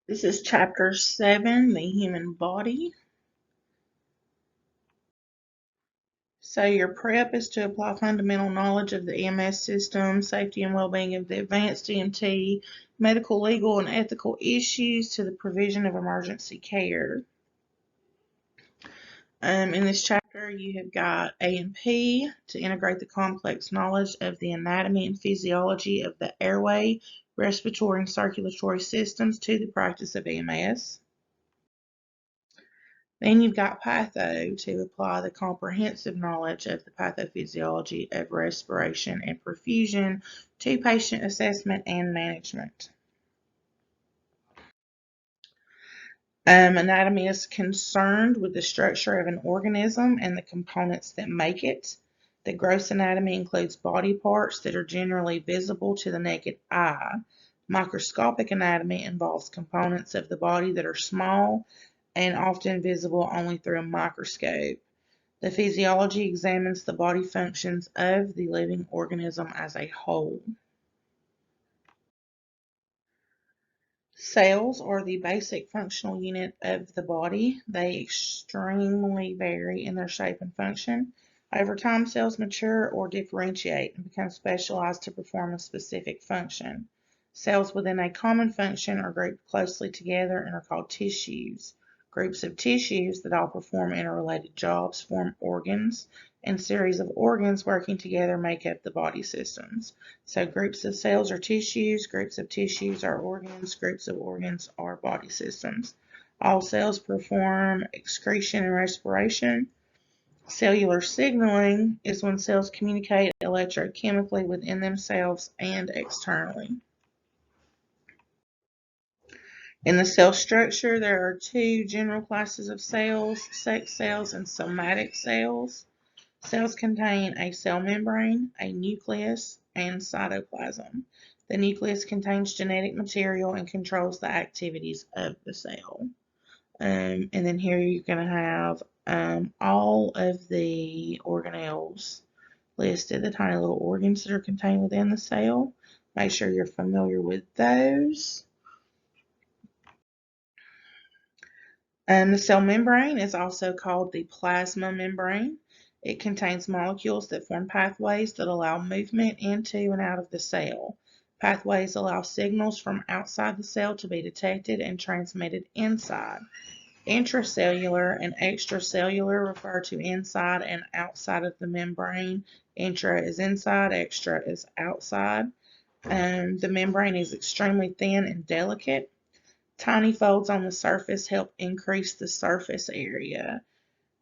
This is Chapter 7, the human body. So your prep is to apply fundamental knowledge of the EMS system, safety and well-being of the advanced EMT, medical, legal, and ethical issues to the provision of emergency care. In this chapter, you have got A&P to integrate the complex knowledge of the anatomy and physiology of the airway, respiratory, and circulatory systems to the practice of EMS. Then you've got patho to apply the comprehensive knowledge of the pathophysiology of respiration and perfusion to patient assessment and management. Anatomy is concerned with the structure of an organism and the components that make it. The gross anatomy includes body parts that are generally visible to the naked eye. Microscopic anatomy involves components of the body that are small and often visible only through a microscope. The physiology examines the body functions of the living organism as a whole. Cells are the basic functional unit of the body. They extremely vary in their shape and function. Over time, cells mature or differentiate and become specialized to perform a specific function. Cells within a common function are grouped closely together and are called tissues. Groups of tissues that all perform interrelated jobs form organs, and series of organs working together make up the body systems. So groups of cells are tissues, groups of tissues are organs, groups of organs are body systems. All cells perform excretion and respiration. Cellular signaling is when cells communicate electrochemically within themselves and externally. In the cell structure, there are two general classes of cells, sex cells and somatic cells. Cells contain a cell membrane, a nucleus, and cytoplasm. The nucleus contains genetic material and controls the activities of the cell. And then here you're going to have all of the organelles listed, the tiny little organs that are contained within the cell. Make sure you're familiar with those. The cell membrane is also called the plasma membrane. It contains molecules that form pathways that allow movement into and out of the cell. Pathways allow signals from outside the cell to be detected and transmitted inside. Intracellular and extracellular refer to inside and outside of the membrane. Intra is inside, extra is outside. The membrane is extremely thin and delicate. Tiny folds on the surface help increase the surface area.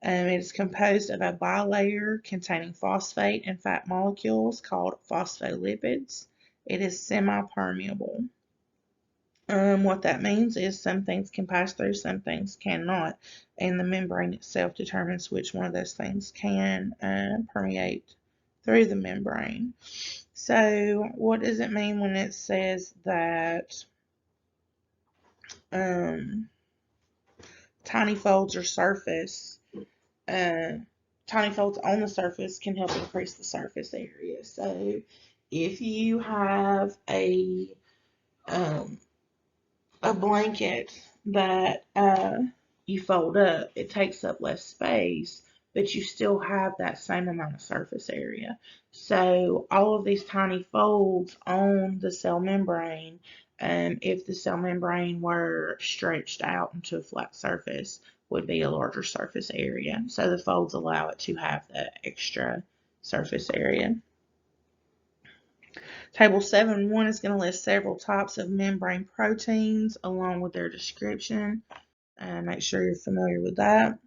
It is composed of a bilayer containing phosphate and fat molecules called phospholipids. It is semi-permeable. What that means is some things can pass through, some things cannot, and the membrane itself determines which one of those things can permeate through the membrane. So what does it mean when it says that tiny folds or surface, tiny folds on the surface can help increase the surface area? So if you have a blanket that you fold up, it takes up less space, but you still have that same amount of surface area. So all of these tiny folds on the cell membrane, if the cell membrane were stretched out into a flat surface, would be a larger surface area. So the folds allow it to have that extra surface area. Table 7.1 is going to list several types of membrane proteins along with their description. Make sure you're familiar with that.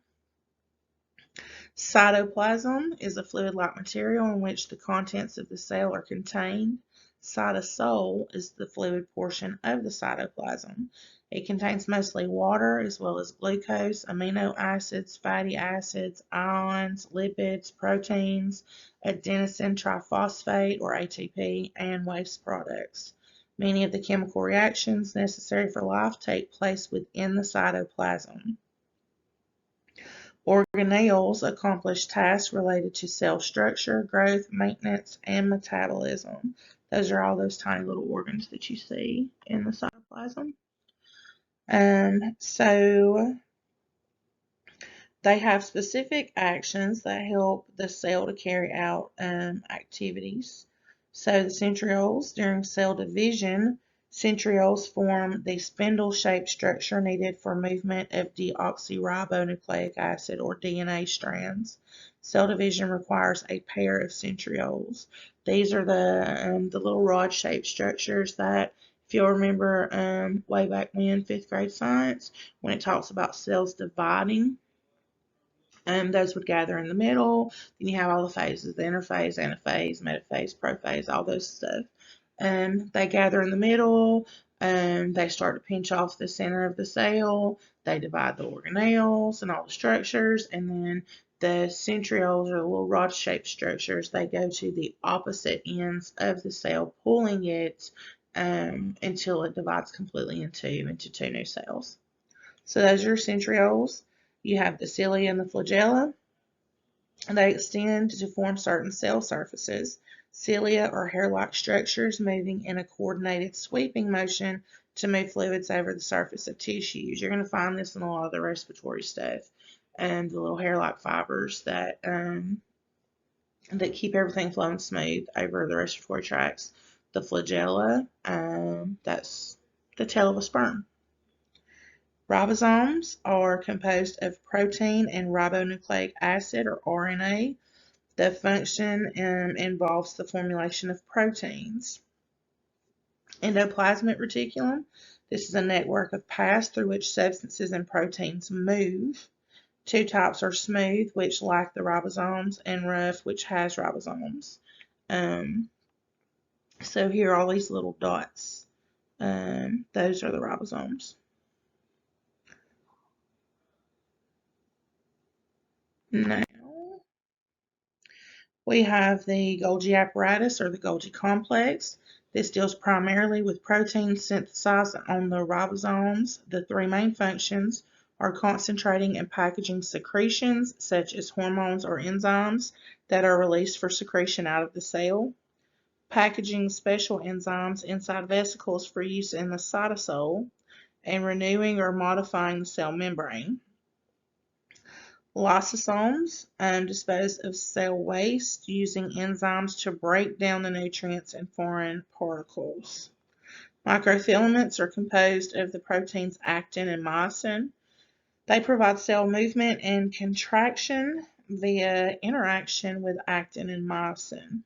Cytoplasm is a fluid-like material in which the contents of the cell are contained. Cytosol is the fluid portion of the cytoplasm. It contains mostly water as well as glucose, amino acids, fatty acids, ions, lipids, proteins, adenosine triphosphate or ATP, and waste products. Many of the chemical reactions necessary for life take place within the cytoplasm. Organelles accomplish tasks related to cell structure, growth, maintenance, and metabolism. Those are all those tiny little organs that you see in the cytoplasm. So they have specific actions that help the cell to carry out activities. So the centrioles, during cell division, centrioles form the spindle-shaped structure needed for movement of deoxyribonucleic acid or DNA strands. Cell division requires a pair of centrioles. These are the little rod-shaped structures that, if you'll remember way back when, 5th grade science, when it talks about cells dividing, those would gather in the middle. Then you have all the phases, the interphase, anaphase, metaphase, prophase, all those stuff. They gather in the middle. They start to pinch off the center of the cell. They divide the organelles and all the structures. And then the centrioles, or the little rod-shaped structures, they go to the opposite ends of the cell, pulling it until it divides completely into two new cells. So those are your centrioles. You have the cilia and the flagella. They extend to form certain cell surfaces. Cilia are hair-like structures moving in a coordinated sweeping motion to move fluids over the surface of tissues. You're going to find this in a lot of the respiratory stuff, and the little hair-like fibers that keep everything flowing smooth over the respiratory tracts. The flagella, that's the tail of a sperm. Ribosomes are composed of protein and ribonucleic acid, or RNA. The function involves the formulation of proteins. Endoplasmic reticulum. This is a network of paths through which substances and proteins move. Two types are smooth, which lack the ribosomes, and rough, which has ribosomes. So here are all these little dots. Those are the ribosomes. Now, we have the Golgi apparatus, or the Golgi complex. This deals primarily with proteins synthesized on the ribosomes. The three main functions are concentrating and packaging secretions, such as hormones or enzymes that are released for secretion out of the cell, packaging special enzymes inside vesicles for use in the cytosol, and renewing or modifying the cell membrane. Lysosomes dispose of cell waste using enzymes to break down the nutrients and foreign particles. Microfilaments are composed of the proteins actin and myosin. They provide cell movement and contraction via interaction with actin and myosin.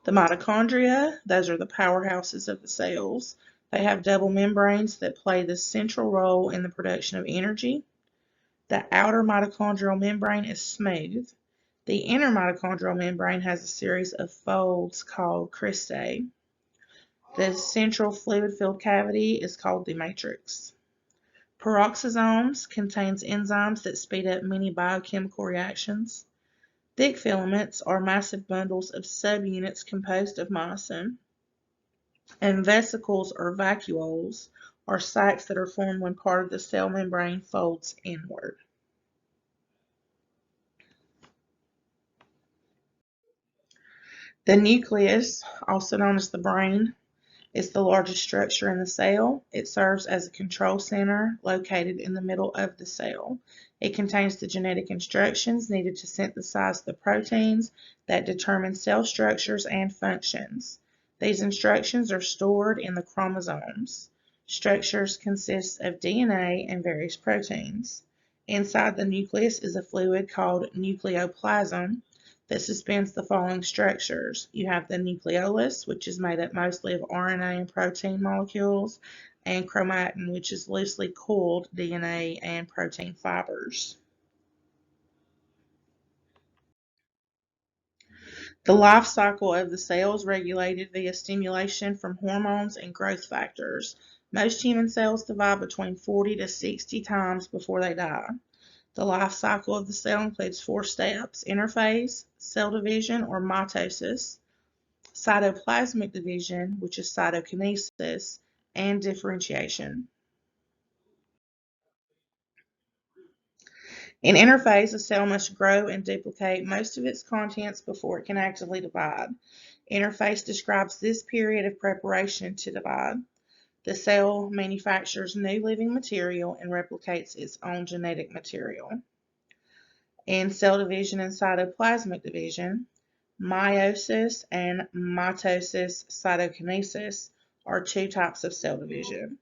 The mitochondria, those are the powerhouses of the cells. They have double membranes that play the central role in the production of energy. The outer mitochondrial membrane is smooth. The inner mitochondrial membrane has a series of folds called cristae. The central fluid-filled cavity is called the matrix. Peroxisomes contains enzymes that speed up many biochemical reactions. Thick filaments are massive bundles of subunits composed of myosin. And vesicles, or vacuoles, are sacs that are formed when part of the cell membrane folds inward. The nucleus, also known as the brain, is the largest structure in the cell. It serves as a control center located in the middle of the cell. It contains the genetic instructions needed to synthesize the proteins that determine cell structures and functions. These instructions are stored in the chromosomes. Structures consist of DNA and various proteins. Inside the nucleus is a fluid called nucleoplasm that suspends the following structures. You have the nucleolus, which is made up mostly of RNA and protein molecules, and chromatin, which is loosely coiled DNA and protein fibers. The life cycle of the cell is regulated via stimulation from hormones and growth factors. Most human cells divide between 40 to 60 times before they die. The life cycle of the cell includes 4 steps: interphase, cell division or mitosis, cytoplasmic division, which is cytokinesis, and differentiation. In interphase, a cell must grow and duplicate most of its contents before it can actively divide. Interphase describes this period of preparation to divide. The cell manufactures new living material and replicates its own genetic material. In cell division and cytoplasmic division, meiosis and mitosis cytokinesis are two types of cell division.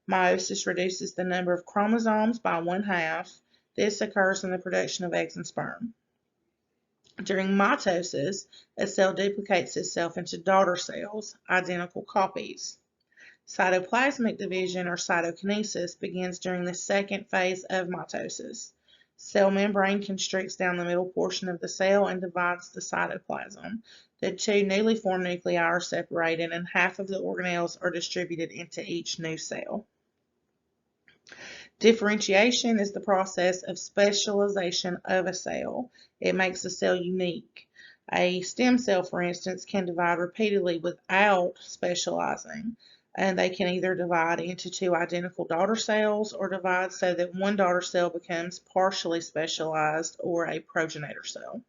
Meiosis reduces the number of chromosomes by 1/2. This occurs in the production of eggs and sperm. During mitosis, a cell duplicates itself into daughter cells, identical copies. Cytoplasmic division or cytokinesis begins during the second phase of mitosis. Cell membrane constricts down the middle portion of the cell and divides the cytoplasm. The two newly formed nuclei are separated and half of the organelles are distributed into each new cell. Differentiation is the process of specialization of a cell. It makes a cell unique. A stem cell, for instance, can divide repeatedly without specializing, and they can either divide into two identical daughter cells or divide so that one daughter cell becomes partially specialized or a progenitor cell.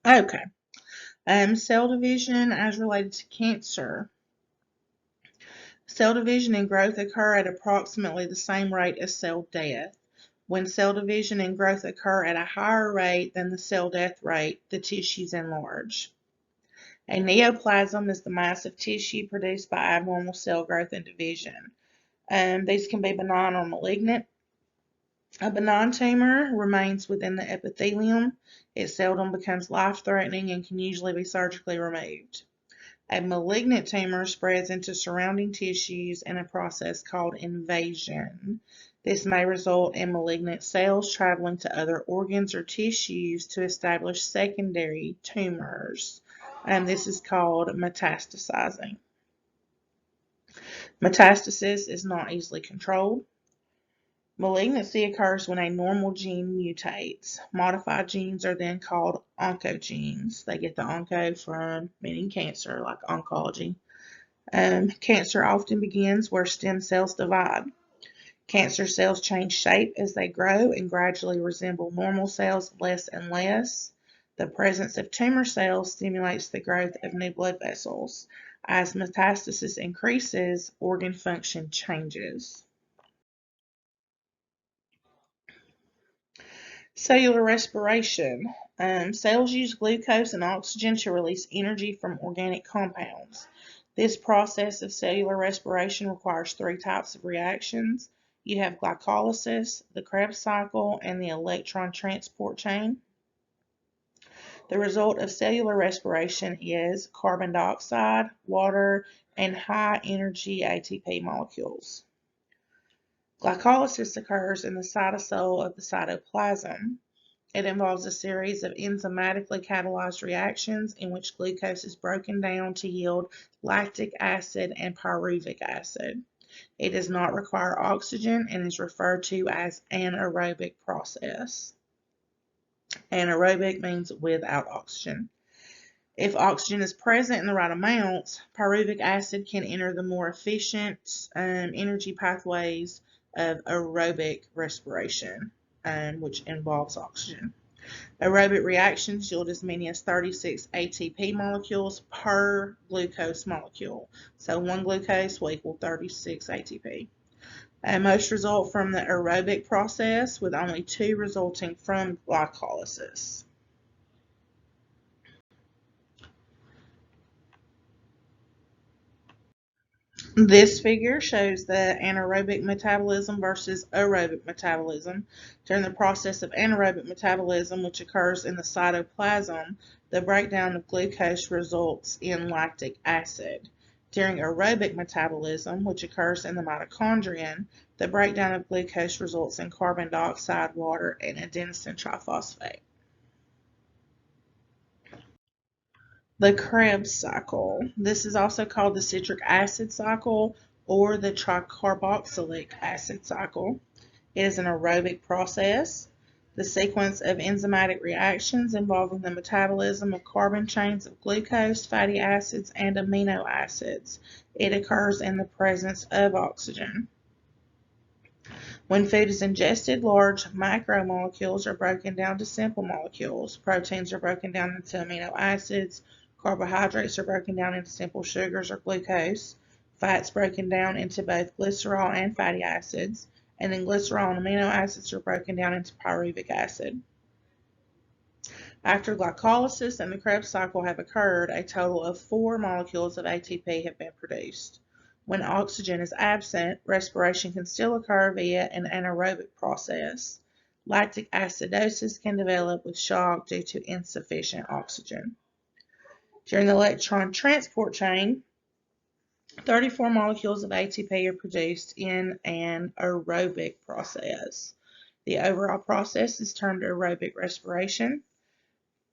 Okay. Cell division as related to cancer. Cell division and growth occur at approximately the same rate as cell death. When cell division and growth occur at a higher rate than the cell death rate, the tissues enlarge. A neoplasm is the mass of tissue produced by abnormal cell growth and division. These can be benign or malignant. A benign tumor remains within the epithelium. It seldom becomes life-threatening and can usually be surgically removed. A malignant tumor spreads into surrounding tissues in a process called invasion. This may result in malignant cells traveling to other organs or tissues to establish secondary tumors. This is called metastasizing. Metastasis is not easily controlled. Malignancy occurs when a normal gene mutates. Modified genes are then called oncogenes. They get the onco from meaning cancer, like oncology. Cancer often begins where stem cells divide. Cancer cells change shape as they grow and gradually resemble normal cells less and less. The presence of tumor cells stimulates the growth of new blood vessels. As metastasis increases, organ function changes. Cellular respiration. Cells use glucose and oxygen to release energy from organic compounds. This process of cellular respiration requires three types of reactions. You have glycolysis, the Krebs cycle, and the electron transport chain. The result of cellular respiration is carbon dioxide, water, and high-energy ATP molecules. Glycolysis occurs in the cytosol of the cytoplasm. It involves a series of enzymatically catalyzed reactions in which glucose is broken down to yield lactic acid and pyruvic acid. It does not require oxygen and is referred to as anaerobic process. Anaerobic means without oxygen. If oxygen is present in the right amounts, pyruvic acid can enter the more efficient energy pathways of aerobic respiration, which involves oxygen. Aerobic reactions yield as many as 36 ATP molecules per glucose molecule. So one glucose will equal 36 ATP. Most result from the aerobic process, with only 2 resulting from glycolysis. This figure shows the anaerobic metabolism versus aerobic metabolism. During the process of anaerobic metabolism, which occurs in the cytoplasm, the breakdown of glucose results in lactic acid. During aerobic metabolism, which occurs in the mitochondrion, the breakdown of glucose results in carbon dioxide, water, and adenosine triphosphate. The Krebs cycle. This is also called the citric acid cycle or the tricarboxylic acid cycle. It is an aerobic process. The sequence of enzymatic reactions involving the metabolism of carbon chains of glucose, fatty acids, and amino acids. It occurs in the presence of oxygen. When food is ingested, large macromolecules are broken down to simple molecules. Proteins are broken down into amino acids. Carbohydrates are broken down into simple sugars or glucose. Fats broken down into both glycerol and fatty acids. And then glycerol and amino acids are broken down into pyruvic acid. After glycolysis and the Krebs cycle have occurred, a total of 4 molecules of ATP have been produced. When oxygen is absent, respiration can still occur via an anaerobic process. Lactic acidosis can develop with shock due to insufficient oxygen. During the electron transport chain, 34 molecules of ATP are produced in an aerobic process. The overall process is termed aerobic respiration.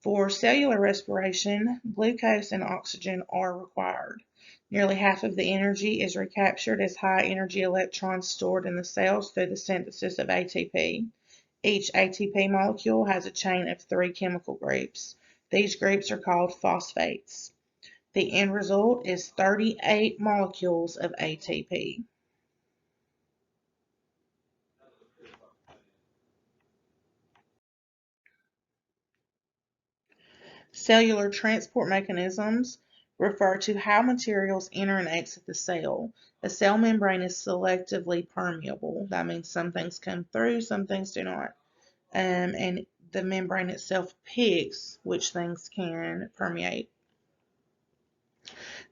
For cellular respiration, glucose and oxygen are required. Nearly half of the energy is recaptured as high-energy electrons stored in the cells through the synthesis of ATP. Each ATP molecule has a chain of 3 chemical groups. These groups are called phosphates. The end result is 38 molecules of ATP. Cellular transport mechanisms refer to how materials enter and exit the cell. A cell membrane is selectively permeable. That means some things come through, some things do not. And the membrane itself picks which things can permeate.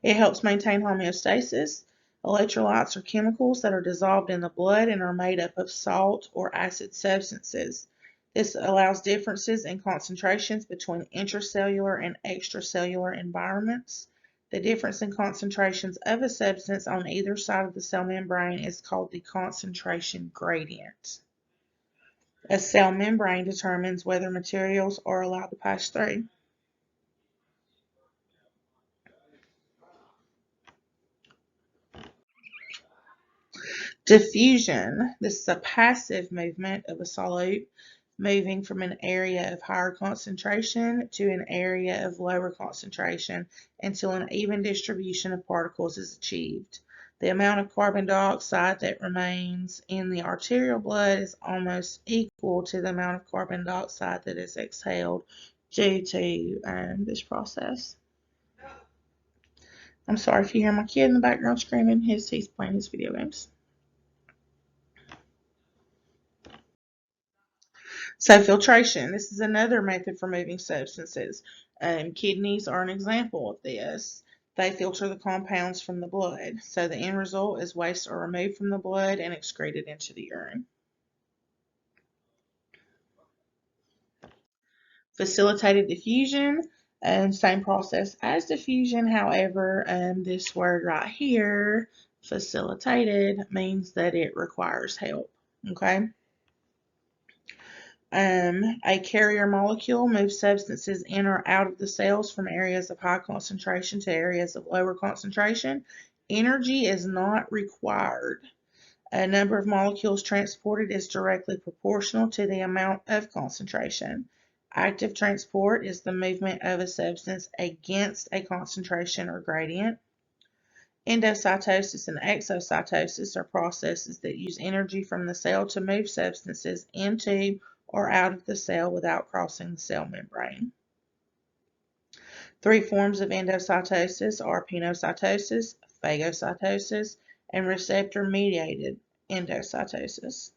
It helps maintain homeostasis. Electrolytes are chemicals that are dissolved in the blood and are made up of salt or acid substances. This allows differences in concentrations between intracellular and extracellular environments. The difference in concentrations of a substance on either side of the cell membrane is called the concentration gradient. A cell membrane determines whether materials are allowed to pass through. Diffusion. This is a passive movement of a solute moving from an area of higher concentration to an area of lower concentration until an even distribution of particles is achieved. The amount of carbon dioxide that remains in the arterial blood is almost equal to the amount of carbon dioxide that is exhaled due to this process. I'm sorry if you hear my kid in the background screaming. He's playing his video games. So filtration, this is another method for moving substances. Kidneys are an example of this. They filter the compounds from the blood. So the end result is wastes are removed from the blood and excreted into the urine. Facilitated diffusion, same process as diffusion. However, this word right here, facilitated, means that it requires help. Okay. A carrier molecule moves substances in or out of the cells from areas of high concentration to areas of lower concentration. Energy is not required. A number of molecules transported is directly proportional to the amount of concentration. Active transport is the movement of a substance against a concentration or gradient. Endocytosis and exocytosis are processes that use energy from the cell to move substances into or out of the cell without crossing the cell membrane. 3 forms of endocytosis are pinocytosis, phagocytosis, and receptor-mediated endocytosis.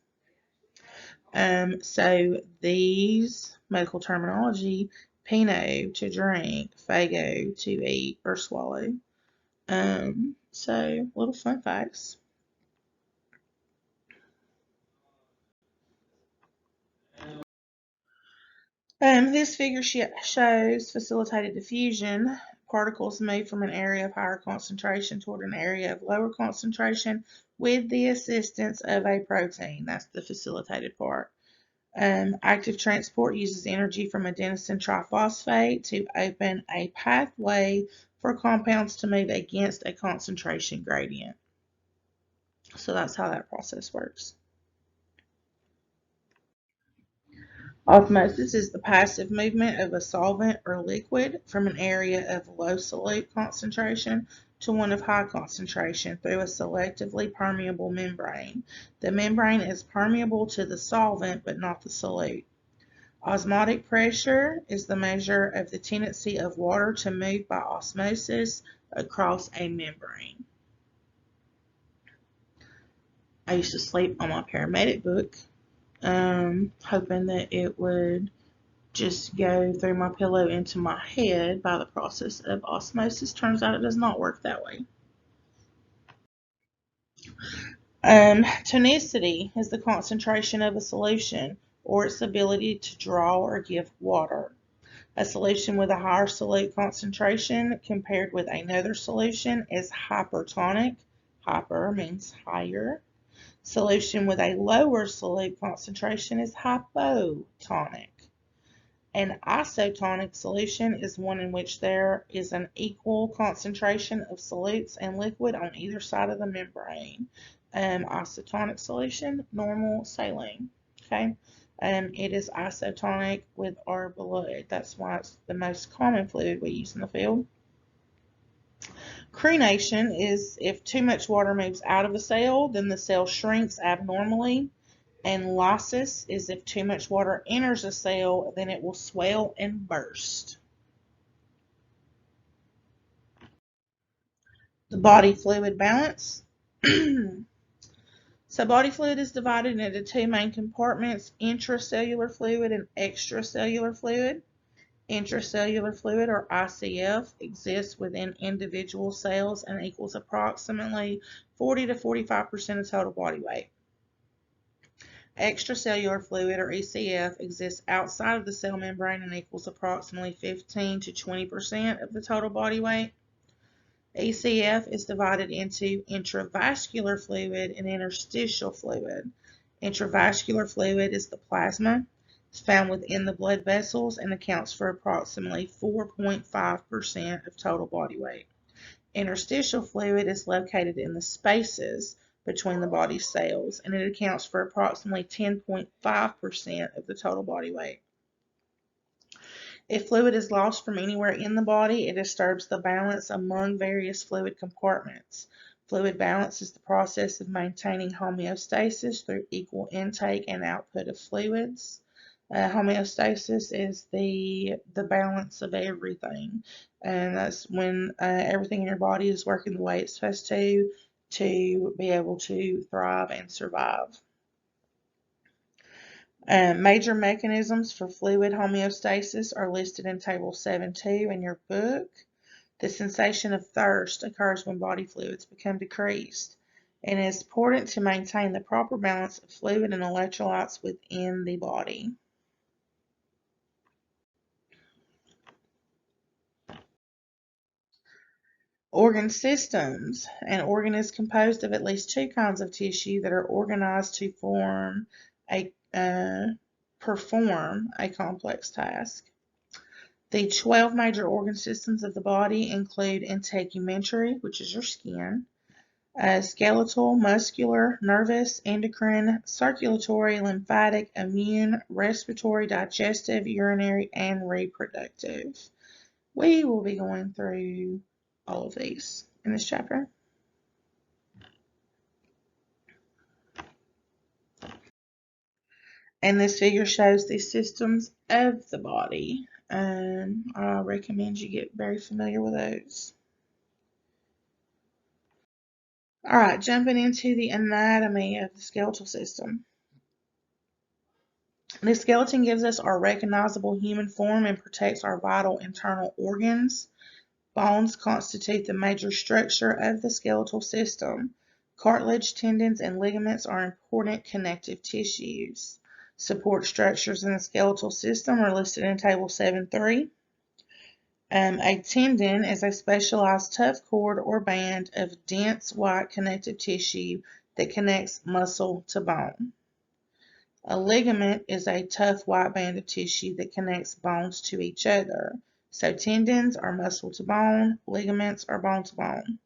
So these medical terminology, pino to drink, phago to eat or swallow. So little fun facts. This figure shows facilitated diffusion. Particles move from an area of higher concentration toward an area of lower concentration with the assistance of a protein. That's the facilitated part. Active transport uses energy from adenosine triphosphate to open a pathway for compounds to move against a concentration gradient. So that's how that process works. Osmosis is the passive movement of a solvent or liquid from an area of low solute concentration to one of high concentration through a selectively permeable membrane. The membrane is permeable to the solvent but not the solute. Osmotic pressure is the measure of the tendency of water to move by osmosis across a membrane. I used to sleep on my paramedic book, hoping that it would just go through my pillow into my head by the process of osmosis. Turns out it does not work that way. Tonicity is the concentration of a solution or its ability to draw or give water. A solution with a higher solute concentration compared with another solution is hypertonic. Hyper means higher. Solution with a lower solute concentration is hypotonic. An isotonic solution is one in which there is an equal concentration of solutes and liquid on either side of the membrane. Isotonic solution, normal saline. Okay. It is isotonic with our blood. That's why it's the most common fluid we use in the field. Crenation is if too much water moves out of a cell, then the cell shrinks abnormally. And lysis is if too much water enters a cell, then it will swell and burst. The body fluid balance. So body fluid is divided into two main compartments, intracellular fluid and extracellular fluid. Intracellular fluid, or ICF, exists within individual cells and equals approximately 40 to 45% of total body weight. Extracellular fluid, or ECF, exists outside of the cell membrane and equals approximately 15 to 20% of the total body weight. ECF is divided into intravascular fluid and interstitial fluid. Intravascular fluid is the plasma. It's found within the blood vessels and accounts for approximately 4.5% of total body weight. Interstitial fluid is located in the spaces between the body cells, and it accounts for approximately 10.5% of the total body weight. If fluid is lost from anywhere in the body, it disturbs the balance among various fluid compartments. Fluid balance is the process of maintaining homeostasis through equal intake and output of fluids. Homeostasis is the balance of everything, and that's when everything in your body is working the way it's supposed to be able to thrive and survive. Major mechanisms for fluid homeostasis are listed in Table 7.2 in your book. The sensation of thirst occurs when body fluids become decreased, and it is important to maintain the proper balance of fluid and electrolytes within the body. Organ systems. An organ is composed of at least two kinds of tissue that are organized to perform a complex task. The 12 major organ systems of the body include integumentary, which is your skin, skeletal, muscular, nervous, endocrine, circulatory, lymphatic, immune, respiratory, digestive, urinary, and reproductive. We will be going through all of these in this chapter. And this figure shows the systems of the body. I recommend you get very familiar with those. All right, jumping into the anatomy of the skeletal system. The skeleton gives us our recognizable human form and protects our vital internal organs. Bones constitute the major structure of the skeletal system. Cartilage, tendons, and ligaments are important connective tissues. Support structures in the skeletal system are listed in Table 7.3. A tendon is a specialized tough cord or band of dense white connective tissue that connects muscle to bone. A ligament is a tough white band of tissue that connects bones to each other. So tendons are muscle to bone, ligaments are bone to bone.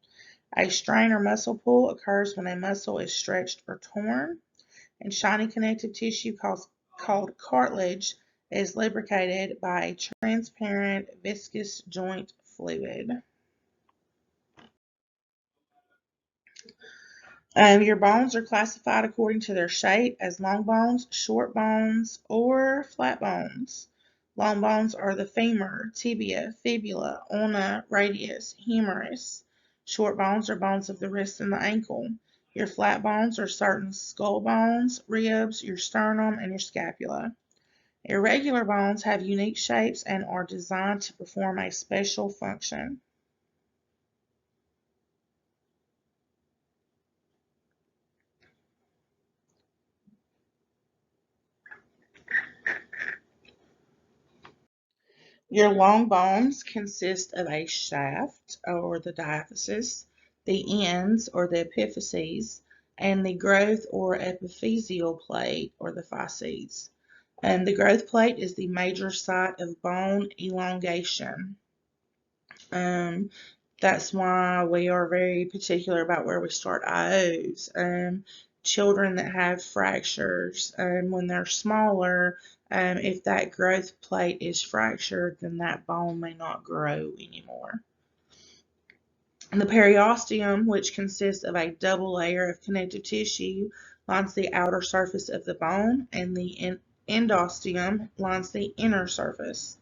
A strain or muscle pull occurs when a muscle is stretched or torn, and shiny connective tissue called cartilage is lubricated by a transparent viscous joint fluid. Your bones are classified according to their shape as long bones, short bones, or flat bones. Long bones are the femur, tibia, fibula, ulna, radius, humerus. Short bones are bones of the wrist and the ankle. Your flat bones are certain skull bones, ribs, your sternum, and your scapula. Irregular bones have unique shapes and are designed to perform a special function. Your long bones consist of a shaft, or the diaphysis, the ends, or the epiphyses, and the growth or epiphyseal plate, or the physes. And the growth plate is the major site of bone elongation. Um, that's why we are very particular about where we start IOs. Children that have fractures, when they're smaller, if that growth plate is fractured, then that bone may not grow anymore. And the periosteum, which consists of a double layer of connective tissue, lines the outer surface of the bone, and the endosteum lines the inner surface.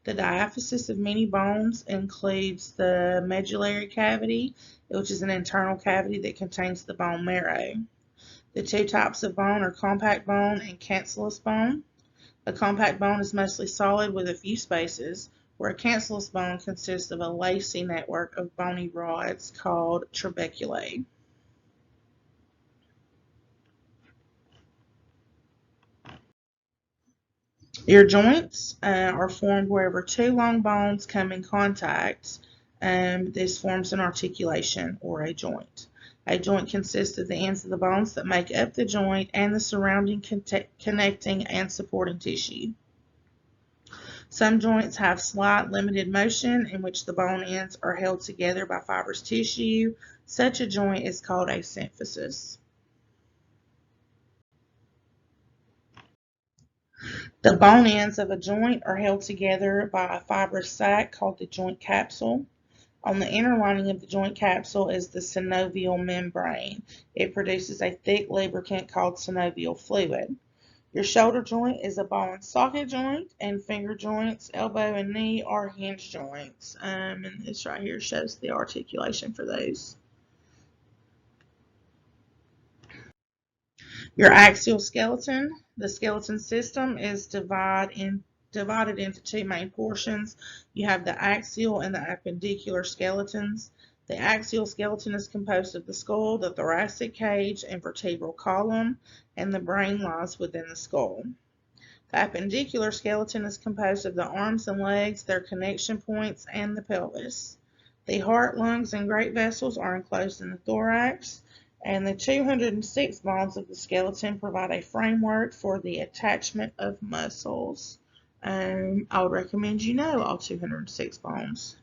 The diaphysis of many bones includes the medullary cavity, which is an internal cavity that contains the bone marrow. The two types of bone are compact bone and cancellous bone. A compact bone is mostly solid with a few spaces, where a cancellous bone consists of a lacy network of bony rods called trabeculae. Your joints are formed wherever two long bones come in contact. This forms an articulation, or a joint. A joint consists of the ends of the bones that make up the joint and the surrounding connecting and supporting tissue. Some joints have slight limited motion in which the bone ends are held together by fibrous tissue. Such a joint is called a symphysis. The bone ends of a joint are held together by a fibrous sac called the joint capsule. On the inner lining of the joint capsule is the synovial membrane. It produces a thick lubricant called synovial fluid. Your shoulder joint is a ball and socket joint, and finger joints, elbow and knee, are hinge joints. And this right here shows the articulation for those. Your axial skeleton. The skeleton system is divided into two main portions. You have the axial and the appendicular skeletons. The axial skeleton is composed of the skull, the thoracic cage, and vertebral column, and the brain lies within the skull. The appendicular skeleton is composed of the arms and legs, their connection points, and the pelvis. The heart, lungs, and great vessels are enclosed in the thorax, and the 206 bones of the skeleton provide a framework for the attachment of muscles. I would recommend you know all 206 bones.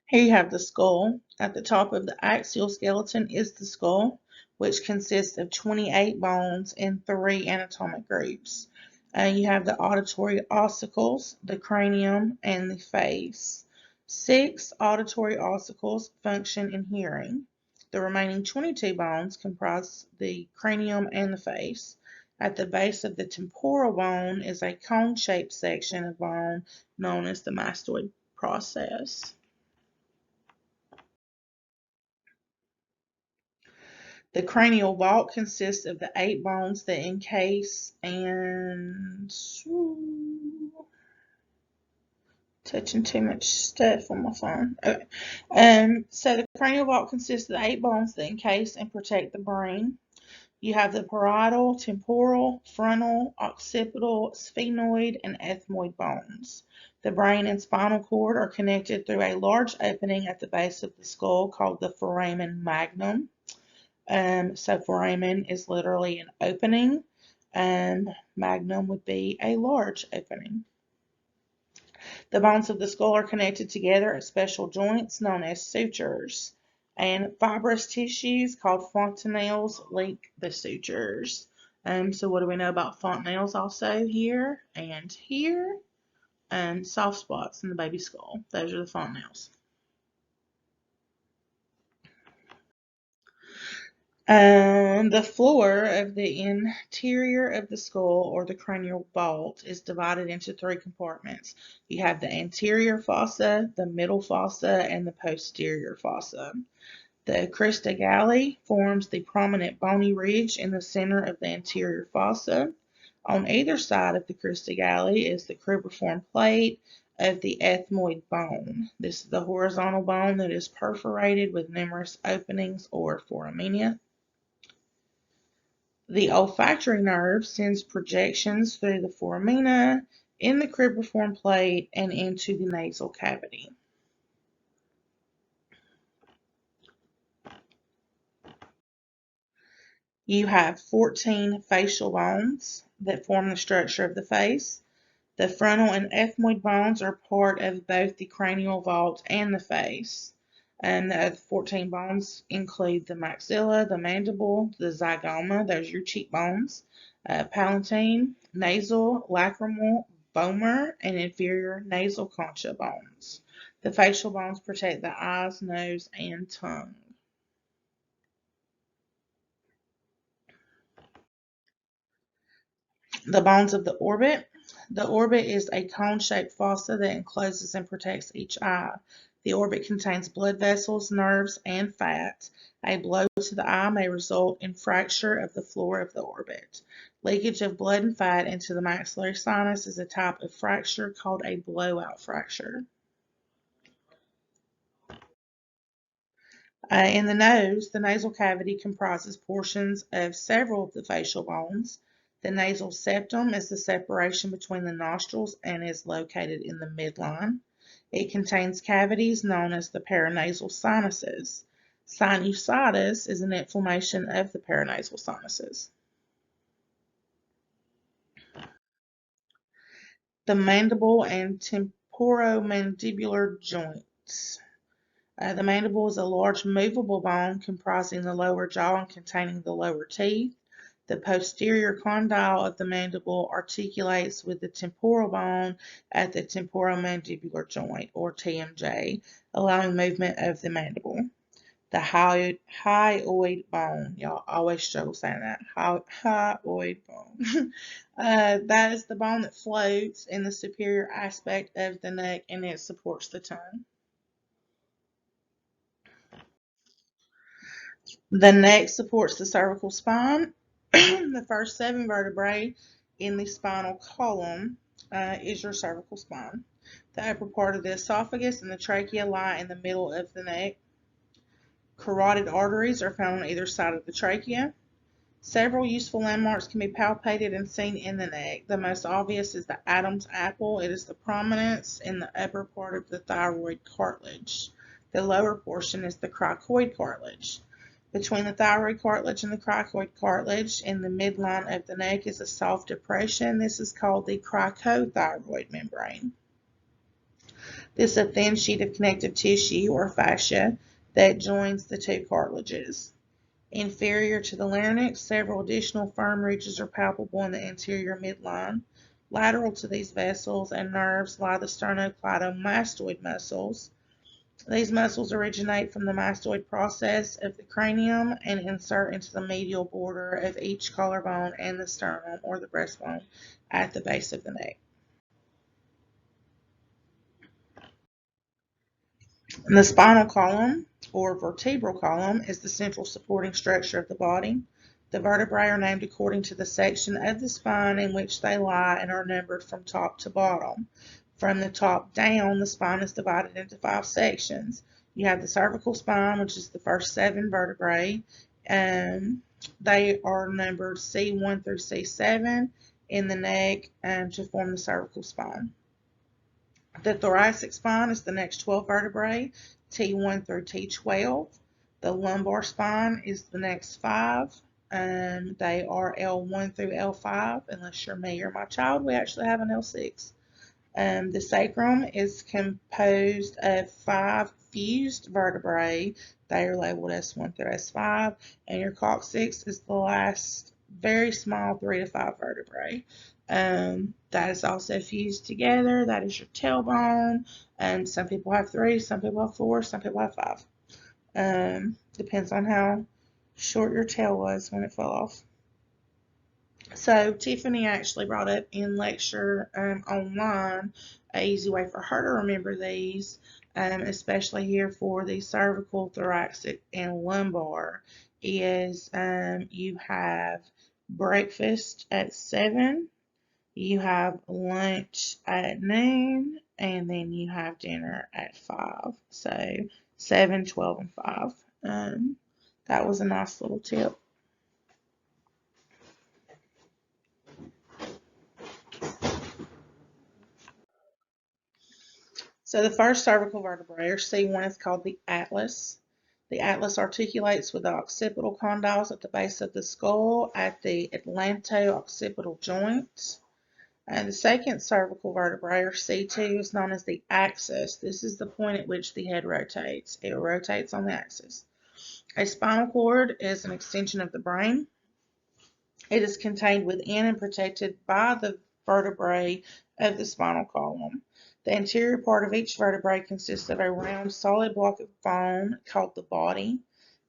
Here you have the skull. At the top of the axial skeleton is the skull, which consists of 28 bones in 3 anatomic groups. You have the auditory ossicles, the cranium, and the face. 6 auditory ossicles function in hearing. The remaining 22 bones comprise the cranium and the face. At the base of the temporal bone is a cone-shaped section of bone known as the mastoid process. The cranial vault consists of the 8 bones that encase and touching too much stuff on my phone. Okay. So the cranial vault consists of the 8 bones that encase and protect the brain. You have the parietal, temporal, frontal, occipital, sphenoid, and ethmoid bones. The brain and spinal cord are connected through a large opening at the base of the skull called the foramen magnum. So foramen is literally an opening, and magnum would be a large opening. The bones of the skull are connected together at special joints known as sutures, and fibrous tissues called fontanelles link the sutures. So what do we know about fontanelles also here and here? And soft spots in the baby skull. Those are the fontanelles. The floor of the interior of the skull, or the cranial vault, is divided into three compartments. You have the anterior fossa, the middle fossa, and the posterior fossa. The crista galli forms the prominent bony ridge in the center of the anterior fossa. On either side of the crista galli is the cribriform plate of the ethmoid bone. This is the horizontal bone that is perforated with numerous openings or foramina. The olfactory nerve sends projections through the foramina, in the cribriform plate, and into the nasal cavity. You have 14 facial bones that form the structure of the face. The frontal and ethmoid bones are part of both the cranial vault and the face. And the 14 bones include the maxilla, the mandible, the zygoma, those are your cheekbones, palatine, nasal, lacrimal, vomer, and inferior nasal concha bones. The facial bones protect the eyes, nose, and tongue. The bones of the orbit. The orbit is a cone-shaped fossa that encloses and protects each eye. The orbit contains blood vessels, nerves, and fat. A blow to the eye may result in fracture of the floor of the orbit. Leakage of blood and fat into the maxillary sinus is a type of fracture called a blowout fracture. In the nose, the nasal cavity comprises portions of several of the facial bones. The nasal septum is the separation between the nostrils and is located in the midline. It contains cavities known as the paranasal sinuses. Sinusitis is an inflammation of the paranasal sinuses. The mandible and temporomandibular joints. The mandible is a large movable bone comprising the lower jaw and containing the lower teeth. The posterior condyle of the mandible articulates with the temporal bone at the temporomandibular joint, or TMJ, allowing movement of the mandible. The hyoid bone, y'all always struggle saying that, hyoid bone. That is the bone that floats in the superior aspect of the neck and it supports the tongue. The neck supports the cervical spine. The first 7 vertebrae in the spinal column is your cervical spine. The upper part of the esophagus and the trachea lie in the middle of the neck. Carotid arteries are found on either side of the trachea. Several useful landmarks can be palpated and seen in the neck. The most obvious is the Adam's apple. It is the prominence in the upper part of the thyroid cartilage. The lower portion is the cricoid cartilage. Between the thyroid cartilage and the cricoid cartilage in the midline of the neck is a soft depression. This is called the cricothyroid membrane. This is a thin sheet of connective tissue or fascia that joins the two cartilages. Inferior to the larynx, several additional firm ridges are palpable in the anterior midline. Lateral to these vessels and nerves lie the sternocleidomastoid muscles. These muscles originate from the mastoid process of the cranium and insert into the medial border of each collarbone and the sternum, or the breastbone, at the base of the neck. And the spinal column, or vertebral column, is the central supporting structure of the body. The vertebrae are named according to the section of the spine in which they lie and are numbered from top to bottom. From the top down, the spine is divided into 5 sections. You have the cervical spine, which is the first 7 vertebrae, and they are numbered C1 through C7 in the neck to form the cervical spine. The thoracic spine is the next 12 vertebrae, T1 through T12. The lumbar spine is the next 5. They are L1 through L5. Unless you're me or my child, we actually have an L6. The sacrum is composed of 5 fused vertebrae. They are labeled S1 through S5. And your coccyx is the last very small 3 to 5 vertebrae. That is also fused together. That is your tailbone. Some people have 3, some people have 4, some people have 5. Depends on how short your tail was when it fell off. So Tiffany actually brought up in lecture online an easy way for her to remember these, especially here for the cervical, thoracic, and lumbar, is you have breakfast at 7, you have lunch at noon, and then you have dinner at 5. So 7, 12, and 5. That was a nice little tip. So the first cervical vertebrae, or C1, is called the atlas. The atlas articulates with the occipital condyles at the base of the skull at the atlanto-occipital joint. And the second cervical vertebrae, or C2, is known as the axis. This is the point at which the head rotates. It rotates on the axis. A spinal cord is an extension of the brain. It is contained within and protected by the vertebrae of the spinal column. The anterior part of each vertebrae consists of a round, solid block of bone called the body,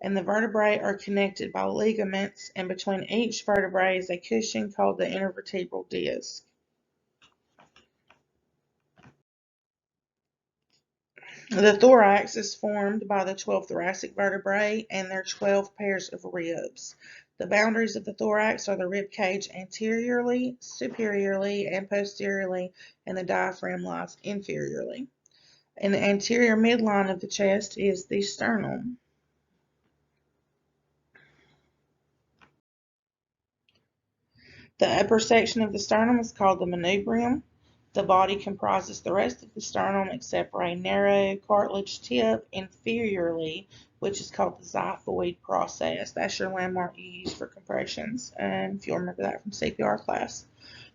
and the vertebrae are connected by ligaments, and between each vertebrae is a cushion called the intervertebral disc. The thorax is formed by the 12 thoracic vertebrae and their 12 pairs of ribs. The boundaries of the thorax are the rib cage anteriorly, superiorly, and posteriorly, and the diaphragm lies inferiorly. In the anterior midline of the chest is the sternum. The upper section of the sternum is called the manubrium. The body comprises the rest of the sternum except for a narrow cartilage tip inferiorly, which is called the xiphoid process. That's your landmark you use for compressions, if you'll remember that from CPR class.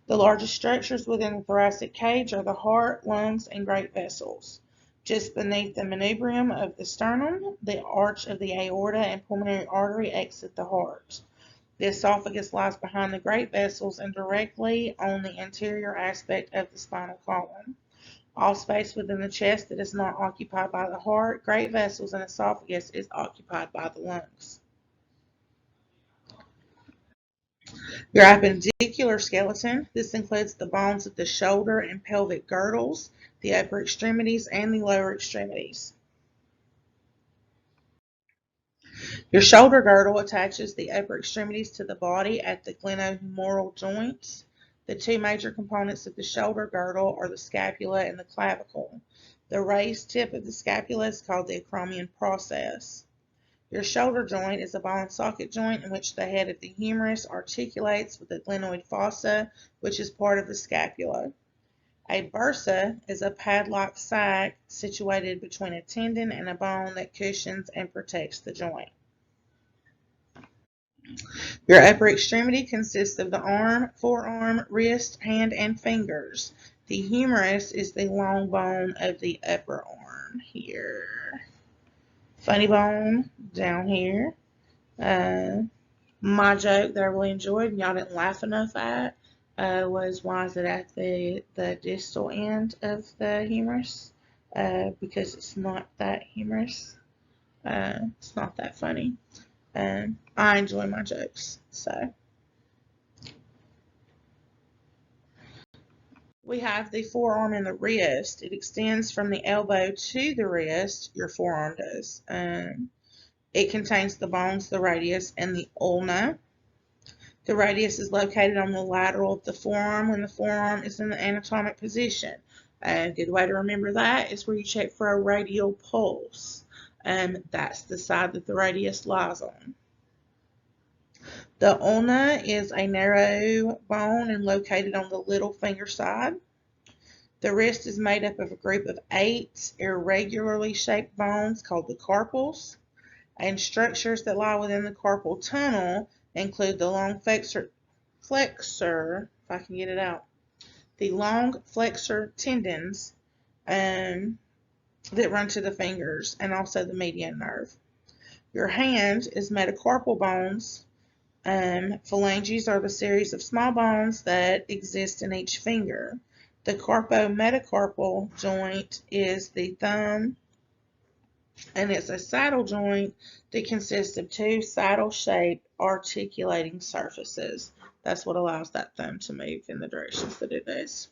The largest structures within the thoracic cage are the heart, lungs, and great vessels. Just beneath the manubrium of the sternum, the arch of the aorta and pulmonary artery exit the heart. The esophagus lies behind the great vessels and directly on the anterior aspect of the spinal column. All space within the chest that is not occupied by the heart, great vessels, and esophagus is occupied by the lungs. Your appendicular skeleton. This includes the bones of the shoulder and pelvic girdles, the upper extremities, and the lower extremities. Your shoulder girdle attaches the upper extremities to the body at the glenohumeral joints. The two major components of the shoulder girdle are the scapula and the clavicle. The raised tip of the scapula is called the acromion process. Your shoulder joint is a ball and socket joint in which the head of the humerus articulates with the glenoid fossa, which is part of the scapula. A bursa is a pad-like sac situated between a tendon and a bone that cushions and protects the joint. Your upper extremity consists of the arm, forearm, wrist, hand, and fingers. The humerus is the long bone of the upper arm here. Funny bone down here. My joke that I really enjoyed and y'all didn't laugh enough at was why is it at the distal end of the humerus? Because it's not that humorous. It's not that funny. I enjoy my jokes. So we have the forearm and the wrist. It extends from the elbow to the wrist. Your forearm does. It contains the bones, the radius, and the ulna. The radius is located on the lateral of the forearm when the forearm is in the anatomic position. A good way to remember that is where you check for a radial pulse. That's the side that the radius lies on. The ulna is a narrow bone and located on the little finger side. The wrist is made up of a group of 8 irregularly shaped bones called the carpals, and structures that lie within the carpal tunnel include the long flexor, if I can get it out, the long flexor tendons that run to the fingers, and also the median nerve. Your hand is made of carpal bones Phalanges are the series of small bones that exist in each finger. The carpo-metacarpal joint is the thumb, and it's a saddle joint that consists of two saddle-shaped articulating surfaces. That's what allows that thumb to move in the directions that it does.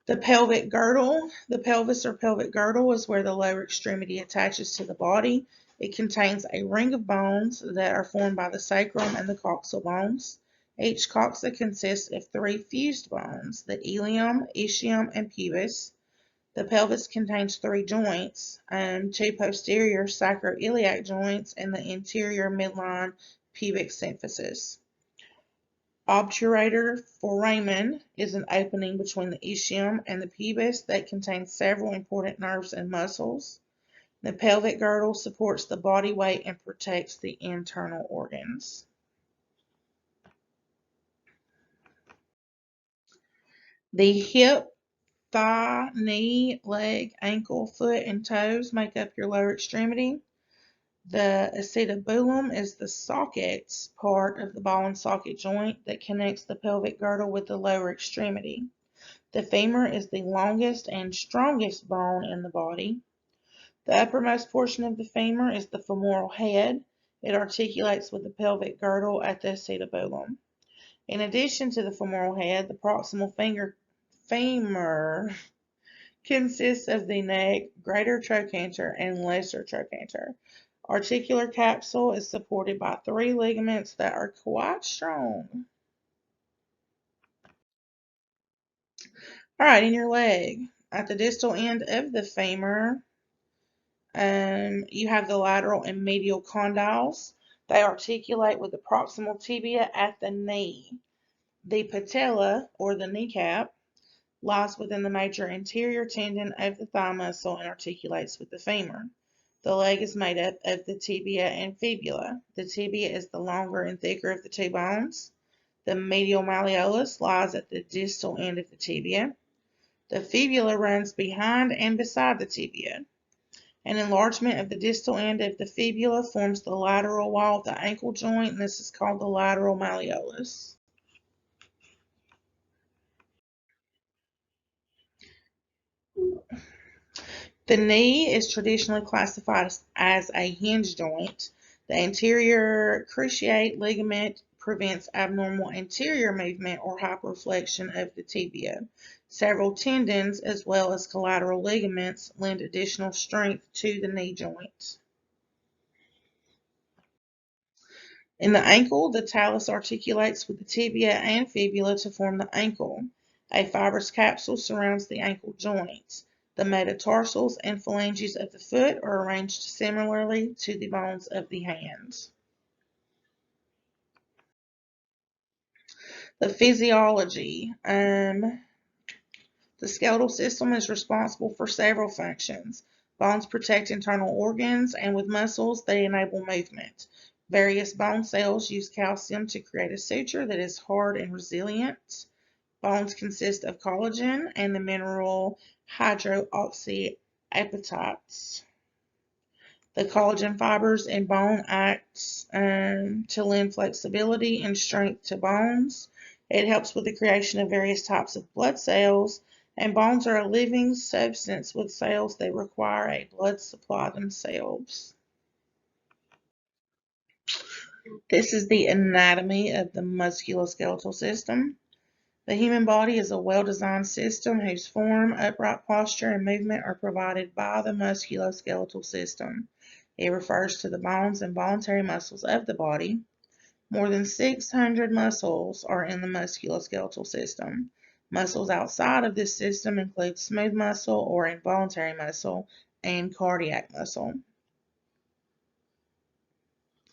The pelvic girdle. The pelvis or pelvic girdle is where the lower extremity attaches to the body. It contains a ring of bones that are formed by the sacrum and the coxal bones. Each coxa consists of three fused bones, the ilium, ischium, and pubis. The pelvis contains three joints, two posterior sacroiliac joints and the interior midline pubic symphysis. Obturator foramen is an opening between the ischium and the pubis that contains several important nerves and muscles. The pelvic girdle supports the body weight and protects the internal organs. The hip, thigh, knee, leg, ankle, foot, and toes make up your lower extremity. The acetabulum is the socket part of the ball and socket joint that connects the pelvic girdle with the lower extremity. The femur is the longest and strongest bone in the body. The uppermost portion of the femur is the femoral head. It articulates with the pelvic girdle at the acetabulum. In addition to the femoral head, the proximal femur consists of the neck, greater trochanter, and lesser trochanter. Articular capsule is supported by three ligaments that are quite strong. All right, in your leg, at the distal end of the femur, you have the lateral and medial condyles. They articulate with the proximal tibia at the knee. The patella, or the kneecap, lies within the major anterior tendon of the thigh muscle and articulates with the femur. The leg is made up of the tibia and fibula. The tibia is the longer and thicker of the two bones. The medial malleolus lies at the distal end of the tibia. The fibula runs behind and beside the tibia. An enlargement of the distal end of the fibula forms the lateral wall of the ankle joint, and this is called the lateral malleolus. The knee is traditionally classified as a hinge joint. The anterior cruciate ligament prevents abnormal anterior movement or hyperflexion of the tibia. Several tendons, as well as collateral ligaments, lend additional strength to the knee joint. In the ankle, the talus articulates with the tibia and fibula to form the ankle. A fibrous capsule surrounds the ankle joint. The metatarsals and phalanges of the foot are arranged similarly to the bones of the hands. The physiology. The skeletal system is responsible for several functions. Bones protect internal organs, and with muscles, they enable movement. Various bone cells use calcium to create a suture that is hard and resilient. Bones consist of collagen and the mineral hydroxyapatites. The collagen fibers in bone act to lend flexibility and strength to bones. It helps with the creation of various types of blood cells, and bones are a living substance with cells that require a blood supply themselves. This is the anatomy of the musculoskeletal system. The human body is a well-designed system whose form, upright posture, and movement are provided by the musculoskeletal system. It refers to the bones and voluntary muscles of the body. More than 600 muscles are in the musculoskeletal system. Muscles outside of this system include smooth muscle or involuntary muscle and cardiac muscle.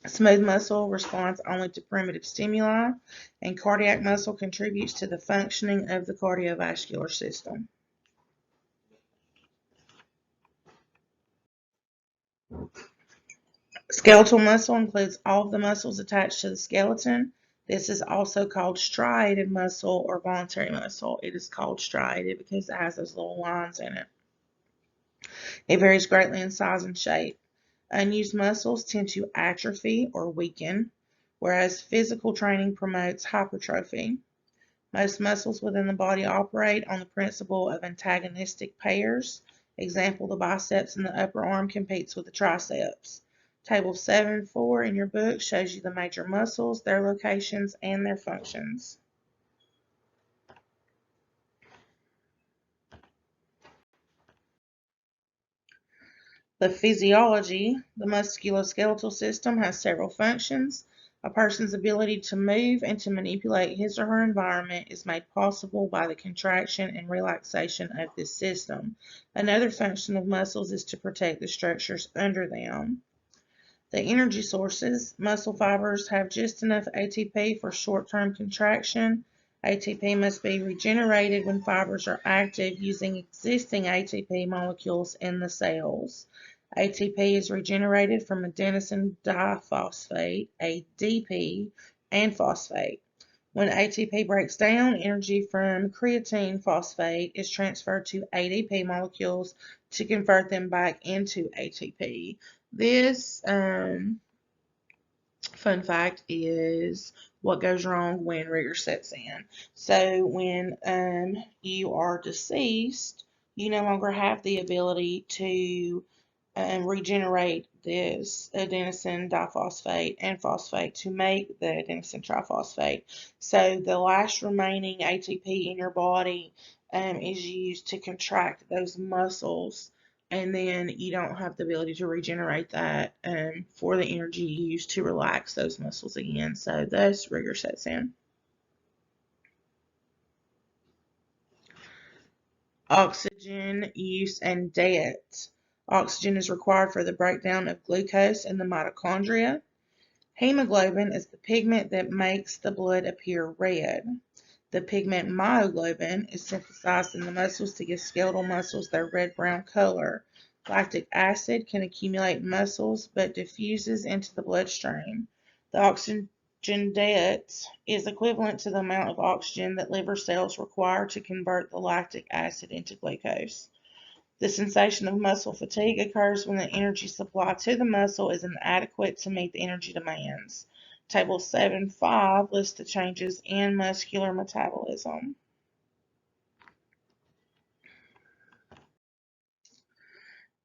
Smooth muscle responds only to primitive stimuli, and cardiac muscle contributes to the functioning of the cardiovascular system. Skeletal muscle includes all of the muscles attached to the skeleton. This is also called striated muscle or voluntary muscle. It is called striated because it has those little lines in it. It varies greatly in size and shape. Unused muscles tend to atrophy or weaken, whereas physical training promotes hypertrophy. Most muscles within the body operate on the principle of antagonistic pairs. Example, the biceps in the upper arm competes with the triceps. Table 7.4 in your book shows you the major muscles, their locations, and their functions. The physiology, the musculoskeletal system has several functions. A person's ability to move and to manipulate his or her environment is made possible by the contraction and relaxation of this system. Another function of muscles is to protect the structures under them. The energy sources, muscle fibers have just enough ATP for short-term contraction. ATP must be regenerated when fibers are active using existing ATP molecules in the cells. ATP is regenerated from adenosine diphosphate, ADP, and phosphate. When ATP breaks down, energy from creatine phosphate is transferred to ADP molecules to convert them back into ATP. This fun fact is what goes wrong when rigor sets in. So when you are deceased, you no longer have the ability to regenerate this adenosine diphosphate and phosphate to make the adenosine triphosphate. So the last remaining ATP in your body is used to contract those muscles, and then you don't have the ability to regenerate that for the energy used to relax those muscles again. So thus rigor sets in. Oxygen use and debt. Oxygen is required for the breakdown of glucose in the mitochondria. Hemoglobin is the pigment that makes the blood appear red. The pigment myoglobin is synthesized in the muscles to give skeletal muscles their red-brown color. Lactic acid can accumulate in muscles but diffuses into the bloodstream. The oxygen debt is equivalent to the amount of oxygen that liver cells require to convert the lactic acid into glucose. The sensation of muscle fatigue occurs when the energy supply to the muscle is inadequate to meet the energy demands. Table 7.5 lists the changes in muscular metabolism.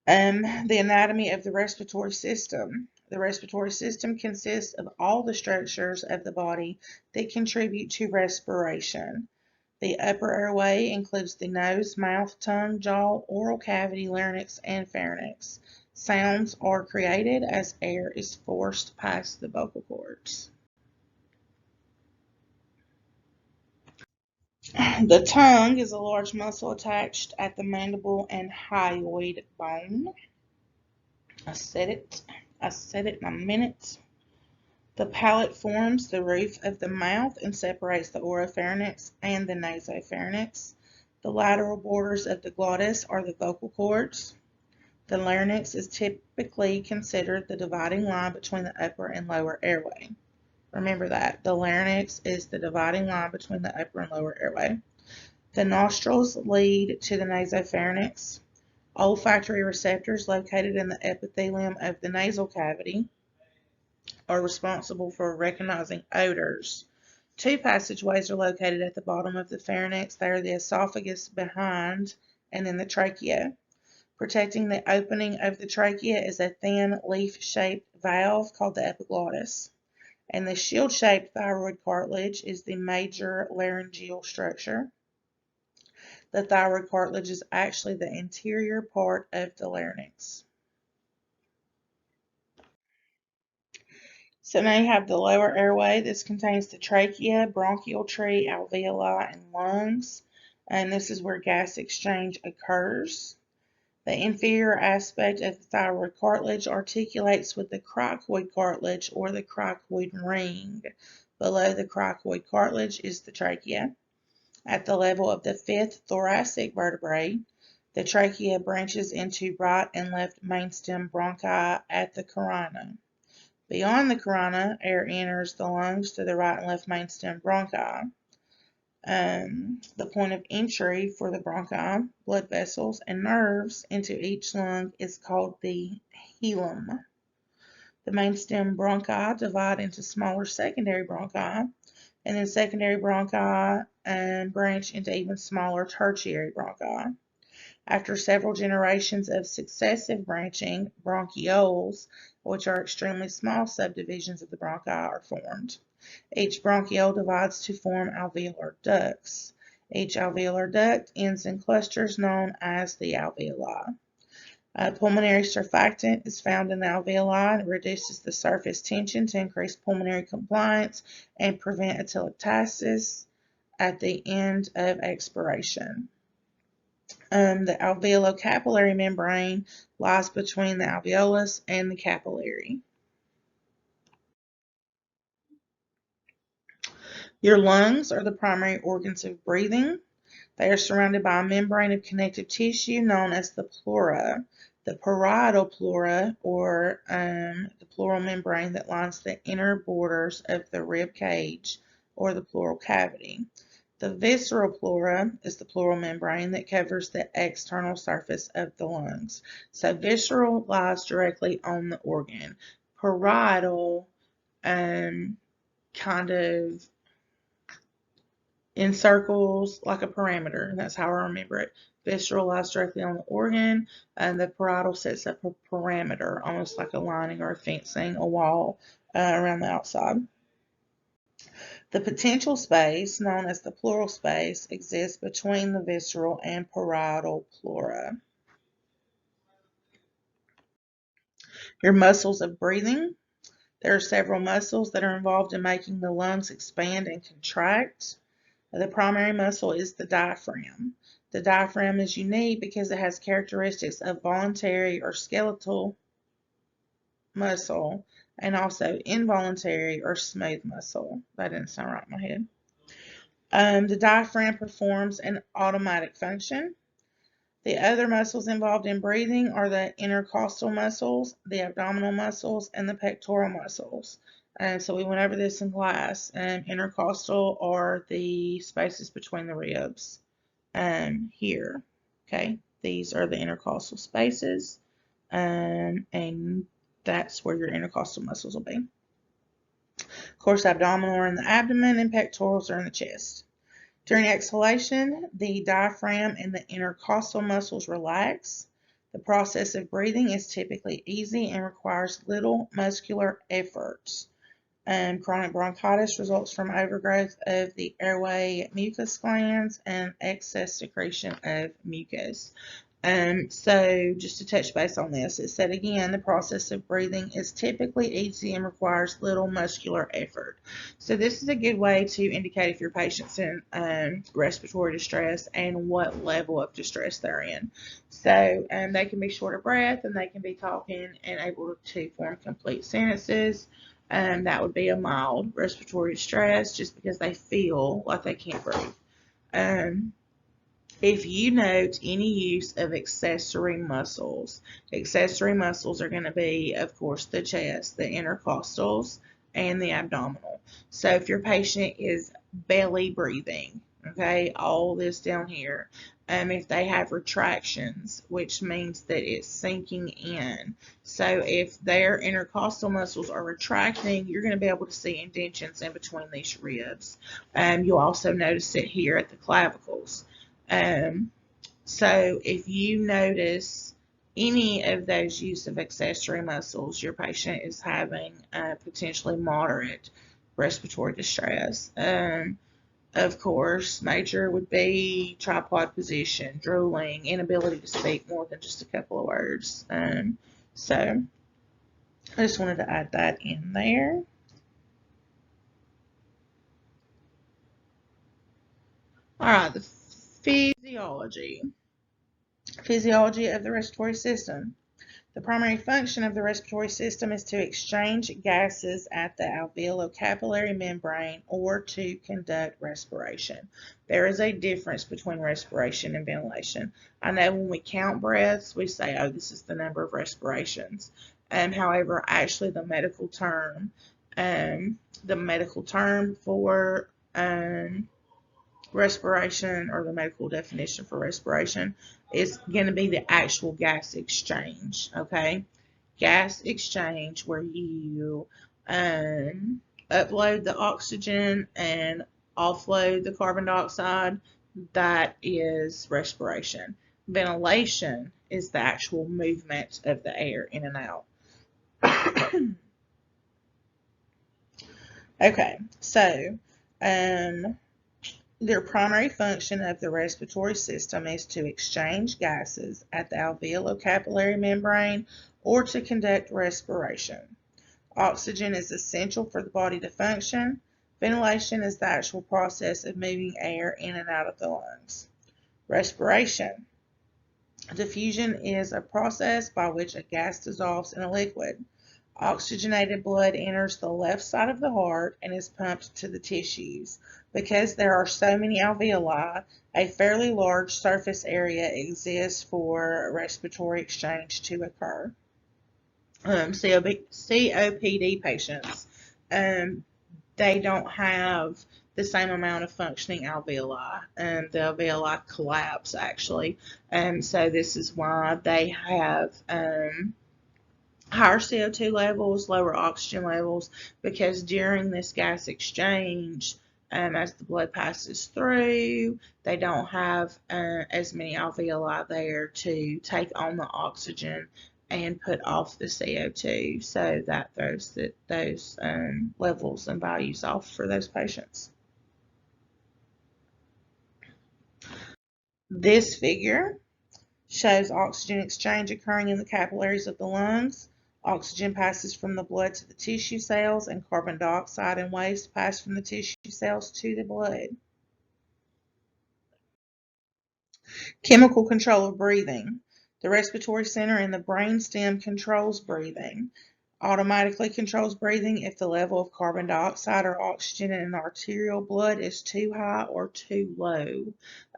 The anatomy of the respiratory system. The respiratory system consists of all the structures of the body that contribute to respiration. The upper airway includes the nose, mouth, tongue, jaw, oral cavity, larynx, and pharynx. Sounds are created as air is forced past the vocal cords. The tongue is a large muscle attached at the mandible and hyoid bone. I said it in a minute. The palate forms the roof of the mouth and separates the oropharynx and the nasopharynx. The lateral borders of the glottis are the vocal cords. The larynx is typically considered the dividing line between the upper and lower airway. Remember that. The larynx is the dividing line between the upper and lower airway. The nostrils lead to the nasopharynx. Olfactory receptors located in the epithelium of the nasal cavity are responsible for recognizing odors. Two passageways are located at the bottom of the pharynx. They are the esophagus behind and then the trachea. Protecting the opening of the trachea is a thin leaf-shaped valve called the epiglottis. And the shield-shaped thyroid cartilage is the major laryngeal structure. The thyroid cartilage is actually the anterior part of the larynx. So now you have the lower airway. This contains the trachea, bronchial tree, alveoli, and lungs. And this is where gas exchange occurs. The inferior aspect of the thyroid cartilage articulates with the cricoid cartilage or the cricoid ring. Below the cricoid cartilage is the trachea. At the level of the fifth thoracic vertebrae, the trachea branches into right and left mainstem bronchi at the carina. Beyond the carina, air enters the lungs to the right and left mainstem bronchi. The point of entry for the bronchi, blood vessels, and nerves into each lung is called the hilum. The main stem bronchi divide into smaller secondary bronchi, and then secondary bronchi branch into even smaller tertiary bronchi. After several generations of successive branching, bronchioles, which are extremely small subdivisions of the bronchi, are formed. Each bronchiole divides to form alveolar ducts. Each alveolar duct ends in clusters known as the alveoli. Pulmonary surfactant is found in the alveoli and reduces the surface tension to increase pulmonary compliance and prevent atelectasis at the end of expiration. The alveolo-capillary membrane lies between the alveolus and the capillary. Your lungs are the primary organs of breathing. They are surrounded by a membrane of connective tissue known as the pleura. The parietal pleura, or the pleural membrane that lines the inner borders of the rib cage or the pleural cavity. The visceral pleura is the pleural membrane that covers the external surface of the lungs. So visceral lies directly on the organ. Parietal kind of encircles like a parameter, and that's how I remember it. Visceral lies directly on the organ, and the parietal sets up a parameter, almost like a lining or a fencing, a wall around the outside. The potential space, known as the pleural space, exists between the visceral and parietal pleura. Your muscles of breathing. There are several muscles that are involved in making the lungs expand and contract. The primary muscle is the diaphragm. The diaphragm is unique because it has characteristics of voluntary or skeletal muscle and also involuntary or smooth muscle. That didn't sound right in my head. The diaphragm performs an automatic function. The other muscles involved in breathing are the intercostal muscles, the abdominal muscles, and the pectoral muscles. So we went over this in class. Intercostal are the spaces between the ribs here. Okay, these are the intercostal spaces, and that's where your intercostal muscles will be. Of course, abdominal are in the abdomen, and pectorals are in the chest. During exhalation, the diaphragm and the intercostal muscles relax. The process of breathing is typically easy and requires little muscular efforts. Chronic bronchitis results from overgrowth of the airway mucus glands and excess secretion of mucus. So just to touch base on this, it said again, the process of breathing is typically easy and requires little muscular effort. So this is a good way to indicate if your patient's in respiratory distress and what level of distress they're in. So they can be short of breath, and they can be talking and able to form complete sentences. That would be a mild respiratory distress, just because they feel like they can't breathe. If you note any use of accessory muscles are going to be, of course, the chest, the intercostals, and the abdominal. So if your patient is belly breathing, okay, all this down here, if they have retractions, which means that it's sinking in. So if their intercostal muscles are retracting, you're going to be able to see indentions in between these ribs. You'll also notice it here at the clavicles. So if you notice any of those use of accessory muscles, your patient is having potentially moderate respiratory distress. Of course, major would be tripod position, drooling, inability to speak more than just a couple of words. So I just wanted to add that in there. All right, the physiology of the respiratory system. The primary function of the respiratory system is to exchange gases at the alveolo-capillary membrane or to conduct respiration. There is a difference between respiration and ventilation. I know when we count breaths, we say, oh, this is the number of respirations. However, actually the medical term for respiration, or the medical definition for respiration, is going to be the actual gas exchange, okay? gas exchange where you upload the oxygen and offload the carbon dioxide. That is respiration. Ventilation is the actual movement of the air in and out. Okay, so their primary function of the respiratory system is to exchange gases at the alveolo-capillary membrane or to conduct respiration. Oxygen is essential for the body to function. Ventilation is the actual process of moving air in and out of the lungs. Respiration. Diffusion is a process by which a gas dissolves in a liquid. Oxygenated blood enters the left side of the heart and is pumped to the tissues. Because there are so many alveoli, a fairly large surface area exists for respiratory exchange to occur. COPD patients, they don't have the same amount of functioning alveoli, and the alveoli collapse actually, and so this is why they have higher CO2 levels, lower oxygen levels, because during this gas exchange, as the blood passes through, they don't have as many alveoli there to take on the oxygen and put off the CO2, so that throws those levels and values off for those patients. This figure shows oxygen exchange occurring in the capillaries of the lungs. Oxygen passes from the blood to the tissue cells, and carbon dioxide and waste pass from the tissue cells to the blood. Chemical control of breathing. The respiratory center in the brainstem controls breathing. Automatically controls breathing if the level of carbon dioxide or oxygen in arterial blood is too high or too low.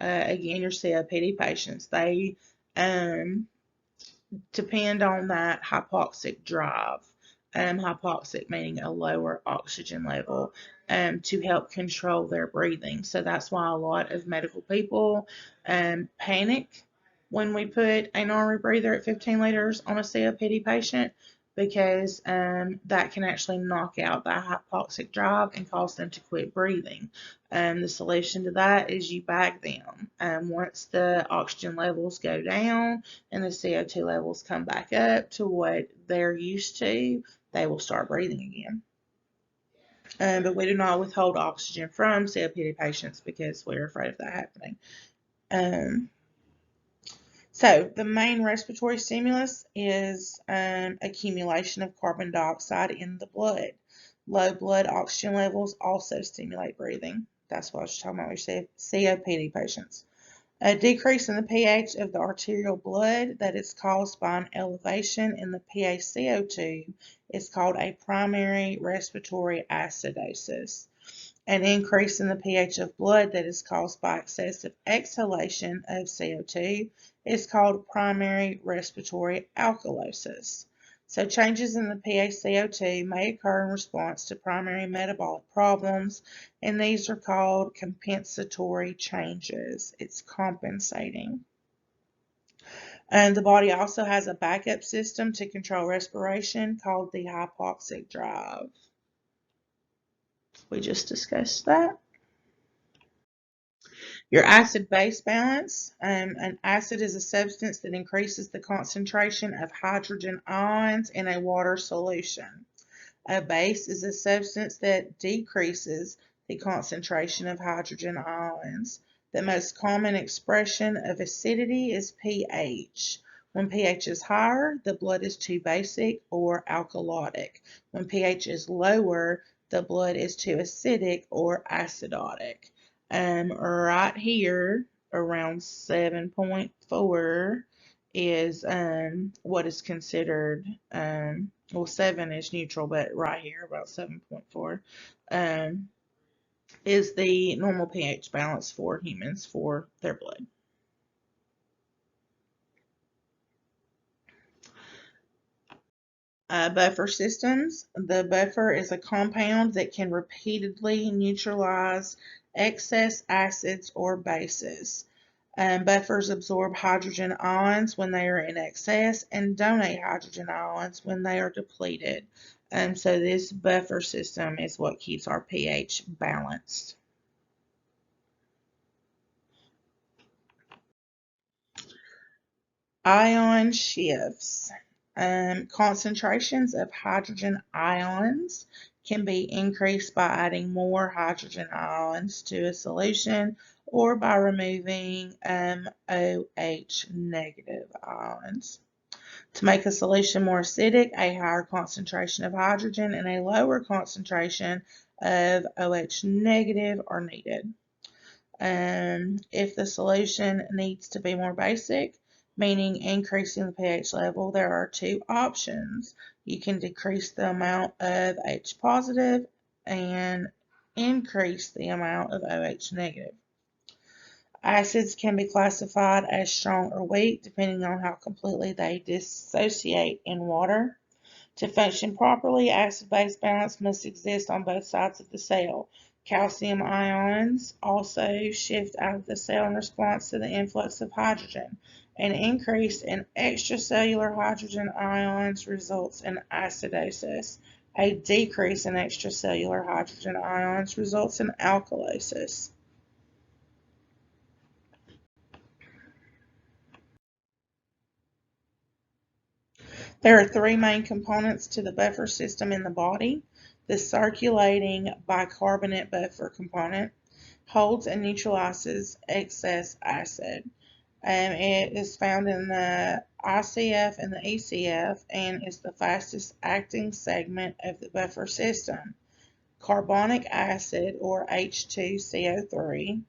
Again, your COPD patients, they depend on that hypoxic drive. Hypoxic meaning a lower oxygen level, to help control their breathing. So that's why a lot of medical people panic when we put a non rebreather at 15 liters on a COPD patient, because that can actually knock out that hypoxic drive and cause them to quit breathing. The solution to that is you bag them. Once the oxygen levels go down and the CO2 levels come back up to what they're used to, they will start breathing again. But we do not withhold oxygen from COPD patients because we're afraid of that happening. So the main respiratory stimulus is accumulation of carbon dioxide in the blood. Low blood oxygen levels also stimulate breathing. That's what I was talking about with COPD patients. A decrease in the pH of the arterial blood that is caused by an elevation in the PaCO2 is called a primary respiratory acidosis. An increase in the pH of blood that is caused by excessive exhalation of CO2 is called primary respiratory alkalosis. So changes in the PaCO2 may occur in response to primary metabolic problems, and these are called compensatory changes. It's compensating. And the body also has a backup system to control respiration called the hypoxic drive. We just discussed that. Your acid-base balance. An acid is a substance that increases the concentration of hydrogen ions in a water solution. A base is a substance that decreases the concentration of hydrogen ions. The most common expression of acidity is pH. When pH is higher, the blood is too basic or alkalotic. When pH is lower, the blood is too acidic or acidotic. Right here, around 7.4 is what is considered, well, 7 is neutral, but right here, about 7.4, is the normal pH balance for humans for their blood. Buffer systems. The buffer is a compound that can repeatedly neutralize excess acids or bases. Buffers absorb hydrogen ions when they are in excess and donate hydrogen ions when they are depleted. So this buffer system is what keeps our pH balanced. Ion shifts. Concentrations of hydrogen ions can be increased by adding more hydrogen ions to a solution or by removing OH negative ions. To make a solution more acidic, a higher concentration of hydrogen and a lower concentration of OH negative are needed. If the solution needs to be more basic, meaning increasing the pH level, there are two options. You can decrease the amount of H positive and increase the amount of OH negative. Acids can be classified as strong or weak depending on how completely they dissociate in water. To function properly, acid-base balance must exist on both sides of the cell. Calcium ions also shift out of the cell in response to the influx of hydrogen. An increase in extracellular hydrogen ions results in acidosis. A decrease in extracellular hydrogen ions results in alkalosis. There are three main components to the buffer system in the body. The circulating bicarbonate buffer component holds and neutralizes excess acid. It is found in the ICF and the ECF and is the fastest acting segment of the buffer system. Carbonic acid, or H2CO3,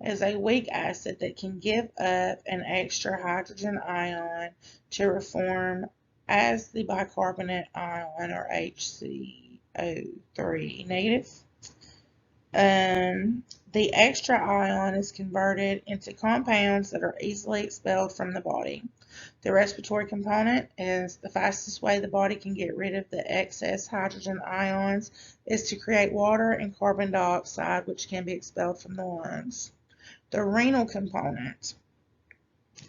is a weak acid that can give up an extra hydrogen ion to reform as the bicarbonate ion, or HCO3 negative. The extra ion is converted into compounds that are easily expelled from the body. The respiratory component is the fastest way the body can get rid of the excess hydrogen ions is to create water and carbon dioxide, which can be expelled from the lungs. The renal component.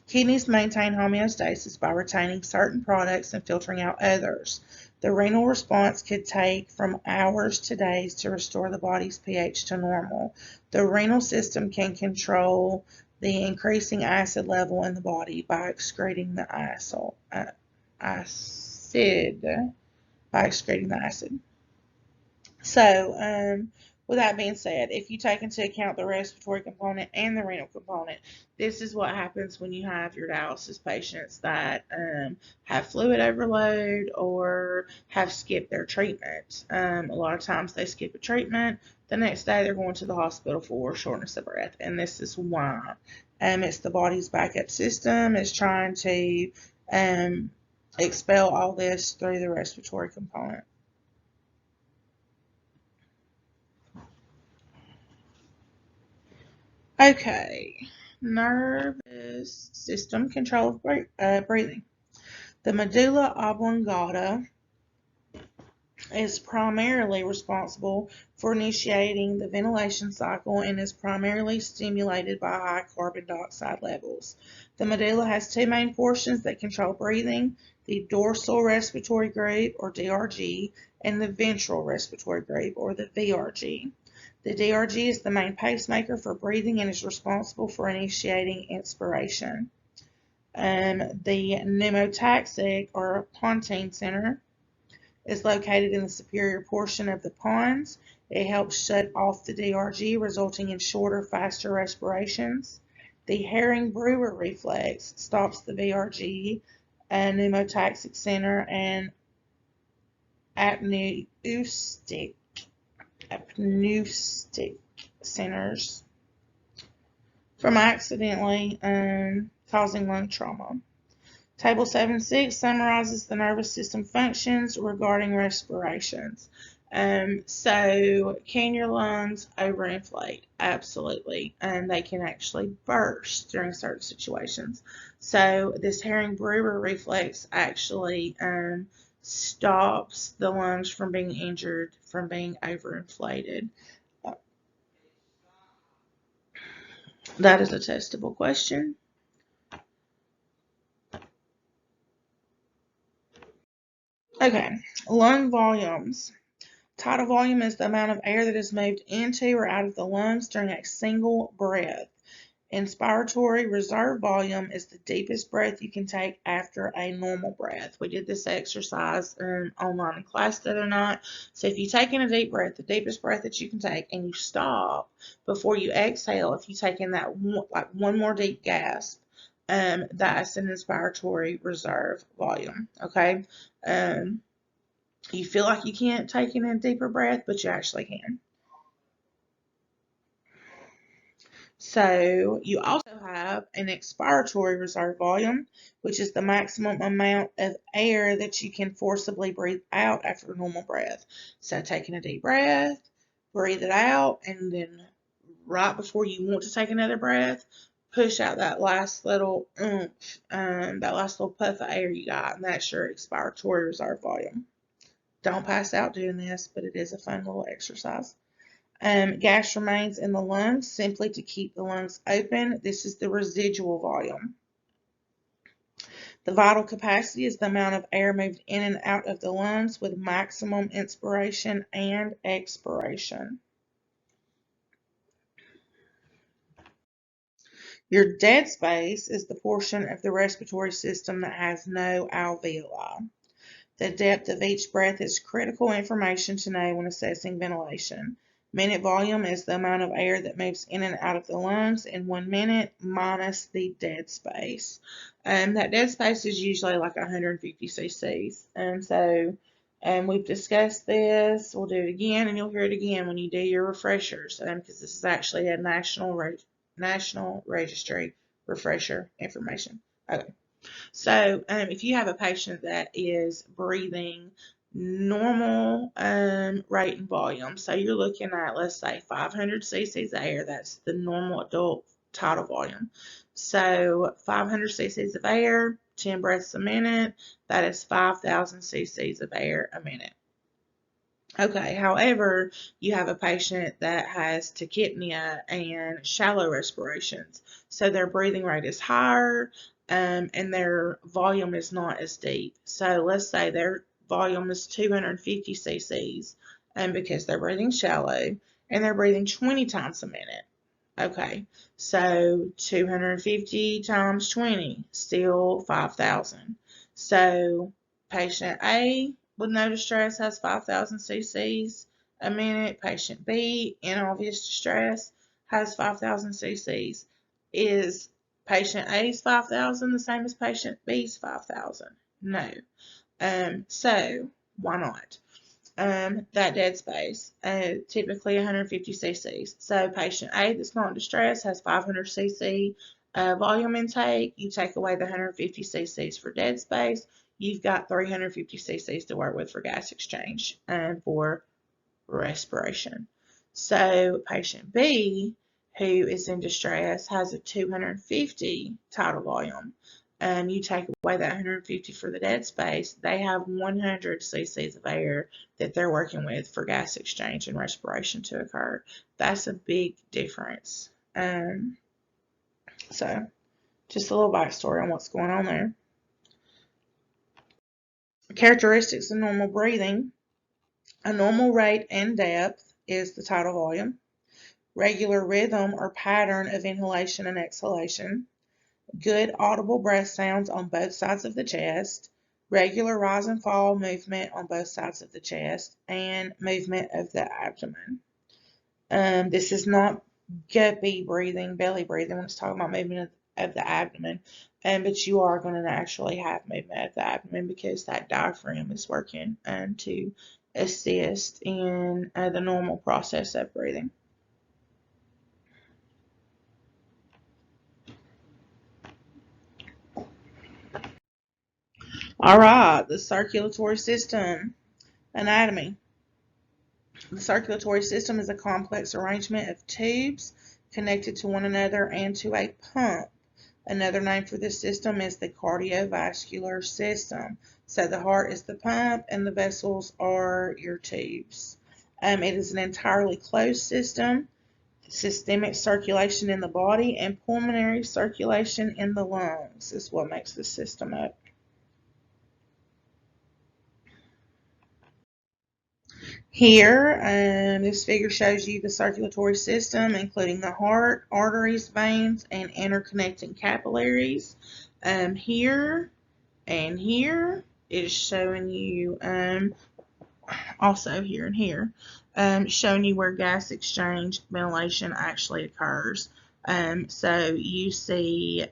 Kidneys maintain homeostasis by retaining certain products and filtering out others. The renal response could take from hours to days to restore the body's pH to normal. The renal system can control the increasing acid level in the body by excreting the acid. So, with that being said, if you take into account the respiratory component and the renal component, this is what happens when you have your dialysis patients that have fluid overload or have skipped their treatment. A lot of times they skip a treatment. The next day they're going to the hospital for shortness of breath, and this is why. It's the body's backup system. It's trying to expel all this through the respiratory component. Okay, nervous system control of breathing. The medulla oblongata is primarily responsible for initiating the ventilation cycle and is primarily stimulated by high carbon dioxide levels. The medulla has two main portions that control breathing, the dorsal respiratory group, or DRG, and the ventral respiratory group, or the VRG. The DRG is the main pacemaker for breathing and is responsible for initiating inspiration. The pneumotaxic, or pontine center, is located in the superior portion of the pons. It helps shut off the DRG, resulting in shorter, faster respirations. The Herring-Brewer reflex stops the VRG, pneumotaxic center, and apneustic centers from accidentally causing lung trauma. Table 7.6 summarizes the nervous system functions regarding respirations. So can your lungs overinflate? Absolutely. And they can actually burst during certain situations. So this Herring-Brewer reflex actually stops the lungs from being injured, from being overinflated. That is a testable question. Okay, lung volumes. Tidal volume is the amount of air that is moved into or out of the lungs during a single breath. Inspiratory reserve volume is the deepest breath you can take after a normal breath. We did this exercise online in class the other night. So if you take in a deep breath, the deepest breath that you can take, and you stop before you exhale, if you take in that one more deep gasp, that's an inspiratory reserve volume. Okay. You feel like you can't take in a deeper breath, but you actually can. So you also have an expiratory reserve volume, which is the maximum amount of air that you can forcibly breathe out after a normal breath. So taking a deep breath, breathe it out, and then right before you want to take another breath, push out that last little that last little puff of air you got, and that's your expiratory reserve volume. Don't pass out doing this, but it is a fun little exercise. Gas remains in the lungs simply to keep the lungs open. This is the residual volume. The vital capacity is the amount of air moved in and out of the lungs with maximum inspiration and expiration. Your dead space is the portion of the respiratory system that has no alveoli. The depth of each breath is critical information to know when assessing ventilation. Minute volume is the amount of air that moves in and out of the lungs in 1 minute minus the dead space. That dead space is usually like 150 cc's. We've discussed this. We'll do it again, and you'll hear it again when you do your refreshers, because this is actually a national registry refresher information. Okay. So if you have a patient that is breathing normal rate and volume, so you're looking at, let's say, 500 cc's of air, that's the normal adult tidal volume. So 500 cc's of air, 10 breaths a minute, that is 5,000 cc's of air a minute. Okay, however, you have a patient that has tachypnea and shallow respirations. So their breathing rate is higher and their volume is not as deep. So let's say their volume is 250 cc's because they're breathing shallow and they're breathing 20 times a minute. Okay, so 250 times 20, still 5,000. So patient A with no distress has 5,000 cc's a minute. Patient B in obvious distress has 5,000 cc's. Is patient A's 5,000 the same as patient B's 5,000? No. So why not? That dead space, typically 150 cc's. So patient A that's not in distress has 500 cc volume intake. You take away the 150 cc's for dead space, you've got 350 cc's to work with for gas exchange and for respiration. So patient B, who is in distress, has a 250 tidal volume. You take away that 150 for the dead space, they have 100 cc's of air that they're working with for gas exchange and respiration to occur. That's a big difference. So just a little backstory on what's going on there. Characteristics of normal breathing. A normal rate and depth is the tidal volume. Regular rhythm or pattern of inhalation and exhalation. Good audible breath sounds on both sides of the chest. Regular rise and fall movement on both sides of the chest. And movement of the abdomen. This is not guppy breathing, belly breathing when it's talking about movement of the abdomen. But you are going to actually have movement of the abdomen because that diaphragm is working to assist in the normal process of breathing. All right, the circulatory system. Anatomy. The circulatory system is a complex arrangement of tubes connected to one another and to a pump. Another name for this system is the cardiovascular system. So the heart is the pump and the vessels are your tubes. It is an entirely closed system. Systemic circulation in the body and pulmonary circulation in the lungs is what makes the system up. Here, this figure shows you the circulatory system, including the heart, arteries, veins, and interconnecting capillaries. Here and here is showing you, also here and here, showing you where gas exchange ventilation actually occurs. So you see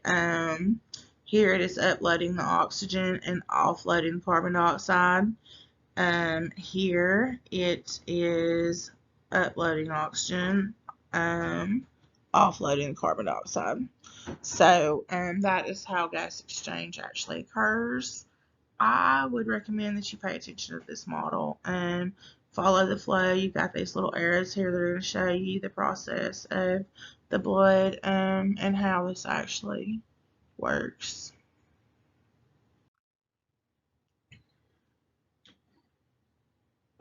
here it is uploading the oxygen and offloading carbon dioxide. Here it is uploading oxygen, offloading carbon dioxide. So that is how gas exchange actually occurs. I would recommend that you pay attention to this model and follow the flow. You've got these little arrows here that are going to show you the process of the blood and how this actually works.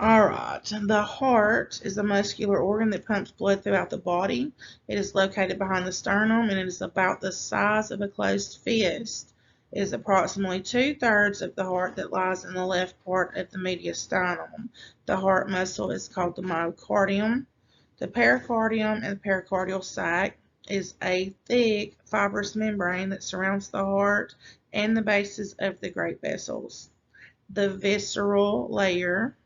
Alright, the heart is a muscular organ that pumps blood throughout the body. It is located behind the sternum and it is about the size of a closed fist. It is approximately 2/3 of the heart that lies in the left part of the mediastinum. The heart muscle is called the myocardium. The pericardium and the pericardial sac is a thick fibrous membrane that surrounds the heart and the bases of the great vessels. The visceral layer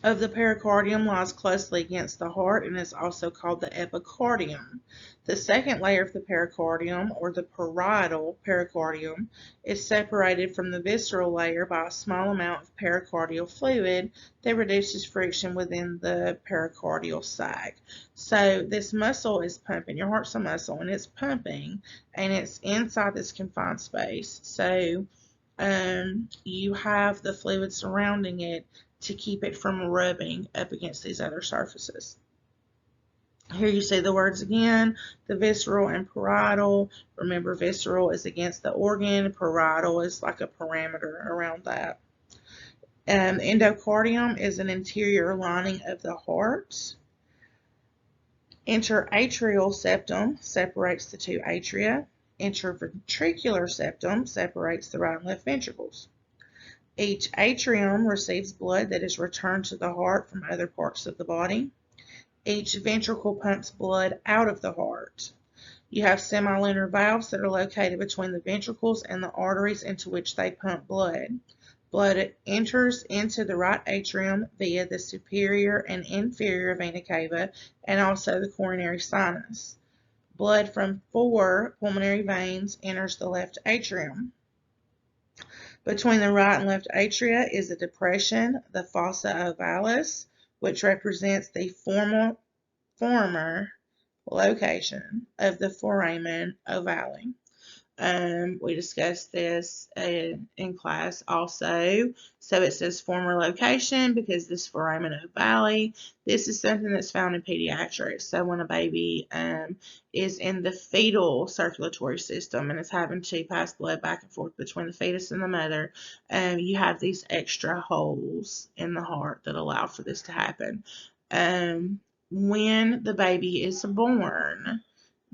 of the pericardium lies closely against the heart and is also called the epicardium. The second layer of the pericardium, or the parietal pericardium, is separated from the visceral layer by a small amount of pericardial fluid that reduces friction within the pericardial sac. So this muscle is pumping. Your heart's a muscle and it's pumping and it's inside this confined space. So you have the fluid surrounding it to keep it from rubbing up against these other surfaces. Here you see the words again, the visceral and parietal. Remember, visceral is against the organ, parietal is like a parameter around that. Endocardium is an interior lining of the heart. Interatrial septum separates the two atria. Interventricular septum separates the right and left ventricles. Each atrium receives blood that is returned to the heart from other parts of the body. Each ventricle pumps blood out of the heart. You have semilunar valves that are located between the ventricles and the arteries into which they pump blood. Blood enters into the right atrium via the superior and inferior vena cava and also the coronary sinus. Blood from 4 pulmonary veins enters the left atrium. Between the right and left atria is a depression, the fossa ovalis, which represents the former location of the foramen ovale. We discussed this in class also. So it says former location because this foramen ovale, this is something that's found in pediatrics. So when a baby is in the fetal circulatory system and is having to pass blood back and forth between the fetus and the mother, you have these extra holes in the heart that allow for this to happen. When the baby is born,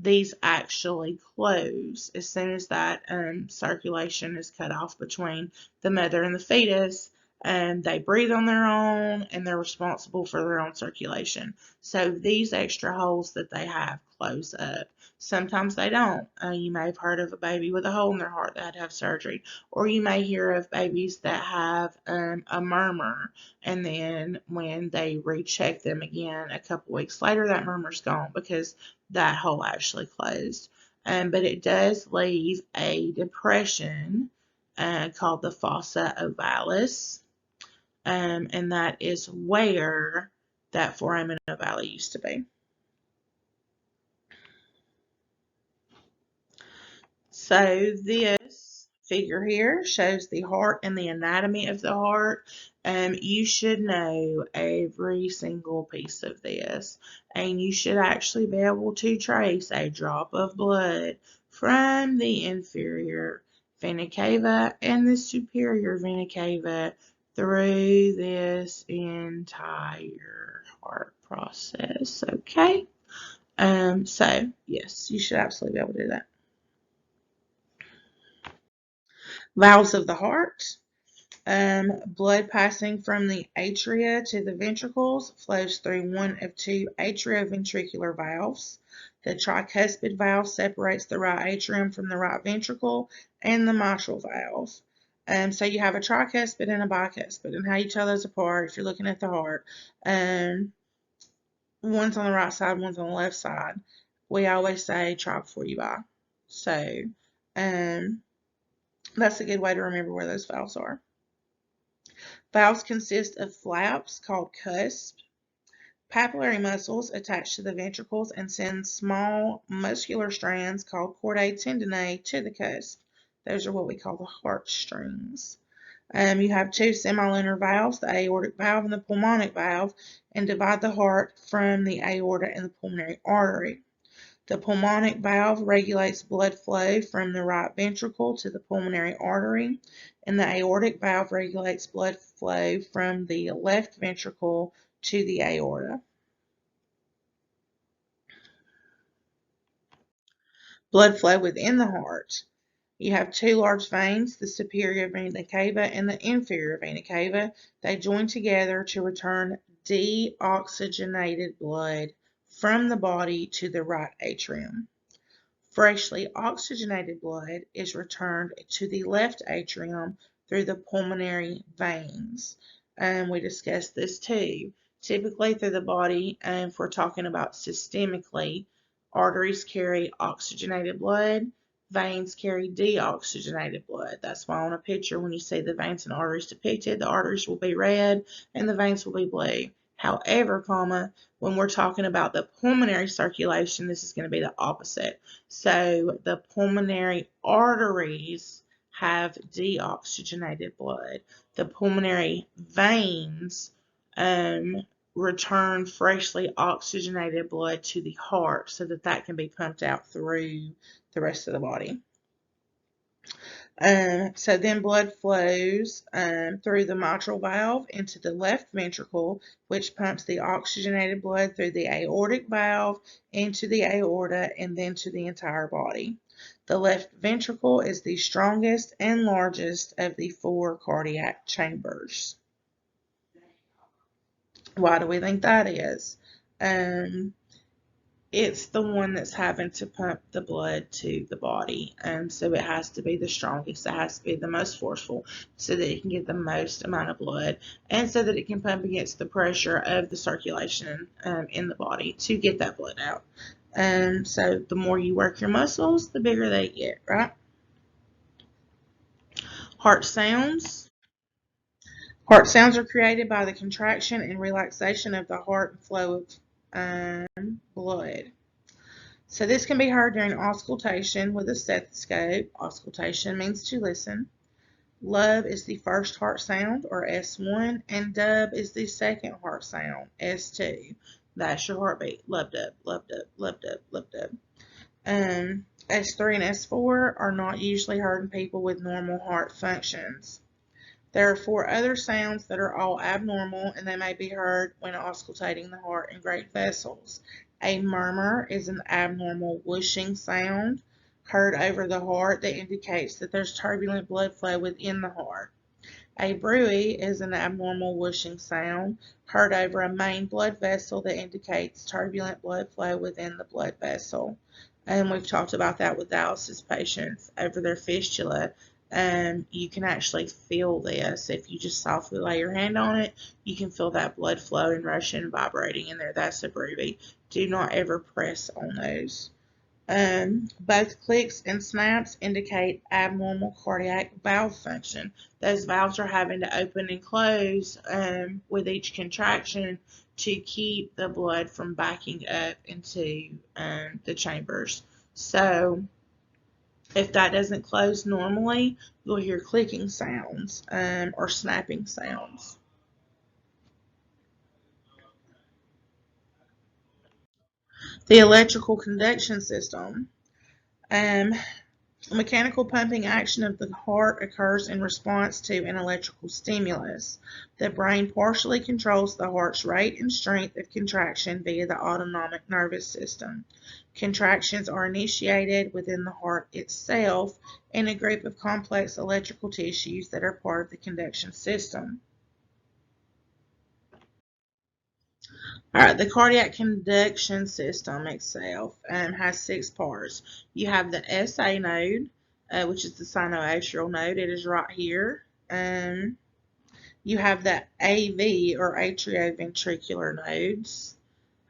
these actually close as soon as that circulation is cut off between the mother and the fetus. They breathe on their own and they're responsible for their own circulation. So these extra holes that they have close up. Sometimes they don't. You may have heard of a baby with a hole in their heart that had to have surgery, or you may hear of babies that have a murmur, and then when they recheck them again a couple weeks later, that murmur's gone because that hole actually closed. But it does leave a depression called the fossa ovalis, and that is where that foramen ovale used to be. So this figure here shows the heart and the anatomy of the heart. You should know every single piece of this, and you should actually be able to trace a drop of blood from the inferior vena cava and the superior vena cava through this entire heart process. process. Okay. So yes, you should absolutely be able to do that. Valves of the heart. Blood passing from the atria to the ventricles flows through one of two atrioventricular valves. The tricuspid valve separates the right atrium from the right ventricle, and the mitral valve. So you have a tricuspid and a bicuspid, and how you tell those apart if you're looking at the heart. One's on the right side, one's on the left side. We always say try before you buy. So that's a good way to remember where those valves are. Valves consist of flaps called cusps, papillary muscles attached to the ventricles and send small muscular strands called chordae tendineae to the cusp. Those are what we call the heartstrings. You have two semilunar valves, the aortic valve and the pulmonic valve, and divide the heart from the aorta and the pulmonary artery. The pulmonic valve regulates blood flow from the right ventricle to the pulmonary artery, and the aortic valve regulates blood flow from the left ventricle to the aorta. Blood flow within the heart. You have two large veins, the superior vena cava and the inferior vena cava. They join together to return deoxygenated blood from the body to the right atrium. Freshly oxygenated blood is returned to the left atrium through the pulmonary veins. We discussed this too. Typically through the body, if we're talking about systemically, arteries carry oxygenated blood, veins carry deoxygenated blood. That's why on a picture when you see the veins and arteries depicted, the arteries will be red and the veins will be blue. However, when we're talking about the pulmonary circulation, this is going to be the opposite. So the pulmonary arteries have deoxygenated blood. The pulmonary veins return freshly oxygenated blood to the heart so that that can be pumped out through the rest of the body. So then blood flows through the mitral valve into the left ventricle, which pumps the oxygenated blood through the aortic valve into the aorta and then to the entire body. The left ventricle is the strongest and largest of the four cardiac chambers. Why do we think that is? It's the one that's having to pump the blood to the body. So it has to be the strongest. It has to be the most forceful so that it can get the most amount of blood and so that it can pump against the pressure of the circulation in the body to get that blood out. So the more you work your muscles, the bigger they get, right? Heart sounds. Heart sounds are created by the contraction and relaxation of the heart and flow of blood. So this can be heard during auscultation with a stethoscope. Auscultation means to listen. Love is the first heart sound, or S1, and dub is the second heart sound, S2. That's your heartbeat. Love dub, love dub, love dub, love dub. S3 and S4 are not usually heard in people with normal heart functions. There are four other sounds that are all abnormal, and they may be heard when auscultating the heart and great vessels. A murmur is an abnormal whooshing sound heard over the heart that indicates that there's turbulent blood flow within the heart. A bruit is an abnormal whooshing sound heard over a main blood vessel that indicates turbulent blood flow within the blood vessel. And we've talked about that with dialysis patients over their fistula. You can actually feel this. If you just softly lay your hand on it, you can feel that blood flow and rushing and vibrating in there. That's a bruit. Do not ever press on those. Both clicks and snaps indicate abnormal cardiac valve function. Those valves are having to open and close with each contraction to keep the blood from backing up into the chambers. So if that doesn't close normally, you'll hear clicking sounds or snapping sounds. The electrical conduction system. Mechanical pumping action of the heart occurs in response to an electrical stimulus. The brain partially controls the heart's rate and strength of contraction via the autonomic nervous system. Contractions are initiated within the heart itself in a group of complex electrical tissues that are part of the conduction system. All right, the cardiac conduction system itself has 6 parts. You have the SA node, which is the sinoatrial node. It is right here. You have the AV or atrioventricular nodes.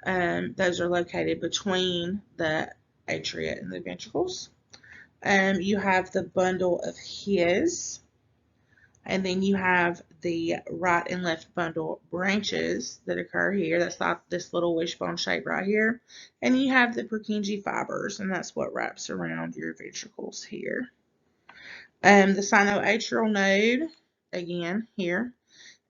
Those are located between the atria and the ventricles. You have the bundle of His. And then you have the right and left bundle branches that occur here. That's like this little wishbone shape right here. And you have the Purkinje fibers, and that's what wraps around your ventricles here. The sinoatrial node, again, here,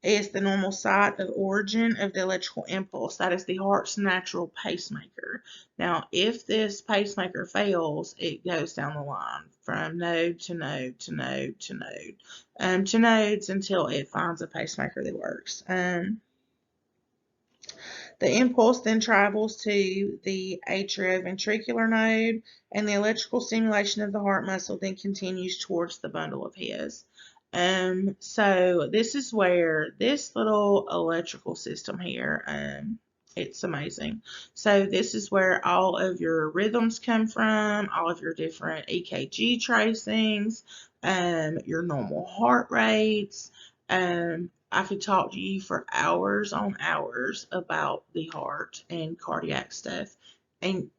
is the normal site of origin of the electrical impulse. That is the heart's natural pacemaker. Now, if this pacemaker fails, it goes down the line from node to node to node to node to nodes until it finds a pacemaker that works. The impulse then travels to the atrioventricular node, and the electrical stimulation of the heart muscle then continues towards the bundle of His. So this is where this little electrical system here, it's amazing. So this is where all of your rhythms come from, all of your different EKG tracings, your normal heart rates. I could talk to you for hours on hours about the heart and cardiac stuff, and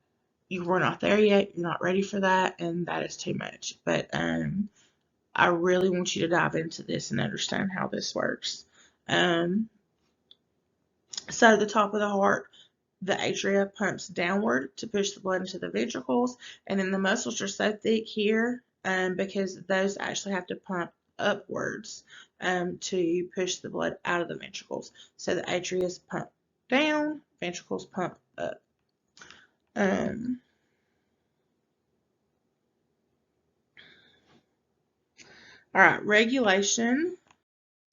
you were not there yet. You're not ready for that, and that is too much. But I really want you to dive into this and understand how this works. So the top of the heart, the atria pumps downward to push the blood into the ventricles, and then the muscles are so thick here because those actually have to pump upwards to push the blood out of the ventricles. So the atria pump down, ventricles pump up. All right, regulation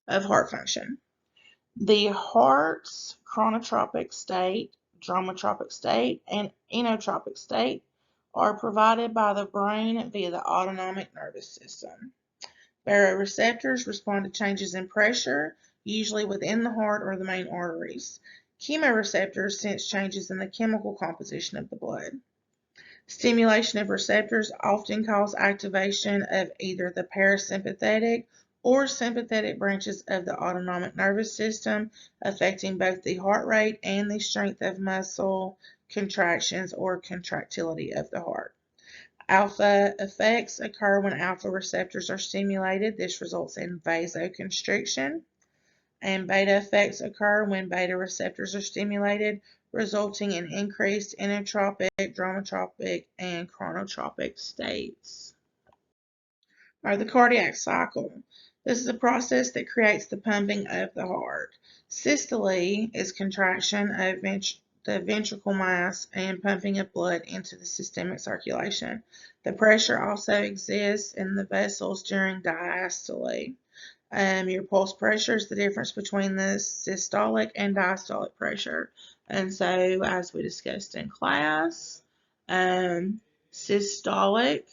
of heart function. The heart's chronotropic state, dromotropic state, and inotropic state are provided by the brain via the autonomic nervous system. Baroreceptors respond to changes in pressure, usually within the heart or the main arteries. Chemoreceptors sense changes in the chemical composition of the blood. Stimulation of receptors often cause activation of either the parasympathetic or sympathetic branches of the autonomic nervous system, affecting both the heart rate and the strength of muscle contractions or contractility of the heart. Alpha effects occur when alpha receptors are stimulated. This results in vasoconstriction. And beta effects occur when beta receptors are stimulated, resulting in increased inotropic, dromotropic, and chronotropic states. Or the cardiac cycle. This is a process that creates the pumping of the heart. Systole is contraction of the ventricle mass and pumping of blood into the systemic circulation. The pressure also exists in the vessels during diastole. Your pulse pressure is the difference between the systolic and diastolic pressure. And so, as we discussed in class, systolic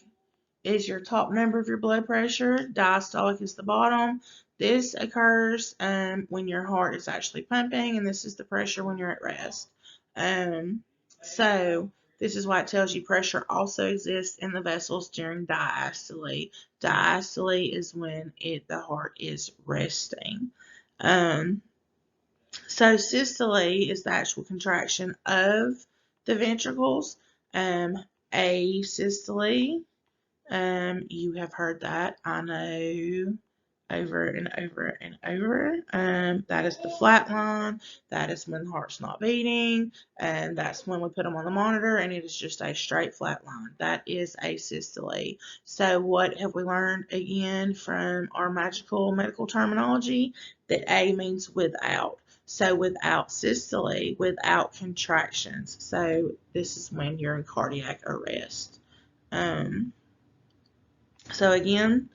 is your top number of your blood pressure. Diastolic is the bottom. This occurs when your heart is actually pumping, and this is the pressure when you're at rest. So this is why it tells you pressure also exists in the vessels during diastole. Diastole is when the heart is resting. So systole is the actual contraction of the ventricles. Asystole, you have heard that, I know, over and over and over. That is the flat line. That is when the heart's not beating, and that's when we put them on the monitor, and it is just a straight flat line. That is asystole. So what have we learned again from our magical medical terminology? That A means without. So without systole, without contractions. So this is when you're in cardiac arrest. So again,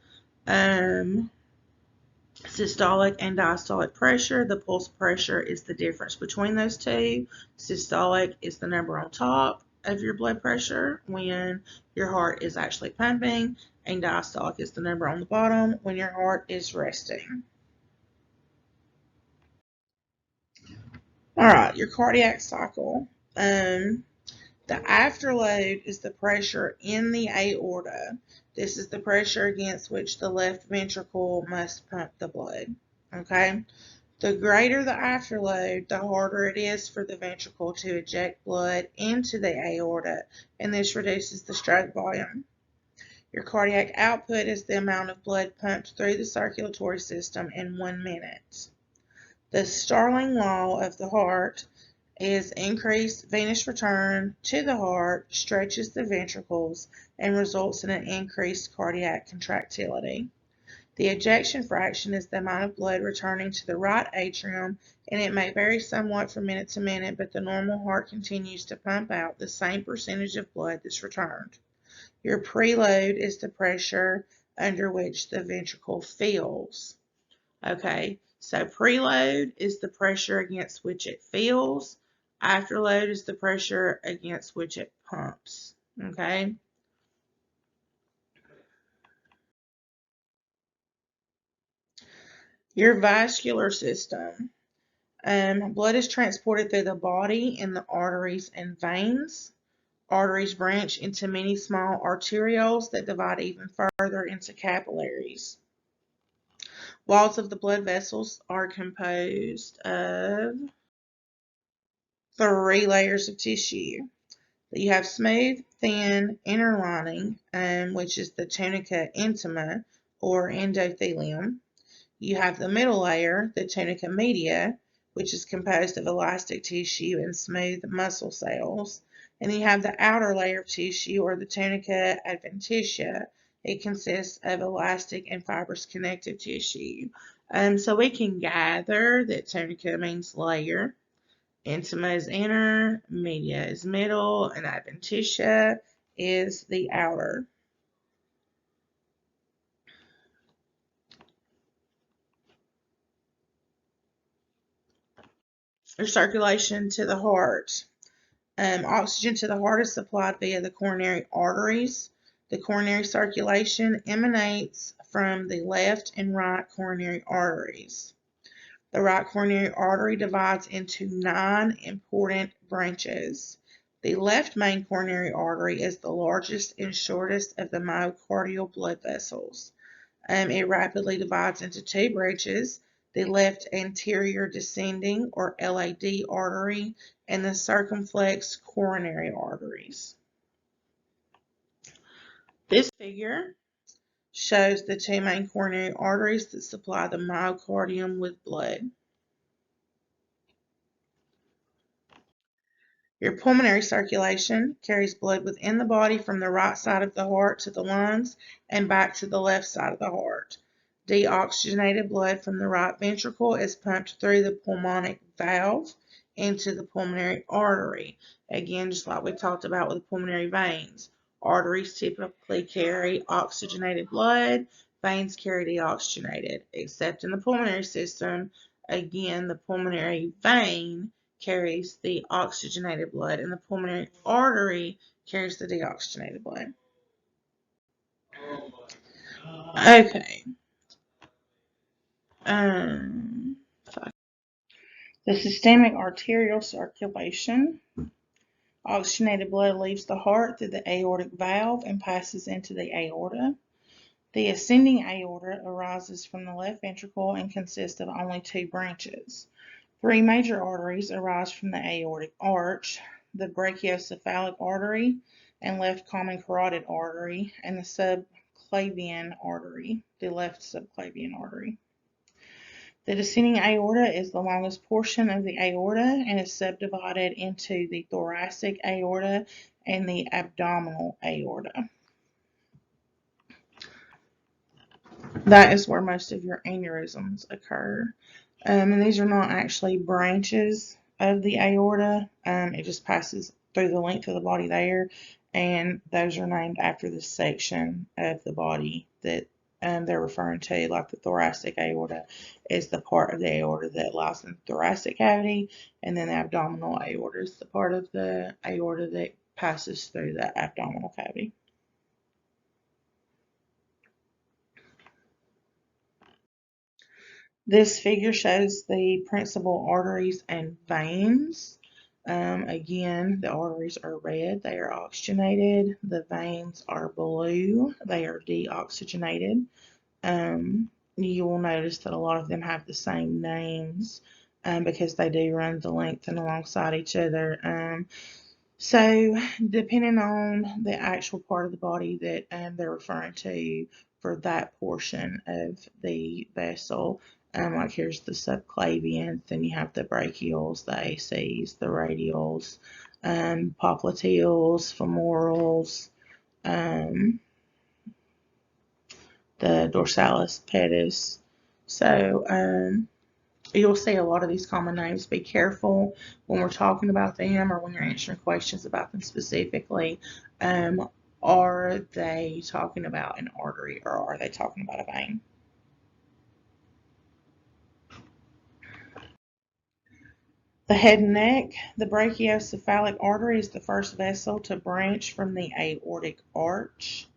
systolic and diastolic pressure. The pulse pressure is the difference between those two. Systolic is the number on top of your blood pressure when your heart is actually pumping, and diastolic is the number on the bottom when your heart is resting. All right, your cardiac cycle. The afterload is the pressure in the aorta. This is the pressure against which the left ventricle must pump the blood. Okay? The greater the afterload, the harder it is for the ventricle to eject blood into the aorta, and this reduces the stroke volume. Your cardiac output is the amount of blood pumped through the circulatory system in 1 minute. The Starling law of the heart is increased venous return to the heart stretches the ventricles and results in an increased cardiac contractility. The ejection fraction is the amount of blood returning to the right atrium, and it may vary somewhat from minute to minute, but the normal heart continues to pump out the same percentage of blood that's returned. Your preload is the pressure under which the ventricle fills. Okay, so preload is the pressure against which it fills. Afterload is the pressure against which it pumps. Okay. Your vascular system. Blood is transported through the body in the arteries and veins. Arteries branch into many small arterioles that divide even further into capillaries. Walls of the blood vessels are composed of 3 layers of tissue. You have smooth, thin inner lining, which is the tunica intima or endothelium. You have the middle layer, the tunica media, which is composed of elastic tissue and smooth muscle cells. And you have the outer layer of tissue, or the tunica adventitia. It consists of elastic and fibrous connective tissue. So we can gather that tunica means layer, intima is inner, media is middle, and adventitia is the outer. Or circulation to the heart. Oxygen to the heart is supplied via the coronary arteries. The coronary circulation emanates from the left and right coronary arteries. The right coronary artery divides into 9 important branches. The left main coronary artery is the largest and shortest of the myocardial blood vessels. It rapidly divides into 2 branches, the left anterior descending or LAD artery and the circumflex coronary arteries. This figure shows the 2 main coronary arteries that supply the myocardium with blood. Your pulmonary circulation carries blood within the body from the right side of the heart to the lungs and back to the left side of the heart. Deoxygenated blood from the right ventricle is pumped through the pulmonic valve into the pulmonary artery. Again, just like we talked about with the pulmonary veins. Arteries typically carry oxygenated blood, veins carry deoxygenated, except in the pulmonary system. Again, the pulmonary vein carries the oxygenated blood, and the pulmonary artery carries the deoxygenated blood. Okay. The systemic arterial circulation. Oxygenated blood leaves the heart through the aortic valve and passes into the aorta. The ascending aorta arises from the left ventricle and consists of only 2 branches. 3 major arteries arise from the aortic arch, the brachiocephalic artery and left common carotid artery, and the subclavian artery, the left subclavian artery. The descending aorta is the longest portion of the aorta and is subdivided into the thoracic aorta and the abdominal aorta. That is where most of your aneurysms occur. And these are not actually branches of the aorta. It just passes through the length of the body there. and those are named after the section of the body that they're referring to. Like the thoracic aorta is the part of the aorta that lies in the thoracic cavity, and then the abdominal aorta is the part of the aorta that passes through the abdominal cavity. This figure shows the principal arteries and veins. Again, the arteries are red, they are oxygenated. The veins are blue, they are deoxygenated. You will notice that a lot of them have the same names because they do run the length and alongside each other. So, depending on the actual part of the body that they're referring to for that portion of the vessel, like here's the subclavians, then you have the brachials, the ACs, the radials, popliteals, femorals, um, the dorsalis pedis. So, you'll see a lot of these common names. Be careful when we're talking about them or when you're answering questions about them specifically. Are they talking about an artery or are they talking about a vein? The head and neck, the brachiocephalic artery is the first vessel to branch from the aortic arch.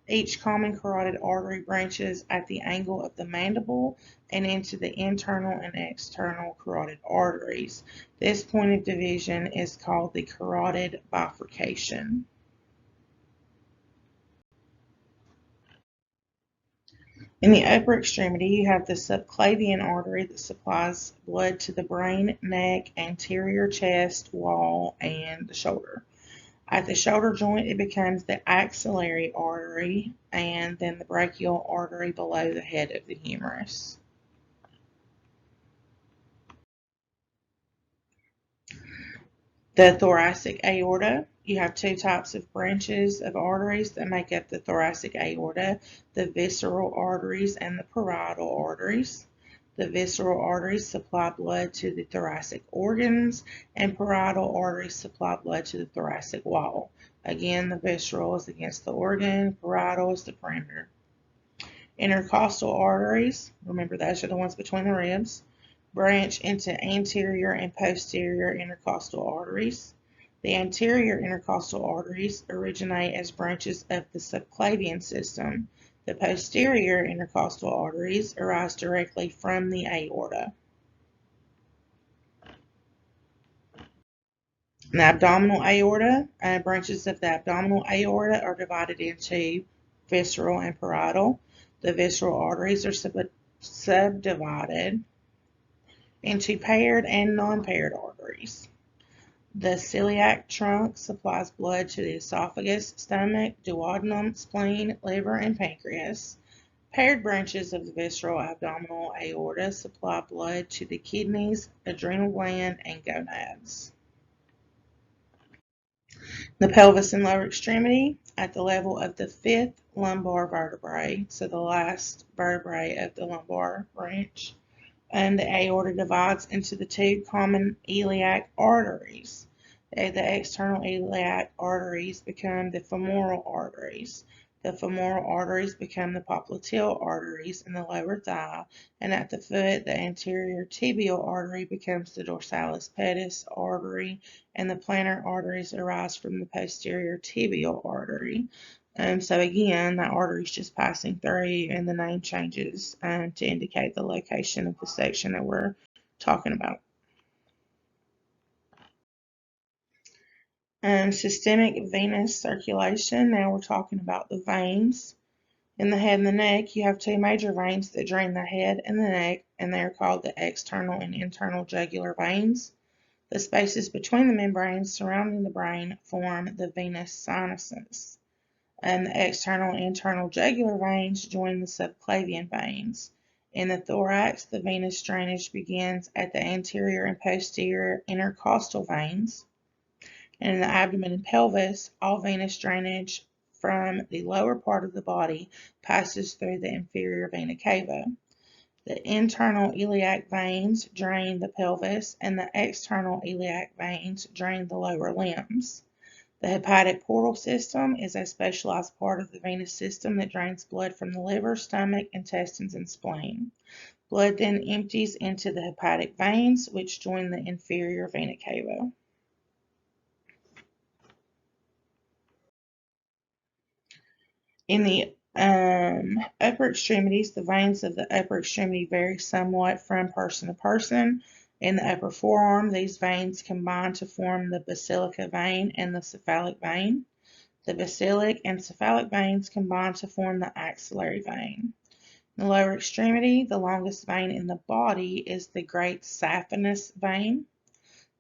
Each common carotid artery branches at the angle of the mandible and into the internal and external carotid arteries. This point of division is called the carotid bifurcation. In the upper extremity, you have the subclavian artery that supplies blood to the brain, neck, anterior chest wall, and the shoulder. At the shoulder joint, it becomes the axillary artery and then the brachial artery below the head of the humerus. The thoracic aorta, you have two types of branches of arteries that make up the thoracic aorta, the visceral arteries and the parietal arteries. The visceral arteries supply blood to the thoracic organs, and parietal arteries supply blood to the thoracic wall. Again, the visceral is against the organ, parietal is the perimeter. Intercostal arteries, remember those are the ones between the ribs, branch into anterior and posterior intercostal arteries. The anterior intercostal arteries originate as branches of the subclavian system. The posterior intercostal arteries arise directly from the aorta. The abdominal aorta, branches of the abdominal aorta are divided into visceral and parietal. The visceral arteries are subdivided into paired and non-paired arteries. The celiac trunk supplies blood to the esophagus, stomach, duodenum, spleen, liver, and pancreas. Paired branches of the visceral abdominal aorta supply blood to the kidneys, adrenal gland, and gonads. The pelvis and lower extremity at the level of the fifth lumbar vertebrae, so the last vertebrae of the lumbar branch, and the aorta divides into the two common iliac arteries. The external iliac arteries become the femoral arteries. The femoral arteries become the popliteal arteries in the lower thigh, and at the foot, the anterior tibial artery becomes the dorsalis pedis artery, and the plantar arteries arise from the posterior tibial artery. So again, that artery is just passing through, and the name changes to indicate the location of the section that we're talking about. Systemic venous circulation. Now we're talking about the veins. In the head and the neck, you have two major veins that drain the head and the neck, and they are called the external and internal jugular veins. The spaces between the membranes surrounding the brain form the venous sinuses. And the external and internal jugular veins join the subclavian veins. In the thorax, the venous drainage begins at the anterior and posterior intercostal veins. And in the abdomen and pelvis, all venous drainage from the lower part of the body passes through the inferior vena cava. The internal iliac veins drain the pelvis, and the external iliac veins drain the lower limbs. The hepatic portal system is a specialized part of the venous system that drains blood from the liver, stomach, intestines, and spleen. Blood then empties into the hepatic veins, which join the inferior vena cava. In the upper extremities, the veins of the upper extremity vary somewhat from person to person. In the upper forearm, these veins combine to form the basilica vein and the cephalic vein. The basilic and cephalic veins combine to form the axillary vein. In the lower extremity, the longest vein in the body is the great saphenous vein.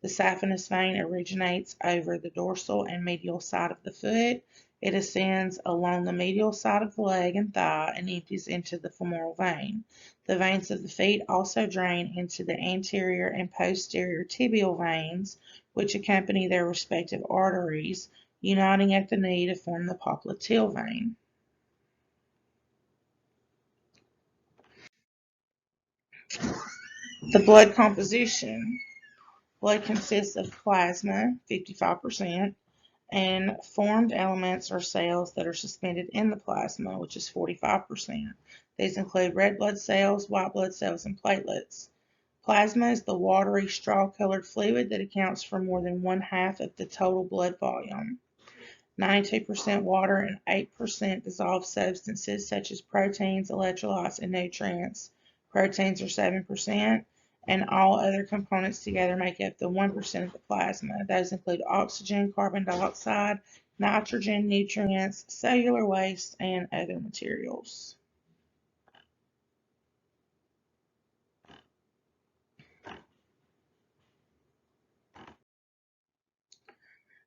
The saphenous vein originates over the dorsal and medial side of the foot. It ascends along the medial side of the leg and thigh and empties into the femoral vein. The veins of the feet also drain into the anterior and posterior tibial veins, which accompany their respective arteries, uniting at the knee to form the popliteal vein. The blood composition. Blood consists of plasma, 55%, and formed elements or cells that are suspended in the plasma, which is 45%. These include red blood cells, white blood cells, and platelets. Plasma is the watery straw-colored fluid that accounts for more than 1/2 of the total blood volume. 92% water and 8% dissolved substances such as proteins, electrolytes, and nutrients. Proteins are 7%, and all other components together make up the 1% of the plasma. Those include oxygen, carbon dioxide, nitrogen, nutrients, cellular waste, and other materials.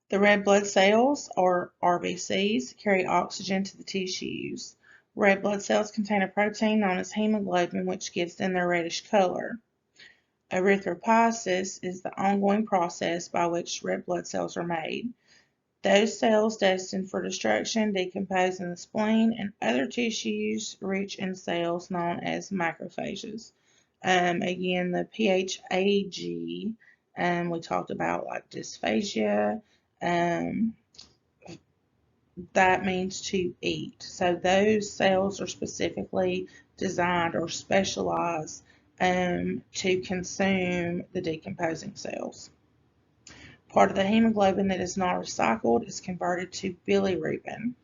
The red blood cells, or RBCs, carry oxygen to the tissues. Red blood cells contain a protein known as hemoglobin, which gives them their reddish color. Erythropoiesis is the ongoing process by which red blood cells are made. Those cells destined for destruction decompose in the spleen and other tissues rich in cells known as macrophages. Again, the PHAG, we talked about like dysphagia. That means to eat. So those cells are specifically designed or specialized to consume the decomposing cells. Part of the hemoglobin that is not recycled is converted to bilirubin.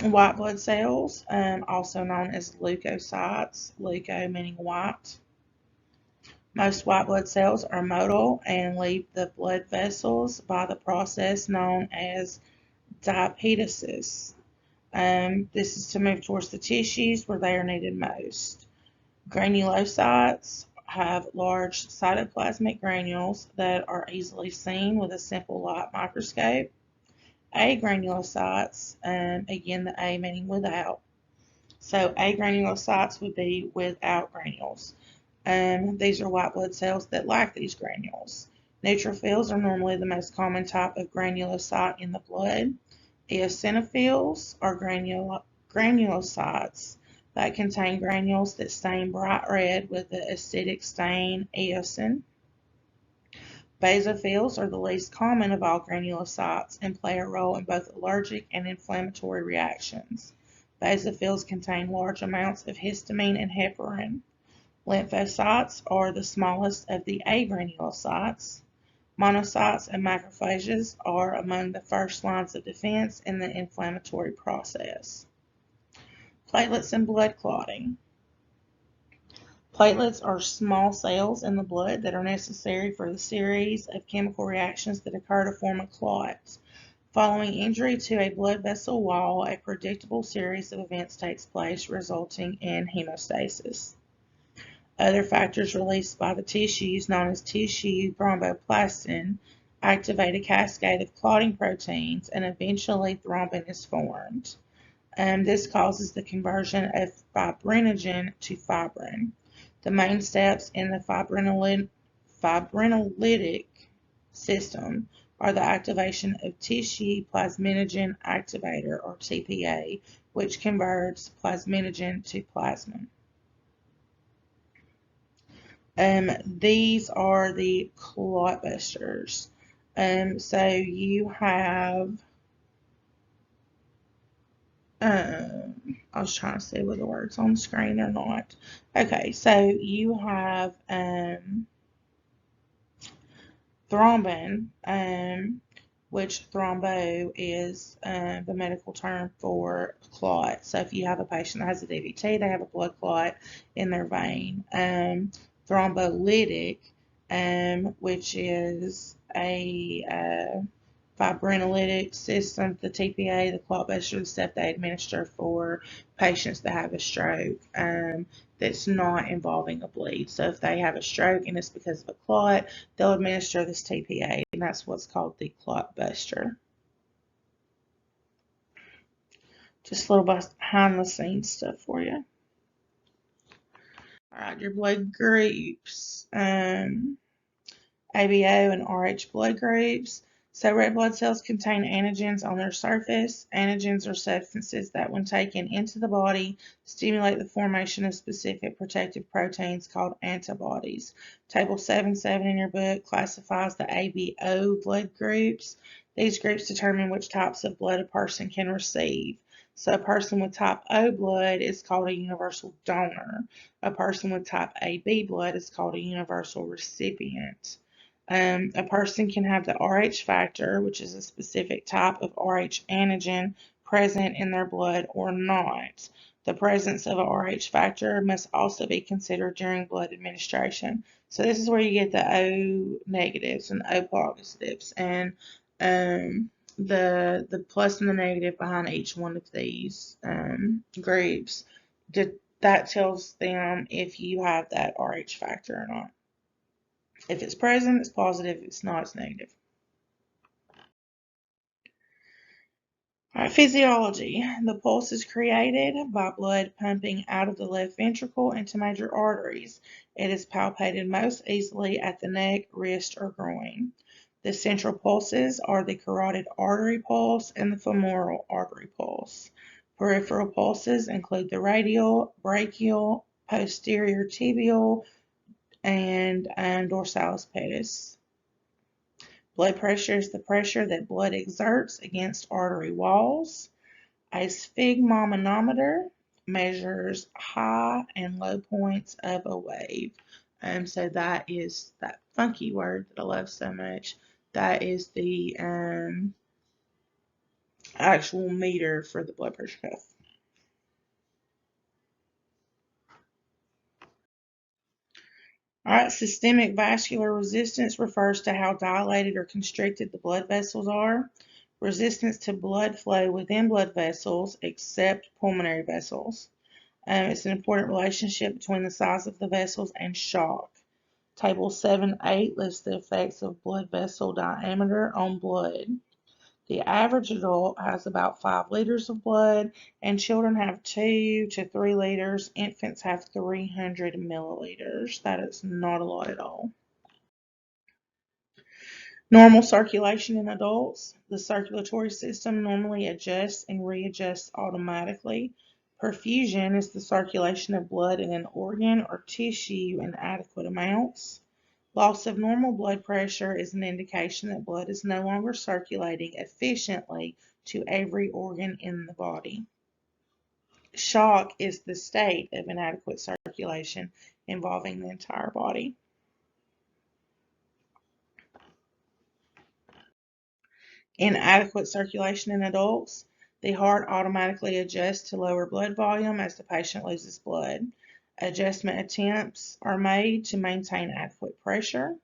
White blood cells, also known as leukocytes, leuco meaning white. Most white blood cells are motile and leave the blood vessels by the process known as diapedesis. This is to move towards the tissues where they are needed most. Granulocytes have large cytoplasmic granules that are easily seen with a simple light microscope. Agranulocytes, again the A meaning without. So agranulocytes would be without granules. These are white blood cells that lack these granules. Neutrophils are normally the most common type of granulocyte in the blood. Eosinophils are granulocytes that contain granules that stain bright red with the acidic stain eosin. Basophils are the least common of all granulocytes and play a role in both allergic and inflammatory reactions. Basophils contain large amounts of histamine and heparin. Lymphocytes are the smallest of the agranulocytes. Monocytes and macrophages are among the first lines of defense in the inflammatory process. Platelets and blood clotting. Platelets are small cells in the blood that are necessary for the series of chemical reactions that occur to form a clot. Following injury to a blood vessel wall, a predictable series of events takes place, resulting in hemostasis. Other factors released by the tissues, known as tissue thromboplastin, activate a cascade of clotting proteins, and eventually thrombin is formed. This causes the conversion of fibrinogen to fibrin. The main steps in the fibrinolytic system are the activation of tissue plasminogen activator, or TPA, which converts plasminogen to plasmin. These are the clot busters. So you have, I was trying to see whether the words on the screen or not. Okay, so you have thrombin, which thrombo is the medical term for clot. So if you have a patient that has a DVT, they have a blood clot in their vein. Thrombolytic, which is a fibrinolytic system, the TPA, the clot buster, the stuff they administer for patients that have a stroke that's not involving a bleed. So if they have a stroke and it's because of a clot, they'll administer this TPA, and that's what's called the clot buster. Just a little behind the scenes stuff for you. All right, your blood groups. ABO and Rh blood groups. So red blood cells contain antigens on their surface. Antigens are substances that, when taken into the body, stimulate the formation of specific protective proteins called antibodies. Table 7.7 in your book classifies the ABO blood groups. These groups determine which types of blood a person can receive. So a person with type O blood is called a universal donor. A person with type AB blood is called a universal recipient. A person can have the Rh factor, which is a specific type of Rh antigen present in their blood, or not. The presence of a Rh factor must also be considered during blood administration. So this is where you get the O negatives and O positives, and the plus and the negative behind each one of these groups. That tells them if you have that Rh factor or not. If it's present, it's positive. If it's not, it's negative. All right, physiology. The pulse is created by blood pumping out of the left ventricle into major arteries. It is palpated most easily at the neck, wrist, or groin. The central pulses are the carotid artery pulse and the femoral artery pulse. Peripheral pulses include the radial, brachial, posterior tibial, and dorsalis pedis. Blood pressure is the pressure that blood exerts against artery walls. A sphygmomanometer measures high and low points of a wave. So that is that funky word that I love so much. That is the actual meter for the blood pressure cuff. All right, systemic vascular resistance refers to how dilated or constricted the blood vessels are. Resistance to blood flow within blood vessels, except pulmonary vessels. It's an important relationship between the size of the vessels and shock. Table 7.8 lists the effects of blood vessel diameter on blood. The average adult has about 5 liters of blood, and children have 2 to 3 liters. Infants have 300 milliliters. That is not a lot at all. Normal circulation in adults. The circulatory system normally adjusts and readjusts automatically. Perfusion is the circulation of blood in an organ or tissue in adequate amounts. Loss of normal blood pressure is an indication that blood is no longer circulating efficiently to every organ in the body. Shock is the state of inadequate circulation involving the entire body. Inadequate circulation in adults. The heart automatically adjusts to lower blood volume as the patient loses blood. Adjustment attempts are made to maintain adequate pressure.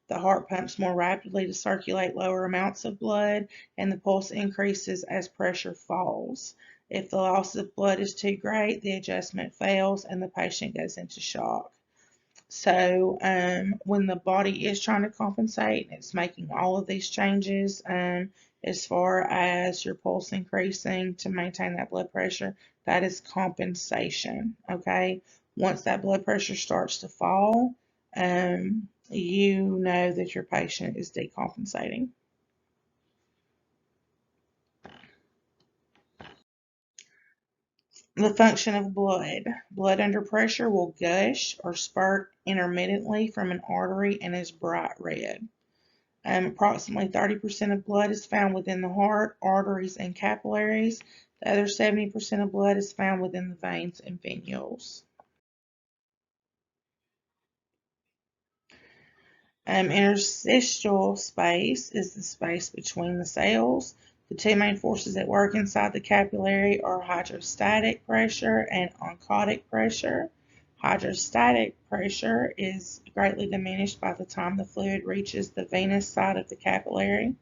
The heart pumps more rapidly to circulate lower amounts of blood, and the pulse increases as pressure falls. If the loss of blood is too great, the adjustment fails and the patient goes into shock. So when the body is trying to compensate, it's making all of these changes as far as your pulse increasing to maintain that blood pressure. That is compensation, okay? Once that blood pressure starts to fall, you know that your patient is decompensating. The function of blood. Blood under pressure will gush or spurt intermittently from an artery and is bright red. Approximately 30% of blood is found within the heart, arteries, and capillaries. The other 70% of blood is found within the veins and venules. Interstitial space is the space between the cells. The two main forces at work inside the capillary are hydrostatic pressure and oncotic pressure. Hydrostatic pressure is greatly diminished by the time the fluid reaches the venous side of the capillary.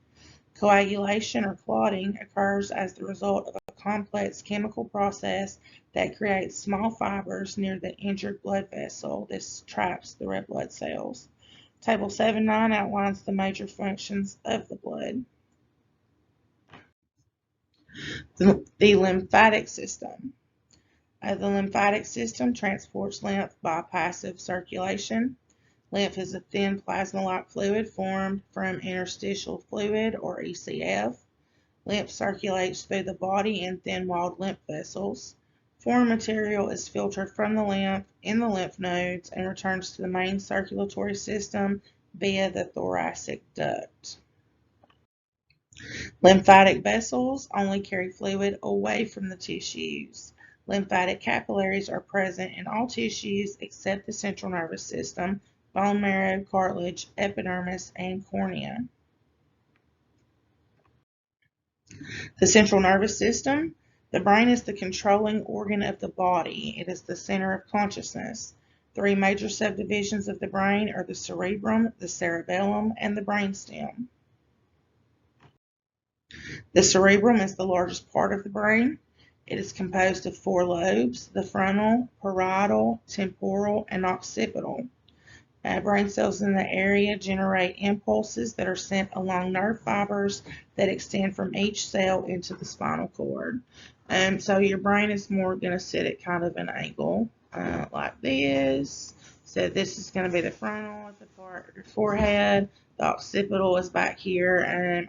Coagulation or clotting occurs as the result of a complex chemical process that creates small fibers near the injured blood vessel. This traps the red blood cells. Table 7.9 outlines the major functions of the blood. The lymphatic system. The lymphatic system transports lymph by passive circulation. Lymph is a thin plasma-like fluid formed from interstitial fluid, or ECF. Lymph circulates through the body in thin-walled lymph vessels. Foreign material is filtered from the lymph in the lymph nodes and returns to the main circulatory system via the thoracic duct. Lymphatic vessels only carry fluid away from the tissues. Lymphatic capillaries are present in all tissues except the central nervous system, bone marrow, cartilage, epidermis, and cornea. The central nervous system. The brain is the controlling organ of the body. It is the center of consciousness. Three major subdivisions of the brain are the cerebrum, the cerebellum, and the brainstem. The cerebrum is the largest part of the brain. It is composed of four lobes: the frontal, parietal, temporal, and occipital. Brain cells in the area generate impulses that are sent along nerve fibers that extend from each cell into the spinal cord. So your brain is more going to sit at kind of an angle like this. So this is going to be the frontal at the part of your forehead. The occipital is back here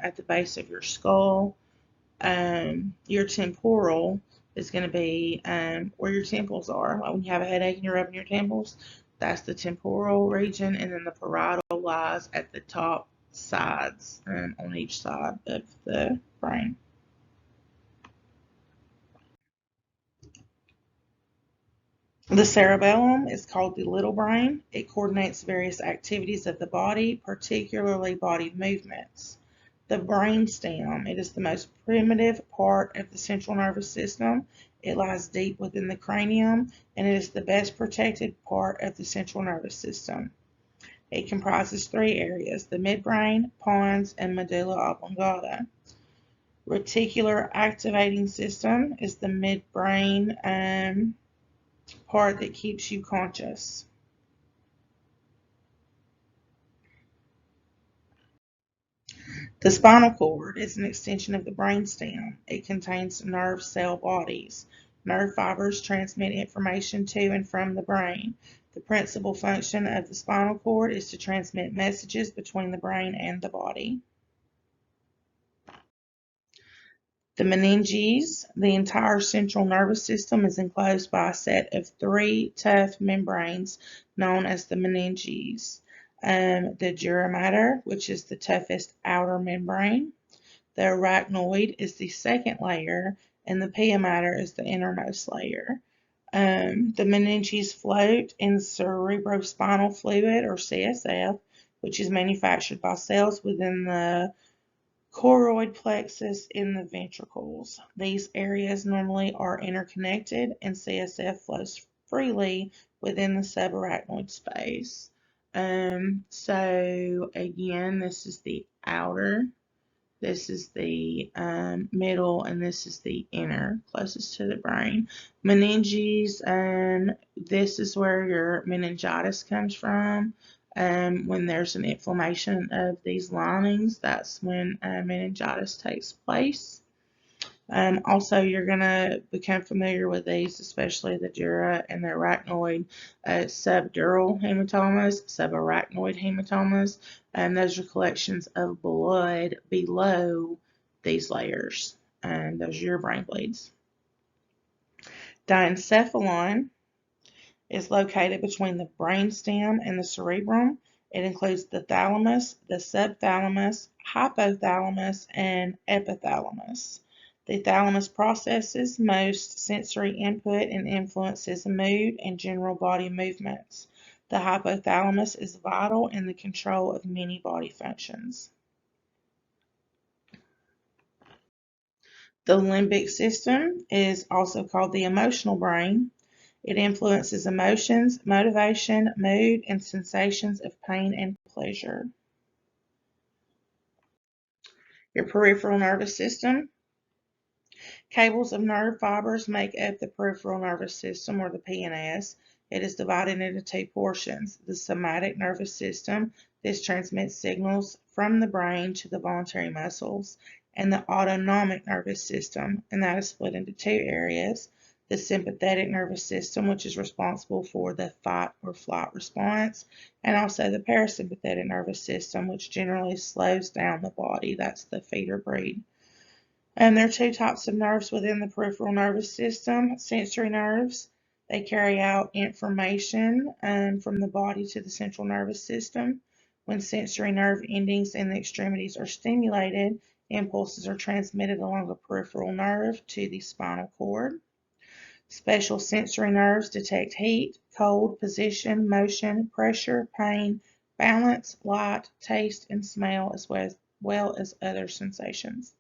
at the base of your skull. Your temporal is going to be where your temples are. Like when you have a headache and you're rubbing your temples, that's the temporal region, and then the parietal lies at the top sides on each side of the brain. The cerebellum is called the little brain. It coordinates various activities of the body, particularly body movements. The brainstem, it is the most primitive part of the central nervous system. It lies deep within the cranium, and it is the best protected part of the central nervous system. It comprises three areas: the midbrain, pons, and medulla oblongata. Reticular activating system is the midbrain part that keeps you conscious. The spinal cord is an extension of the brainstem. It contains nerve cell bodies. Nerve fibers transmit information to and from the brain. The principal function of the spinal cord is to transmit messages between the brain and the body. The meninges. The entire central nervous system is enclosed by a set of three tough membranes known as the meninges. The dura mater, which is the toughest outer membrane. The arachnoid is the second layer, and the pia mater is the innermost layer. The meninges float in cerebrospinal fluid, or CSF, which is manufactured by cells within the choroid plexus in the ventricles. These areas normally are interconnected, and CSF flows freely within the subarachnoid space. So again, this is the outer, this is the middle, and this is the inner, closest to the brain. Meninges, this is where your meningitis comes from. When there's an inflammation of these linings, that's when meningitis takes place. Also, you're going to become familiar with these, especially the dura and the arachnoid, subdural hematomas, subarachnoid hematomas, and those are collections of blood below these layers. Those are your brain bleeds. Diencephalon is located between the brainstem and the cerebrum. It includes the thalamus, the subthalamus, hypothalamus, and epithalamus. The thalamus processes most sensory input and influences mood and general body movements. The hypothalamus is vital in the control of many body functions. The limbic system is also called the emotional brain. It influences emotions, motivation, mood, and sensations of pain and pleasure. Your peripheral nervous system. Cables of nerve fibers make up the peripheral nervous system, or the PNS. It is divided into two portions. The somatic nervous system, this transmits signals from the brain to the voluntary muscles, and the autonomic nervous system, and that is split into two areas. The sympathetic nervous system, which is responsible for the fight or flight response, and also the parasympathetic nervous system, which generally slows down the body. That's the feed or breathe. And there are two types of nerves within the peripheral nervous system. Sensory nerves, they carry out information from the body to the central nervous system. When sensory nerve endings in the extremities are stimulated, impulses are transmitted along the peripheral nerve to the spinal cord. Special sensory nerves detect heat, cold, position, motion, pressure, pain, balance, light, taste, and smell, as well as other sensations.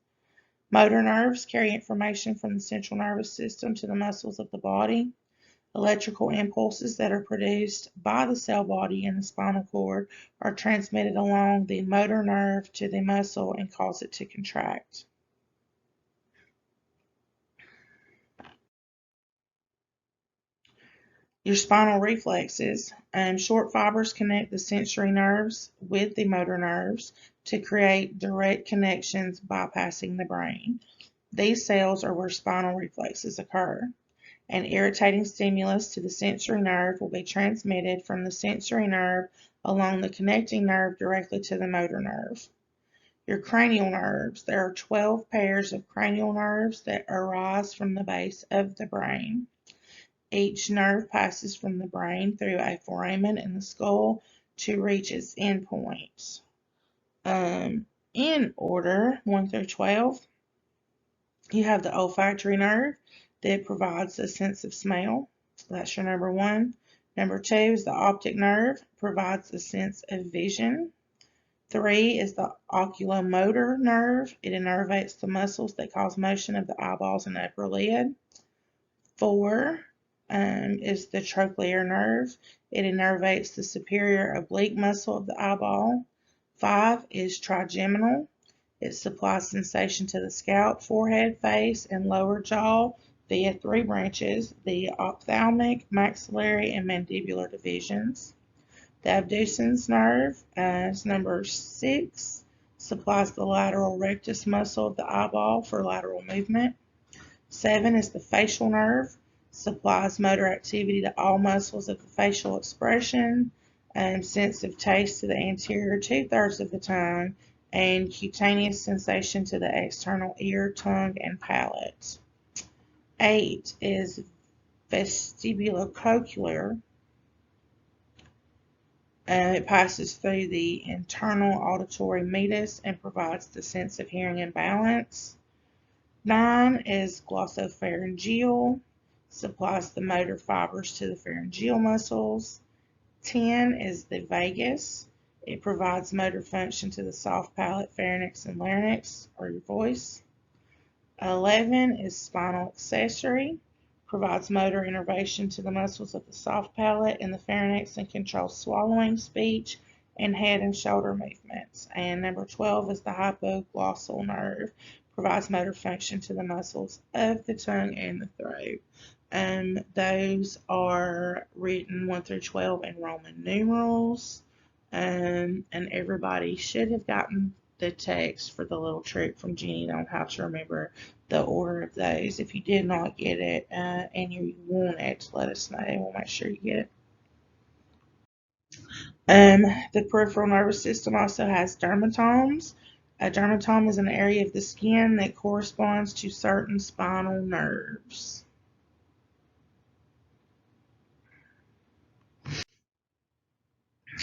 Motor nerves carry information from the central nervous system to the muscles of the body. Electrical impulses that are produced by the cell body in the spinal cord are transmitted along the motor nerve to the muscle and cause it to contract. Your spinal reflexes. Short fibers connect the sensory nerves with the motor nerves to create direct connections bypassing the brain. These cells are where spinal reflexes occur. An irritating stimulus to the sensory nerve will be transmitted from the sensory nerve along the connecting nerve directly to the motor nerve. Your cranial nerves. There are 12 pairs of cranial nerves that arise from the base of the brain. Each nerve passes from the brain through a foramen in the skull to reach its endpoints. In order, 1 through 12, you have the olfactory nerve that provides a sense of smell. That's your number 1. Number 2 is the optic nerve, provides a sense of vision. 3 is the oculomotor nerve. It innervates the muscles that cause motion of the eyeballs and upper lid. 4 is the trochlear nerve. It innervates the superior oblique muscle of the eyeball. 5 is trigeminal. It supplies sensation to the scalp, forehead, face, and lower jaw via 3 branches, the ophthalmic, maxillary, and mandibular divisions. The abducens nerve, as number 6, supplies the lateral rectus muscle of the eyeball for lateral movement. 7 is the facial nerve, supplies motor activity to all muscles of the facial expression, and sense of taste to the anterior 2/3 of the tongue, and cutaneous sensation to the external ear, tongue, and palate. 8 is vestibulocochlear. It passes through the internal auditory meatus and provides the sense of hearing and balance. 9 is glossopharyngeal, supplies the motor fibers to the pharyngeal muscles. 10 is the vagus. It provides motor function to the soft palate, pharynx, and larynx, or your voice. 11 is spinal accessory. Provides motor innervation to the muscles of the soft palate and the pharynx and controls swallowing, speech, and head and shoulder movements. And number 12 is the hypoglossal nerve. Provides motor function to the muscles of the tongue and the throat. Those are written 1 through 12 in Roman numerals. And everybody should have gotten the text for the little trick from Jenny on how to remember the order of those. If you did not get it and you want it, let us know. We'll make sure you get it. The peripheral nervous system also has dermatomes. A dermatome is an area of the skin that corresponds to certain spinal nerves.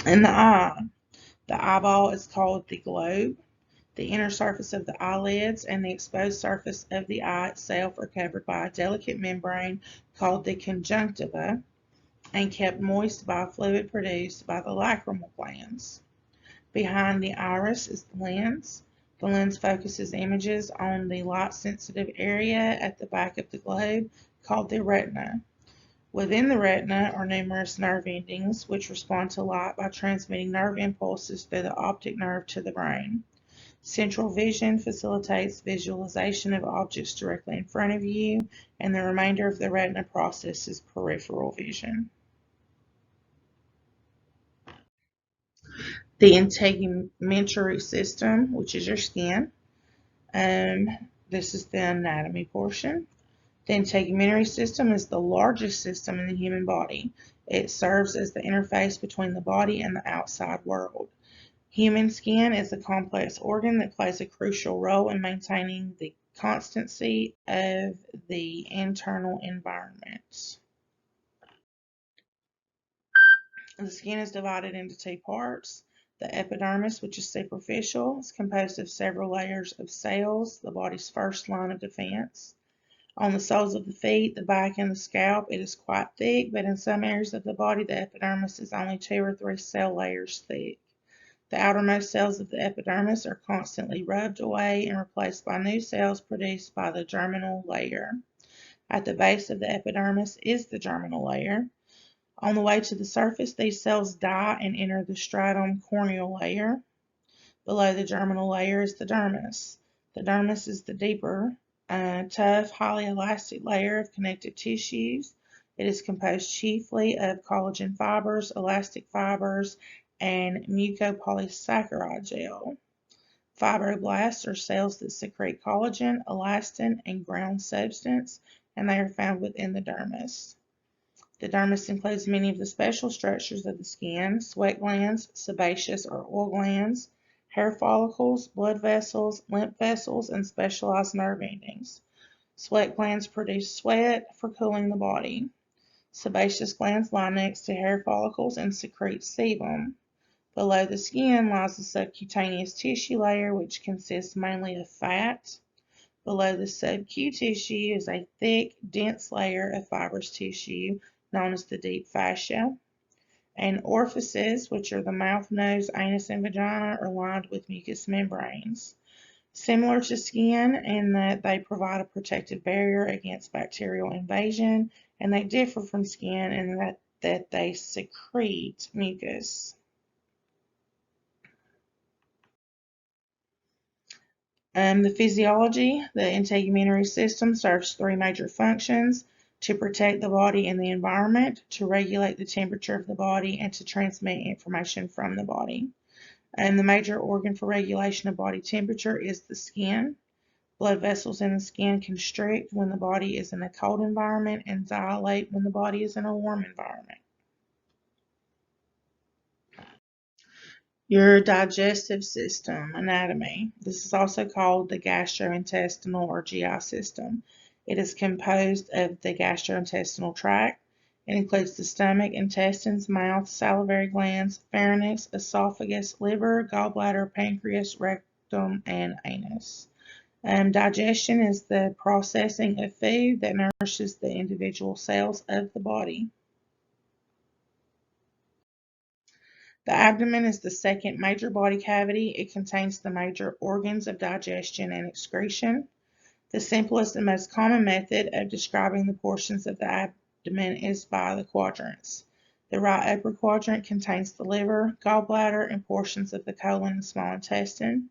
And the eye. The eyeball is called the globe. The inner surface of the eyelids and the exposed surface of the eye itself are covered by a delicate membrane called the conjunctiva and kept moist by a fluid produced by the lacrimal glands. Behind the iris is the lens. The lens focuses images on the light-sensitive area at the back of the globe called the retina. Within the retina are numerous nerve endings which respond to light by transmitting nerve impulses through the optic nerve to the brain. Central vision facilitates visualization of objects directly in front of you, and the remainder of the retina processes peripheral vision. The integumentary system, which is your skin. This is the anatomy portion. The integumentary system is the largest system in the human body. It serves as the interface between the body and the outside world. Human skin is a complex organ that plays a crucial role in maintaining the constancy of the internal environment. The skin is divided into two parts. The epidermis, which is superficial, is composed of several layers of cells, the body's first line of defense. On the soles of the feet, the back, and the scalp, it is quite thick, but in some areas of the body, the epidermis is only 2 or 3 cell layers thick. The outermost cells of the epidermis are constantly rubbed away and replaced by new cells produced by the germinal layer. At the base of the epidermis is the germinal layer. On the way to the surface, these cells die and enter the stratum corneal layer. Below the germinal layer is the dermis. The dermis is the deeper, tough, highly elastic layer of connective tissues. It is composed chiefly of collagen fibers, elastic fibers, and mucopolysaccharide gel. Fibroblasts are cells that secrete collagen, elastin, and ground substance, and they are found within the dermis. The dermis includes many of the special structures of the skin: sweat glands, sebaceous or oil glands, hair follicles, blood vessels, lymph vessels, and specialized nerve endings. Sweat glands produce sweat for cooling the body. Sebaceous glands lie next to hair follicles and secrete sebum. Below the skin lies the subcutaneous tissue layer, which consists mainly of fat. Below the subcutaneous tissue is a thick, dense layer of fibrous tissue known as the deep fascia. And orifices, which are the mouth, nose, anus, and vagina, are lined with mucous membranes. Similar to skin in that they provide a protective barrier against bacterial invasion, and they differ from skin in that they secrete mucus. The physiology, the integumentary system serves 3 major functions: to protect the body and the environment, to regulate the temperature of the body, and to transmit information from the body. And the major organ for regulation of body temperature is the skin. Blood vessels in the skin constrict when the body is in a cold environment and dilate when the body is in a warm environment. Your digestive system, anatomy. This is also called the gastrointestinal or GI system. It is composed of the gastrointestinal tract. It includes the stomach, intestines, mouth, salivary glands, pharynx, esophagus, liver, gallbladder, pancreas, rectum, and anus. Digestion is the processing of food that nourishes the individual cells of the body. The abdomen is the second major body cavity. It contains the major organs of digestion and excretion. The simplest and most common method of describing the portions of the abdomen is by the quadrants. The right upper quadrant contains the liver, gallbladder, and portions of the colon and small intestine.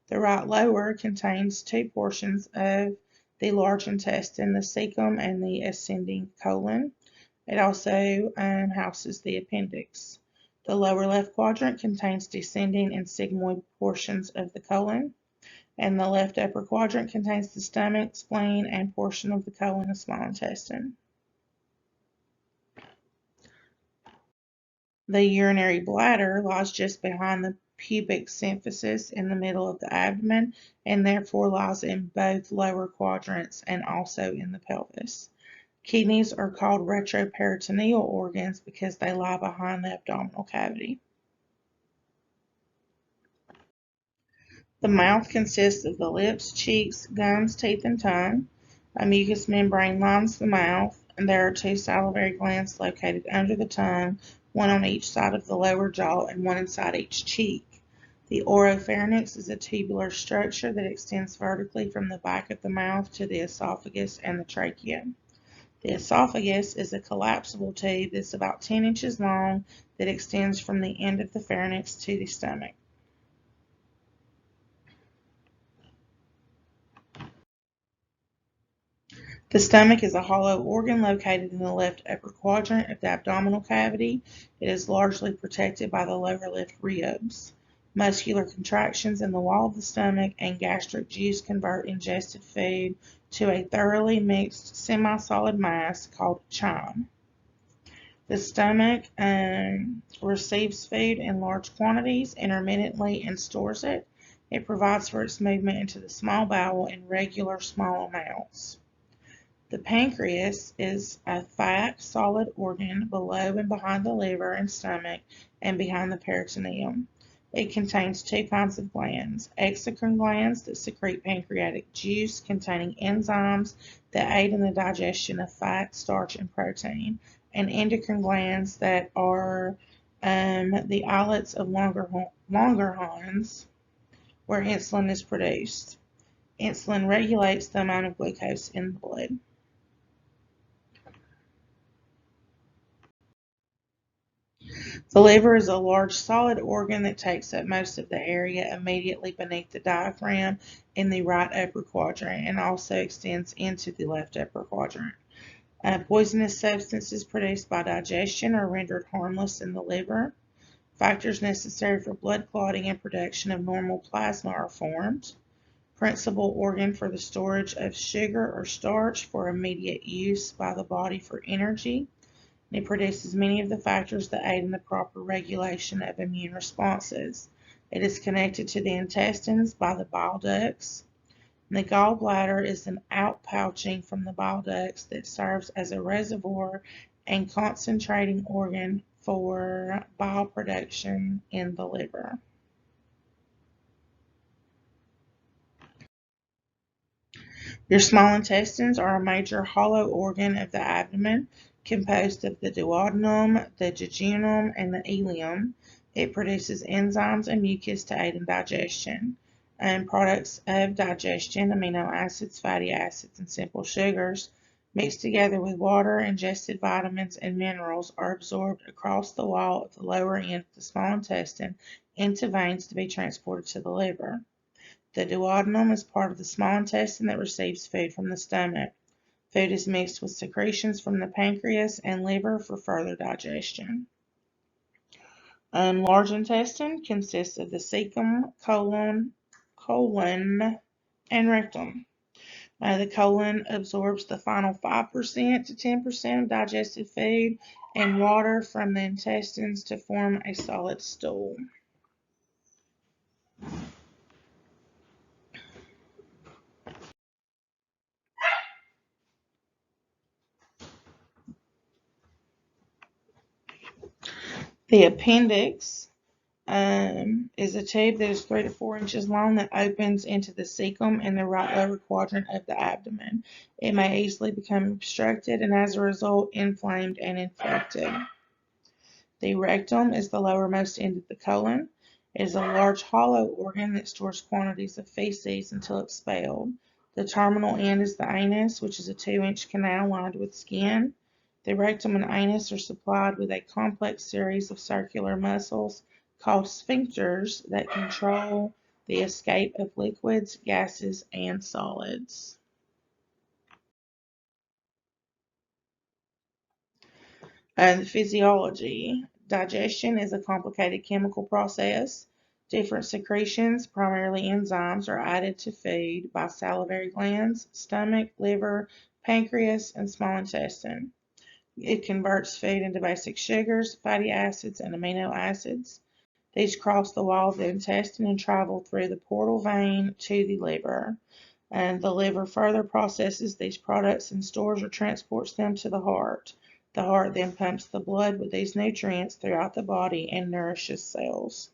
The right lower contains 2 portions of the large intestine, the cecum and the ascending colon. It also houses the appendix. The lower left quadrant contains descending and sigmoid portions of the colon, and the left upper quadrant contains the stomach, spleen, and portion of the colon and small intestine. The urinary bladder lies just behind the pubic symphysis in the middle of the abdomen, and therefore lies in both lower quadrants and also in the pelvis. Kidneys are called retroperitoneal organs because they lie behind the abdominal cavity. The mouth consists of the lips, cheeks, gums, teeth, and tongue. A mucous membrane lines the mouth, and there are two salivary glands located under the tongue, one on each side of the lower jaw and one inside each cheek. The oropharynx is a tubular structure that extends vertically from the back of the mouth to the esophagus and the trachea. The esophagus is a collapsible tube that's about 10 inches long that extends from the end of the pharynx to the stomach. The stomach is a hollow organ located in the left upper quadrant of the abdominal cavity. It is largely protected by the lower left ribs. Muscular contractions in the wall of the stomach and gastric juice convert ingested food to a thoroughly mixed semi-solid mass called chyme. The stomach receives food in large quantities intermittently and stores it. It provides for its movement into the small bowel in regular small amounts. The pancreas is a fat, solid organ below and behind the liver and stomach and behind the peritoneum. It contains two kinds of glands: exocrine glands that secrete pancreatic juice containing enzymes that aid in the digestion of fat, starch, and protein, and endocrine glands that are the islets of Langerhans, where insulin is produced. Insulin regulates the amount of glucose in the blood. The liver is a large solid organ that takes up most of the area immediately beneath the diaphragm in the right upper quadrant and also extends into the left upper quadrant. Poisonous substances produced by digestion are rendered harmless in the liver. Factors necessary for blood clotting and production of normal plasma are formed. Principal organ for the storage of sugar or starch for immediate use by the body for energy. It produces many of the factors that aid in the proper regulation of immune responses. It is connected to the intestines by the bile ducts. The gallbladder is an outpouching from the bile ducts that serves as a reservoir and concentrating organ for bile production in the liver. Your small intestines are a major hollow organ of the abdomen, composed of the duodenum, the jejunum, and the ileum. It produces enzymes and mucus to aid in digestion. And products of digestion, amino acids, fatty acids, and simple sugars, mixed together with water, ingested vitamins, and minerals, are absorbed across the wall of the lower end of the small intestine into veins to be transported to the liver. The duodenum is part of the small intestine that receives food from the stomach. Food is mixed with secretions from the pancreas and liver for further digestion. Large intestine consists of the cecum, colon, and rectum. The colon absorbs the final 5% to 10% of digested food and water from the intestines to form a solid stool. The appendix is a tube that is 3 to 4 inches long that opens into the cecum in the right lower quadrant of the abdomen. It may easily become obstructed and as a result inflamed and infected. The rectum is the lowermost end of the colon. It is a large hollow organ that stores quantities of feces until expelled. The terminal end is the anus, which is a 2-inch canal lined with skin. The rectum and anus are supplied with a complex series of circular muscles called sphincters that control the escape of liquids, gases, and solids. And physiology. Digestion is a complicated chemical process. Different secretions, primarily enzymes, are added to food by salivary glands, stomach, liver, pancreas, and small intestine. It converts food into basic sugars, fatty acids, and amino acids. These cross the wall of the intestine and travel through the portal vein to the liver. And the liver further processes these products and stores or transports them to the heart. The heart then pumps the blood with these nutrients throughout the body and nourishes cells.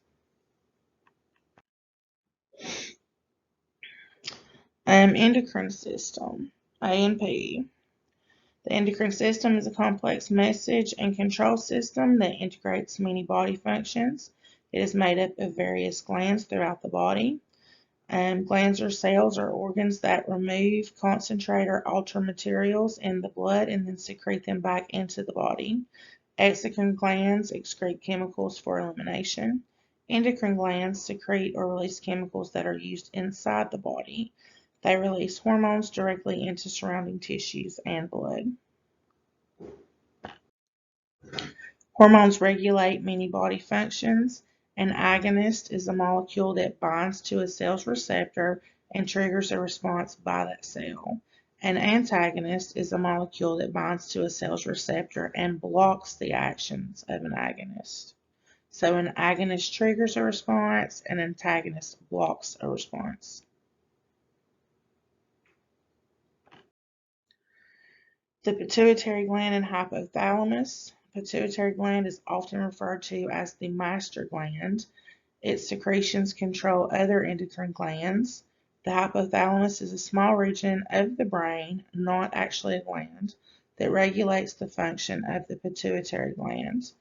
Endocrine system, ANP. The endocrine system is a complex message and control system that integrates many body functions. It is made up of various glands throughout the body. Glands are cells or organs that remove, concentrate, or alter materials in the blood and then secrete them back into the body. Exocrine glands excrete chemicals for elimination. Endocrine glands secrete or release chemicals that are used inside the body. They release hormones directly into surrounding tissues and blood. Hormones regulate many body functions. An agonist is a molecule that binds to a cell's receptor and triggers a response by that cell. An antagonist is a molecule that binds to a cell's receptor and blocks the actions of an agonist. So an agonist triggers a response, an antagonist blocks a response. The pituitary gland and hypothalamus. Pituitary gland is often referred to as the master gland. Its secretions control other endocrine glands. The hypothalamus is a small region of the brain, not actually a gland, that regulates the function of the pituitary gland.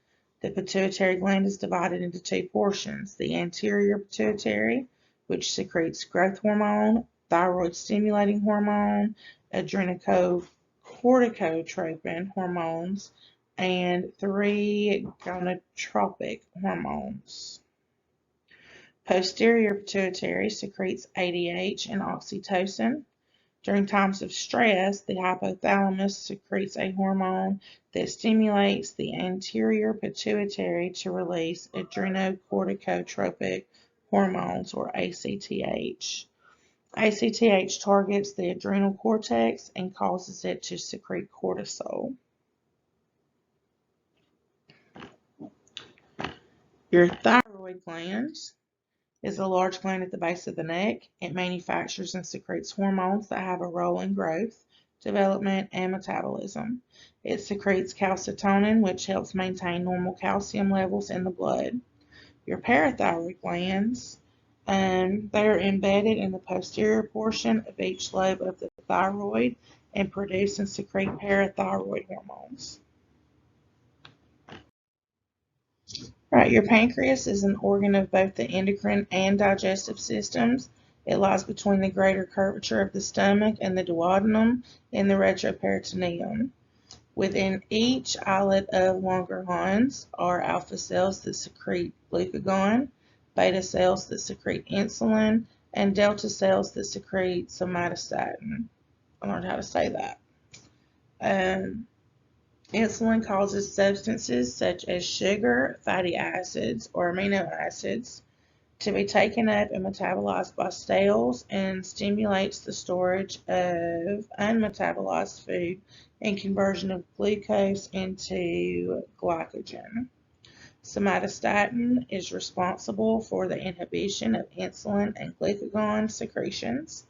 The pituitary gland is divided into two portions: the anterior pituitary, which secretes growth hormone, thyroid stimulating hormone, adrenocorticotropin hormones, and 3 gonadotropic hormones. Posterior pituitary secretes ADH and oxytocin. During times of stress, the hypothalamus secretes a hormone that stimulates the anterior pituitary to release adrenocorticotropic hormones, or ACTH. ACTH targets the adrenal cortex and causes it to secrete cortisol. Your thyroid gland is a large gland at the base of the neck. It manufactures and secretes hormones that have a role in growth, development, and metabolism. It secretes calcitonin, which helps maintain normal calcium levels in the blood. Your parathyroid glands, they are embedded in the posterior portion of each lobe of the thyroid and produce and secrete parathyroid hormones. Right, your pancreas is an organ of both the endocrine and digestive systems. It lies between the greater curvature of the stomach and the duodenum in the retroperitoneum. Within each islet of Langerhans are alpha cells that secrete glucagon, beta cells that secrete insulin, and delta cells that secrete somatostatin. I learned how to say that. Insulin causes substances such as sugar, fatty acids, or amino acids to be taken up and metabolized by cells and stimulates the storage of unmetabolized food and conversion of glucose into glycogen. Somatostatin is responsible for the inhibition of insulin and glucagon secretions.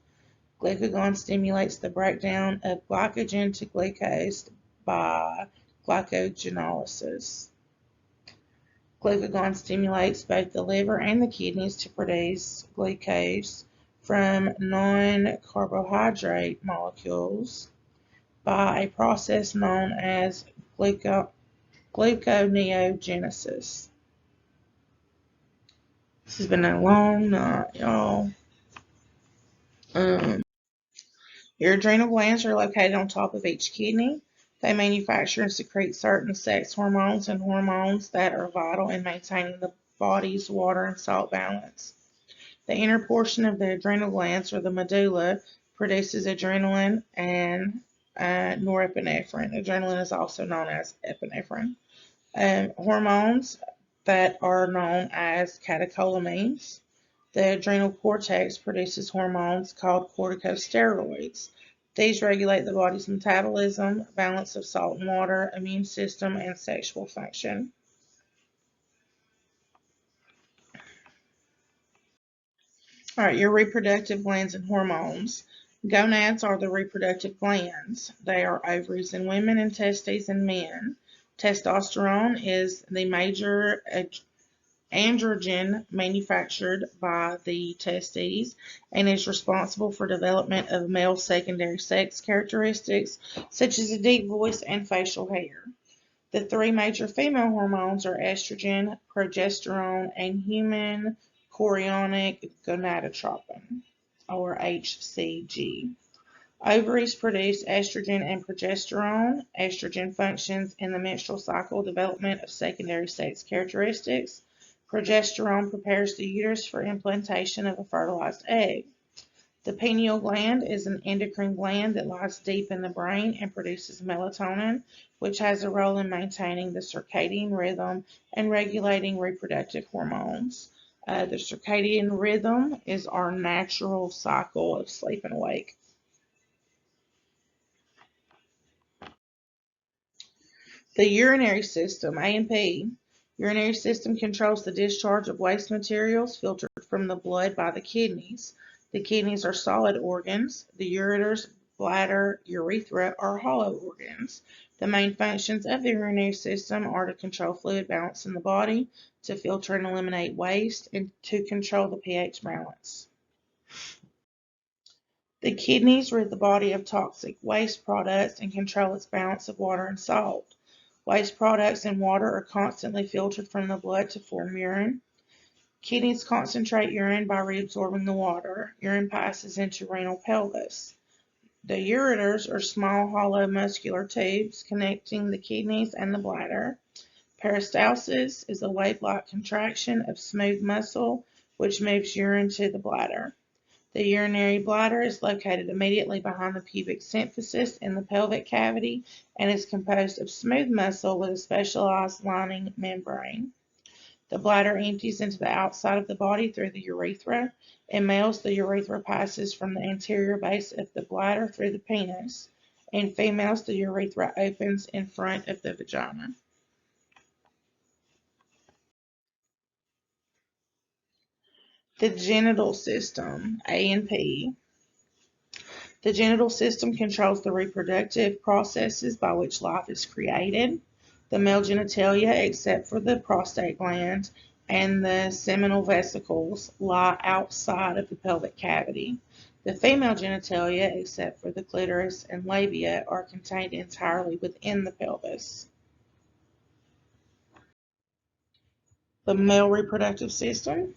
Glucagon stimulates the breakdown of glycogen to glucose by glycogenolysis. Glucagon stimulates both the liver and the kidneys to produce glucose from non-carbohydrate molecules by a process known as gluconeogenesis. This has been a long night, y'all. Your adrenal glands are located on top of each kidney. They manufacture and secrete certain sex hormones and hormones that are vital in maintaining the body's water and salt balance. The inner portion of the adrenal glands, or the medulla, produces adrenaline and norepinephrine. Adrenaline is also known as epinephrine. Hormones that are known as catecholamines. The adrenal cortex produces hormones called corticosteroids. These regulate the body's metabolism, balance of salt and water, immune system, and sexual function. All right, your reproductive glands and hormones. Gonads are the reproductive glands. They are ovaries in women and testes in men. Testosterone is the major androgen manufactured by the testes and is responsible for development of male secondary sex characteristics such as a deep voice and facial hair. The three major female hormones are estrogen, progesterone, and human chorionic gonadotropin, or HCG. Ovaries produce estrogen and progesterone. Estrogen functions in the menstrual cycle development of secondary sex characteristics. Progesterone prepares the uterus for implantation of a fertilized egg. The pineal gland is an endocrine gland that lies deep in the brain and produces melatonin, which has a role in maintaining the circadian rhythm and regulating reproductive hormones. The circadian rhythm is our natural cycle of sleep and wake. The urinary system, AMP. Urinary system controls the discharge of waste materials filtered from the blood by the kidneys. The kidneys are solid organs. The ureters, bladder, urethra are hollow organs. The main functions of the urinary system are to control fluid balance in the body, to filter and eliminate waste, and to control the pH balance. The kidneys rid the body of toxic waste products and control its balance of water and salt. Waste products and water are constantly filtered from the blood to form urine. Kidneys concentrate urine by reabsorbing the water. Urine passes into renal pelvis. The ureters are small hollow muscular tubes connecting the kidneys and the bladder. Peristalsis is a wave-like contraction of smooth muscle which moves urine to the bladder. The urinary bladder is located immediately behind the pubic symphysis in the pelvic cavity and is composed of smooth muscle with a specialized lining membrane. The bladder empties into the outside of the body through the urethra. In males, the urethra passes from the anterior base of the bladder through the penis. In females, the urethra opens in front of the vagina. The genital system, ANP. The genital system controls the reproductive processes by which life is created. The male genitalia, except for the prostate gland and the seminal vesicles, lie outside of the pelvic cavity. The female genitalia, except for the clitoris and labia, are contained entirely within the pelvis. The male reproductive system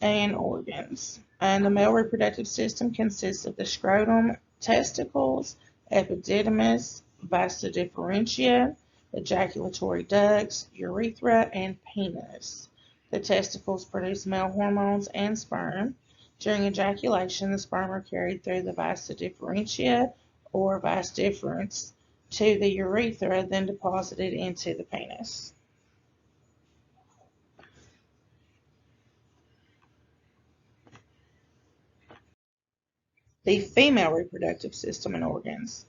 and organs. And the male reproductive system consists of the scrotum, testicles, epididymis, vasa differentia, ejaculatory ducts, urethra, and penis. The testicles produce male hormones and sperm. During ejaculation, the sperm are carried through the vasa differentia or vas deferens to the urethra, then deposited into the penis. The female reproductive system and organs.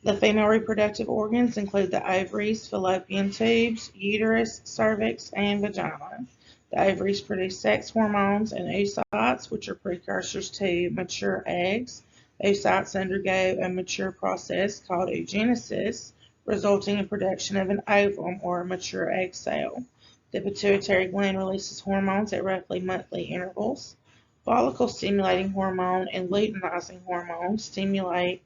The female reproductive organs include the ovaries, fallopian tubes, uterus, cervix, and vagina. The ovaries produce sex hormones and oocytes, which are precursors to mature eggs. Oocytes undergo a mature process called oogenesis, resulting in production of an ovum or a mature egg cell. The pituitary gland releases hormones at roughly monthly intervals. Follicle-stimulating hormone and luteinizing hormone stimulate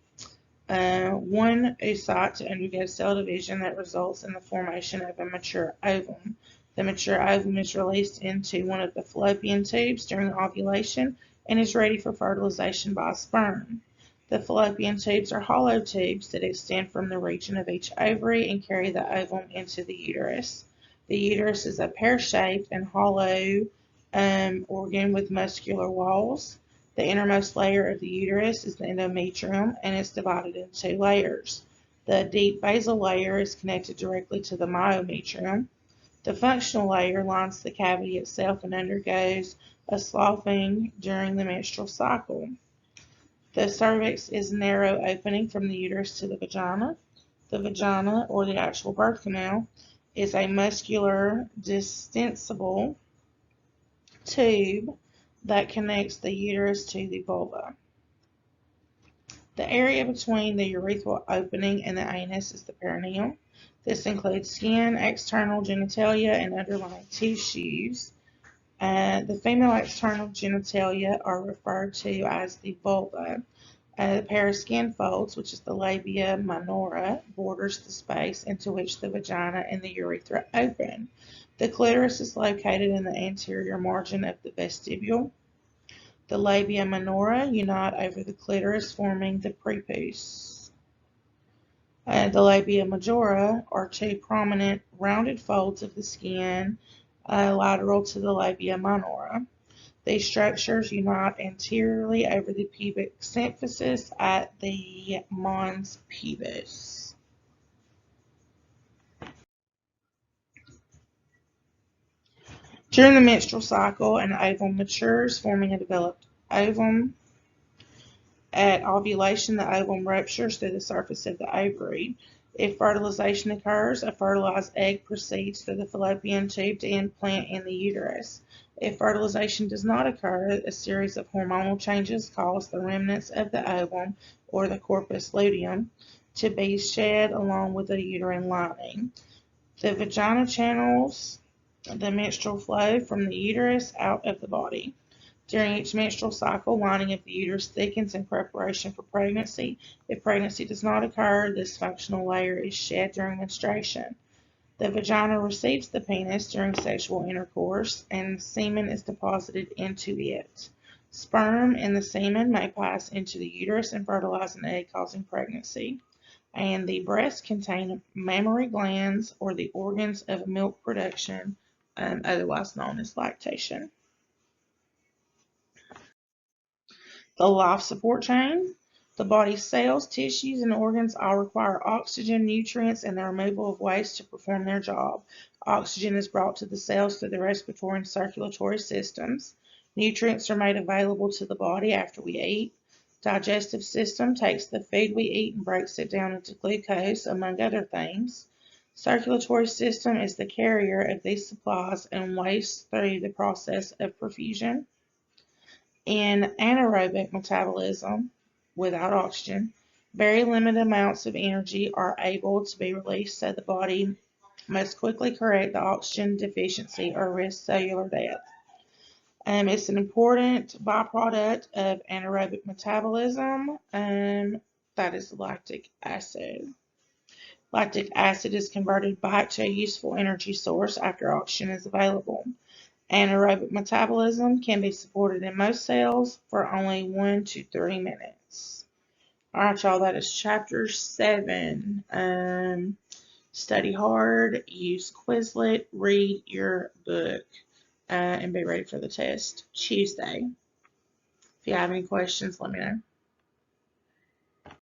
one oocyte to undergo cell division that results in the formation of a mature ovum. The mature ovum is released into one of the fallopian tubes during ovulation and is ready for fertilization by sperm. The fallopian tubes are hollow tubes that extend from the region of each ovary and carry the ovum into the uterus. The uterus is a pear-shaped and hollow organ with muscular walls. The innermost layer of the uterus is the endometrium and is divided into two layers. The deep basal layer is connected directly to the myometrium. The functional layer lines the cavity itself and undergoes a sloughing during the menstrual cycle. The cervix is a narrow opening from the uterus to the vagina. The vagina, or the actual birth canal, is a muscular, distensible tube that connects the uterus to the vulva. The area between the urethral opening and the anus is the perineum. This includes skin, external genitalia, and underlying tissues. The female external genitalia are referred to as the vulva. The pair of skin folds, which is the labia minora, borders the space into which the vagina and the urethra open. The clitoris is located in the anterior margin of the vestibule. The labia minora unite over the clitoris, forming the prepuce. The labia majora are two prominent rounded folds of the skin lateral to the labia minora. These structures unite anteriorly over the pubic symphysis at the mons pubis. During the menstrual cycle, an ovum matures, forming a developed ovum. At ovulation, the ovum ruptures through the surface of the ovary. If fertilization occurs, a fertilized egg proceeds through the fallopian tube to implant in the uterus. If fertilization does not occur, a series of hormonal changes cause the remnants of the ovum, or the corpus luteum, to be shed along with the uterine lining. The vagina channels the menstrual flow from the uterus out of the body. During each menstrual cycle, lining of the uterus thickens in preparation for pregnancy. If pregnancy does not occur, this functional layer is shed during menstruation. The vagina receives the penis during sexual intercourse, and semen is deposited into it. Sperm and the semen may pass into the uterus and fertilize an egg, causing pregnancy. And the breasts contain mammary glands, or the organs of milk production, otherwise known as lactation. The life support chain. The body's cells, tissues, and organs all require oxygen, nutrients, and the removal of waste to perform their job. Oxygen is brought to the cells through the respiratory and circulatory systems. Nutrients are made available to the body after we eat. Digestive system takes the food we eat and breaks it down into glucose, among other things. Circulatory system is the carrier of these supplies and waste through the process of perfusion. In anaerobic metabolism, without oxygen, very limited amounts of energy are able to be released, so the body must quickly correct the oxygen deficiency or risk cellular death. It's an important byproduct of anaerobic metabolism, that is lactic acid. Lactic acid is converted back to a useful energy source after oxygen is available. Anaerobic metabolism can be supported in most cells for only 1 to 3 minutes. All right, y'all, that is chapter 7. Study hard, use Quizlet, read your book, and be ready for the test Tuesday. If you have any questions, let me know.